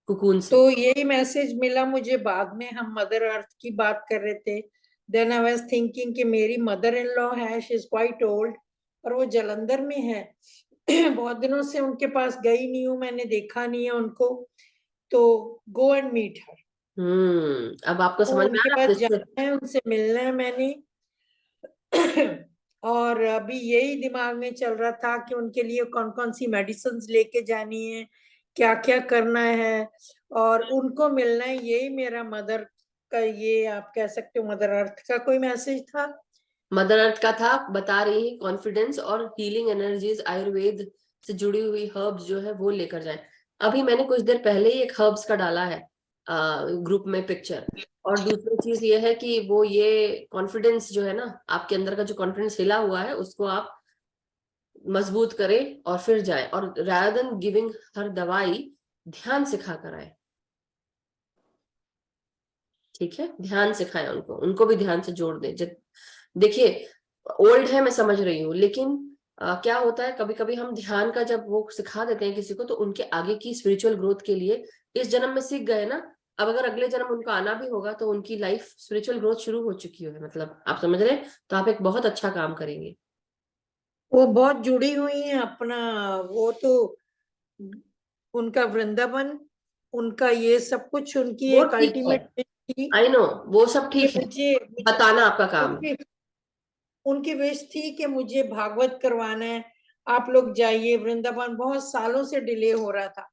कुकून तो से। यही मैसेज मिला मुझे बाद में, हम मदर अर्थ की बात कर रहे थे। देन आई वाज थिंकिंग कि मेरी मदर इन लॉ है, शी इज क्वाइट ओल्ड, और वो जलंधर में है। बहुत दिनों से उनके पास गई नहीं हूँ, मैंने देखा नहीं है उनको। तो गो एंड मीट हर। अब आपको तो समझ में आ उनके रहा है पास जिससे। जाना है, उनसे मिलना है मैंने। और अभी यही दिमाग में चल रहा था कि उनके लिए कौन कौन सी मेडिसिन लेके जानी है, क्या क्या करना है, और उनको मिलना है। यही मेरा मदर का, ये आप कह सकते हो मदर अर्थ का कोई मैसेज था। मदर अर्थ का था, बता रही है कॉन्फिडेंस और हीलिंग एनर्जीज, आयुर्वेद से जुड़ी हुई हर्ब्स जो है वो लेकर जाएं। अभी मैंने कुछ देर पहले ही एक हर्ब्स का डाला है ग्रुप में पिक्चर। और दूसरी चीज ये है कि वो ये कॉन्फिडेंस जो है ना, आपके अंदर का जो कॉन्फिडेंस हिला हुआ है उसको आप मजबूत करें और फिर जाए। और rather than गिविंग हर दवाई, ध्यान सिखा कर आए, ठीक है? ध्यान सिखाएं उनको, उनको भी ध्यान से जोड़ दें। देखिए, ओल्ड है मैं समझ रही हूँ, लेकिन क्या होता है कभी कभी हम ध्यान का जब वो सिखा देते हैं किसी को, तो उनके आगे की स्पिरिचुअल ग्रोथ के लिए इस जन्म में सीख गए ना, अब अगर अगले जन्म उनको आना भी होगा तो उनकी लाइफ स्पिरिचुअल ग्रोथ शुरू हो चुकी है, मतलब आप समझ रहे हैं? तो आप एक बहुत अच्छा काम करेंगे। वो बहुत जुड़ी हुई है अपना, वो तो उनका वृंदावन, उनका ये सब कुछ उनकी वो एक ठीक है, अल्टीमेट थी। आई नो, वो सब कि ठीक है, मुझे मुझे बताना आपका काम है। मुझे उनकी विश थी कि मुझे भागवत करवाना है, आप लोग जाइए वृंदावन। बहुत सालों से डिले हो रहा था,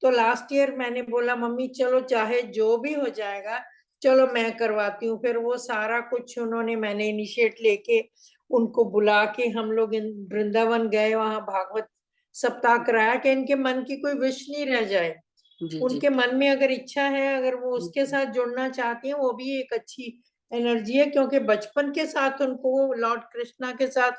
तो लास्ट ईयर मैंने बोला मम्मी चलो चाहे जो भी हो जाएगा, चलो मैं करवाती हूँ। फिर वो सारा कुछ उन्होंने, मैंने इनिशिएट लेके उनको बुला के हम लोग वृंदावन गए, वहां भागवत सप्ताह कराया कि इनके मन की कोई विश नहीं रह जाए। जी उनके मन में अगर इच्छा है, अगर वो उसके साथ जुड़ना चाहती हैं, वो भी एक अच्छी एनर्जी है, क्योंकि बचपन के साथ उनको लॉर्ड कृष्णा के साथ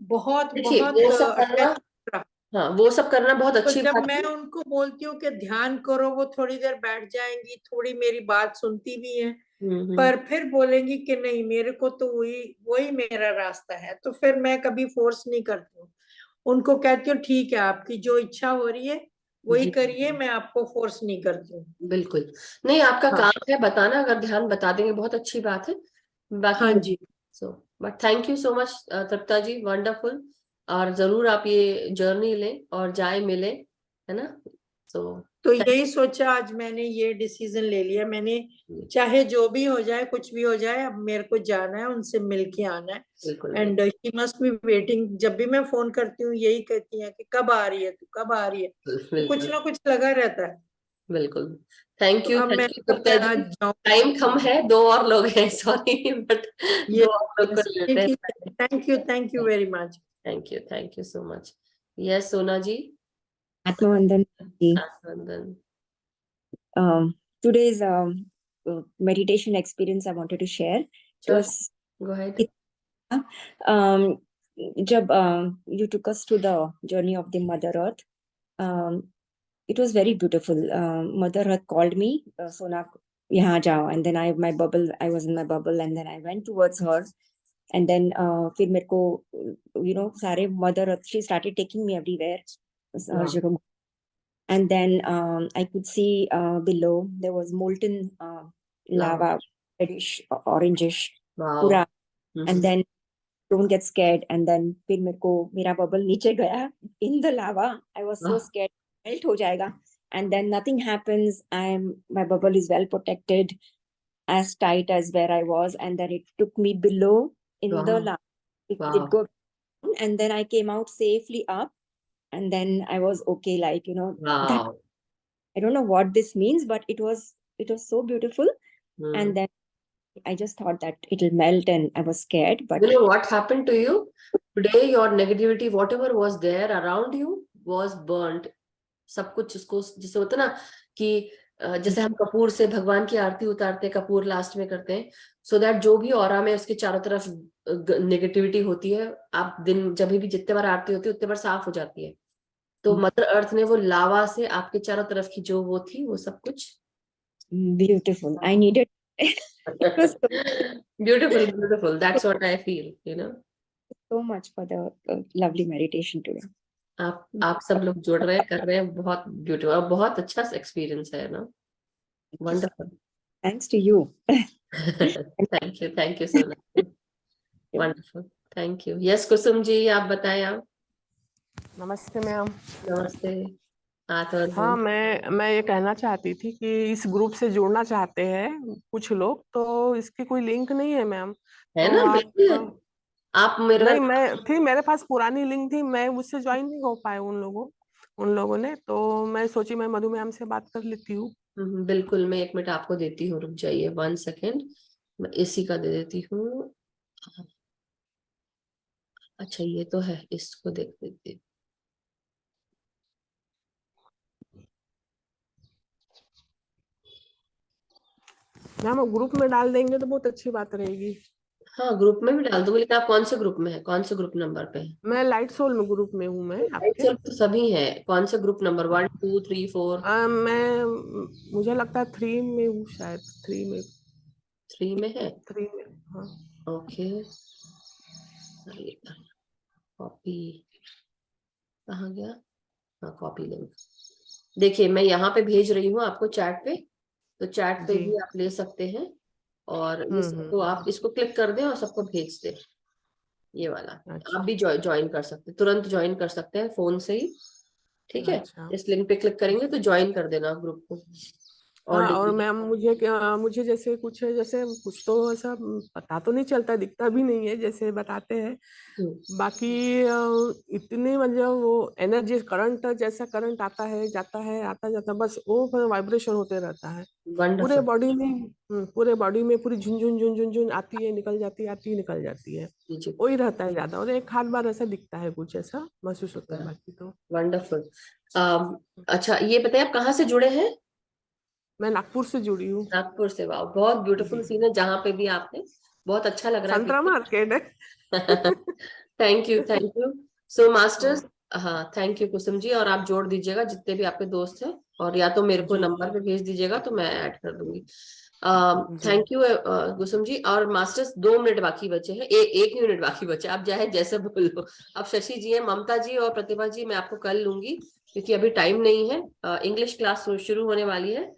बहुत देखिए बहुत वो सब करना, अटैच रहा। हाँ वो सब करना बहुत तो अच्छी जब बात मैं है। उनको बोलती हूँ कि ध्यान करो, वो थोड़ी देर बैठ जाएंगी, थोड़ी मेरी बात सुनती भी हैं, पर फिर बोलेंगी कि नहीं मेरे को तो वही वही मेरा रास्ता है। तो फिर मैं कभी फोर्स नहीं करती हूँ, उनको कहती हूँ ठीक है आपकी जो इच्छा हो रही है वही जी करिए, मैं आपको फोर्स नहीं करती हूँ। बिल्कुल नहीं, आपका हाँ काम है बताना, अगर ध्यान बता देंगे बहुत अच्छी बात है। बाकी हाँ जी। So but thank you so much Tripta ji, wonderful. और जरूर आप ये जर्नी लें और जाए मिले, है ना। सो तो यही सोचा, आज मैंने ये डिसीजन ले लिया, मैंने चाहे जो भी हो जाए, कुछ भी हो जाए, अब मेरे को जाना है, उनसे मिल के आना है। बिल्कुल and she must be waiting. जब भी मैं फोन करती हूँ यही कहती है कि कब आ रही है तू, कब आ रही है, तो कुछ बिल्कुल ना कुछ लगा रहता है। बिल्कुल। थैंक तो यू अब मैं तृप्ता आज जी। जाऊंगी। टाइम कम है, दो और लोग हैं सॉरी बट ये दो और लोग को लेते ठीक हैं। है, thank you very much. Thank you so much. Yes सोना जी। Atmavandan ji. Anandan. Today's meditation experience I wanted to share. It Sure, was go ahead. um, jab you took us to the journey of the Mother Earth. It was very beautiful. Mother Earth called me, Sona, yahan jao, and then I was in my bubble, and then I went towards her, and then फिर मेरे को सारे Mother Earth, she started taking me everywhere. Her Wow. जगह. And then I could see below there was molten lava, reddish, orangish, Wow. pura. Mhm. And then don't get scared. And then फिर मेरे को मेरा bubble नीचे गया in the lava. I was so Ah. scared. Melt हो जाएगा. And then nothing happens. My bubble is well protected, as tight as where I was. And then it took me below in the Wow. lava. It Wow. did go down, and then I came out safely up. And then I was okay, like that. Wow. I don't know what this means, but it was so beautiful. Hmm. And then I just thought that it'll melt, and I was scared. But You know what happened to you? Today your negativity, whatever was there around you, was burnt. सब कुछ उसको, जैसे होता ना कि जैसे हम कपूर से भगवान की आरती उतारते हैं, कपूर लास्ट में करते हैं, सो दैट जो भी ऑरा में उसके चारों तरफ नेगेटिविटी होती है, आप दिन जब भी जितने बार आरती होती है उतने बार साफ हो जाती है। तो मदर अर्थ ने वो लावा से आपके चारों तरफ की जो वो थी वो सब कुछ beautiful. I needed it was beautiful. That's what I feel, so much for the lovely meditation today. आप सब लोग जुड़ रहे हैं, कर रहे हैं, बहुत ब्यूटीफुल और बहुत अच्छा एक्सपीरियंस है ना। Wonderful. Thanks to you. Thank you so much. Wonderful, thank you. Yes Kusum ji, आप बताएं। आप नमस्ते मैम। नमस्ते। हाँ, मैं ये कहना चाहती थी कि इस ग्रुप से जुड़ना चाहते हैं कुछ लोग, तो इसकी कोई लिंक नहीं है मैम। है तो ना, आप बिल्कुल। आप मेरे नहीं, मेरे पास पुरानी लिंक थी, मैं उससे ज्वाइन नहीं हो पाए उन लोगों ने, तो मैं सोची मैं मधु मैम से बात कर लेती हूँ। बिल्कुल, मैं 1 मिनट आपको देती हूँ, रुक जाइए 1 सेकेंड, मैं इसी का दे देती हूँ। अच्छा ये तो है, इसको देख देती हूँ। मैम ग्रुप में डाल देंगे तो बहुत अच्छी बात रहेगी। हाँ ग्रुप में भी डाल दूंगी, लेकिन आप कौन से ग्रुप में है, कौन से ग्रुप नंबर पे है? मैं लाइट सोल में ग्रुप में हूँ मैं आपके। तो सभी है, कौन से ग्रुप नंबर 1 2 3 4? मुझे लगता है 3 में हूँ शायद, 3 में है। 3 में, हाँ। ओके, कॉपी कहाँ गया? हाँ कॉपी लिंक। देखिए मैं यहाँ पे भेज रही हूँ आपको चैट पे, तो चैट पे जी। भी आप ले सकते हैं, और इसको आप इसको क्लिक कर दें और सबको भेज दें, ये वाला। अच्छा। आप भी ज्वाइन कर सकते हैं, तुरंत ज्वाइन कर सकते हैं फोन से ही, ठीक है। अच्छा। इस लिंक पे क्लिक करेंगे तो ज्वाइन कर देना ग्रुप को। और हाँ, और मैम मुझे जैसे कुछ तो ऐसा पता तो नहीं चलता, दिखता भी नहीं है जैसे बताते हैं। बाकी इतने मतलब वो एनर्जी करंट, जैसा करंट आता है जाता है आता जाता, बस वो वाइब्रेशन होते रहता है पूरे वंडरफुल। बॉडी में। पूरे बॉडी में पूरी झुनझुन झुनझुन झुन आती है, निकल जाती है, आती है, निकल जाती है, जी वही रहता है ज्यादा। और एक हाथ बार ऐसा दिखता है, कुछ ऐसा महसूस होता है, बाकी तो। वंडरफुल। अच्छा, ये बताइए आप कहाँ से जुड़े हैं? मैं नागपुर से जुड़ी हूँ। नागपुर से। वाह, बहुत ब्यूटीफुल जी, सीन है जहाँ पे भी आपने, बहुत अच्छा लग रहा है संतरा पीछे। मार्केट है। Thank you, thank you so masters. हाँ, थैंक यू कुसुम जी। और आप जोड़ दीजिएगा जितने भी आपके दोस्त हैं, और या तो मेरे को जी नंबर पे भेज दीजिएगा तो मैं ऐड कर दूंगी। जी थैंक यू कुसुम जी। और मास्टर्स 2 मिनट बाकी बचे हैं, एक ही मिनट बाकी बचे, आप चाहे जैसे बोल लो। अब शशि जी है, ममता जी और प्रतिभा जी मैं आपको कल लूंगी क्योंकि अभी टाइम नहीं है, इंग्लिश क्लास शुरू होने वाली है।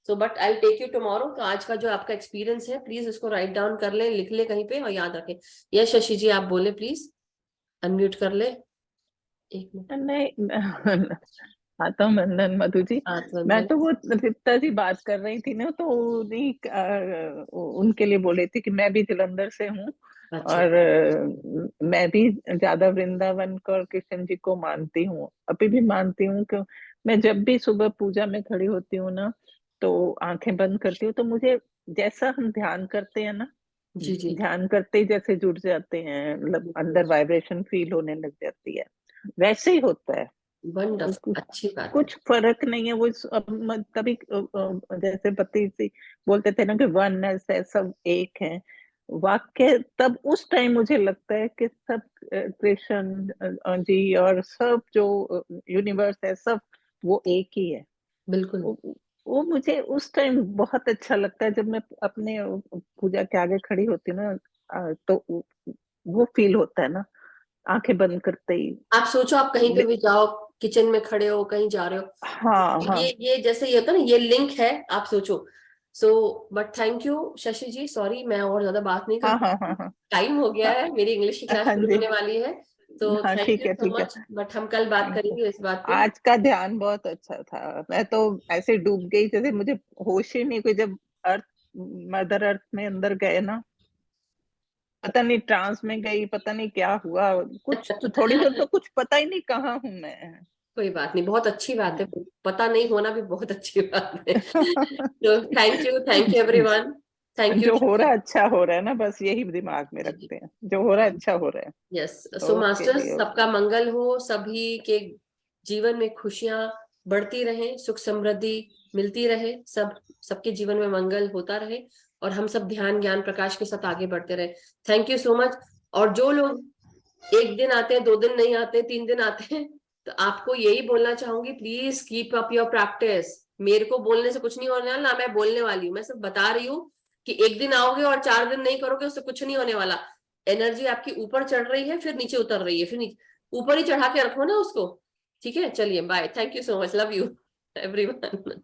So but I take you tomorrow. तो आज का जो आपका एक्सपीरियंस है प्लीज उसको राइट डाउन कर ले, लिख ले कहीं पे और याद रखें। यस शशि जी, आप बोले प्लीज, अनम्यूट कर ले। एक मिनट। नहीं। आता हूँ मंदन मधु जी। मैं आत्मबल। तो वो दीप्ता जी बात कर रही थी ना, तो उन्हीं उनके लिए बोल रही थी कि मैं भी जलंधर से हूँ, अच्छा। और मैं भी ज्यादा वृंदावन को और कृष्ण जी को मानती हूँ, अभी भी मानती हूँ। कि मैं जब भी सुबह पूजा में खड़ी होती हूँ ना, तो आंखें बंद करती हूँ, तो मुझे जैसा हम ध्यान करते हैं ना, जी जी। ध्यान करते ही जैसे जुड़ जाते हैं, मतलब अंदर वाइब्रेशन फील होने लग जाती है, वैसे ही होता है। वंडरफुल, अच्छी बात है। कुछ फर्क नहीं है वो अब तभी जैसे पति जी बोलते थे ना कि वननेस है, सब एक है। वाक्य तब उस टाइम मुझे लगता है कि सब कृष्ण जी और सब जो यूनिवर्स है, सब वो एक ही है। बिल्कुल। वो मुझे उस टाइम बहुत अच्छा लगता है जब मैं अपने पूजा के आगे खड़ी होती हूँ ना, तो वो फील होता है ना, आंखें बंद करते ही। आप सोचो, आप कहीं पे भी जाओ, किचन में खड़े हो, कहीं जा रहे हो, हाँ हाँ ये जैसे ये होता है ना, ये लिंक है, आप सोचो। So but thank you Shashi ji, sorry मैं और ज्यादा बात नहीं कर हाँ हाँ पाऊंगी, हाँ हाँ टाइम हो गया है, मेरी इंग्लिश की क्लास हाँ शुरू जी, होने वाली है। तो हाँ थैंक ठीक यू है सो ठीक है। मच, बट हम कल बात थैंक यू। करेंगे इस बात पे। आज का ध्यान बहुत अच्छा था, मैं तो ऐसे डूब गई जैसे मुझे होश ही नहीं हुई जब अर्थ, मदर अर्थ में अंदर गए ना, पता नहीं ट्रांस में गई, पता नहीं क्या हुआ, कुछ तो थोड़ी देर तो कुछ पता ही नहीं कहाँ हूँ मैं। कोई बात नहीं, बहुत अच्छी बात है, पता नहीं होना भी बहुत अच्छी बात है। तो thank you everyone. Thank you. जो हो रहा है अच्छा हो रहा है ना, बस यही दिमाग में जी रखते हैं, जो हो रहा है अच्छा हो रहा है। यस। सो ओके मास्टर्स, जी, ओके। सबका मंगल हो, सभी के जीवन में खुशियां बढ़ती रहे, सुख समृद्धि मिलती रहे, सबके जीवन में मंगल होता रहे, और हम सब ध्यान ज्ञान प्रकाश के साथ आगे बढ़ते रहे। Thank you so much. और जो लोग 1 दिन आते हैं, 2 दिन नहीं आते, 3 दिन आते हैं, तो आपको यही बोलना चाहूंगी, please keep up your practice. मेरे को बोलने से कुछ नहीं होने वाला, ना मैं बोलने वाली हूँ, मैं सिर्फ बता रही हूँ कि 1 दिन आओगे और 4 दिन नहीं करोगे, उससे कुछ नहीं होने वाला। एनर्जी आपकी ऊपर चढ़ रही है, फिर नीचे उतर रही है, फिर नीचे, ऊपर ही चढ़ा के रखो ना उसको। ठीक है, चलिए bye, thank you so much, love you everyone.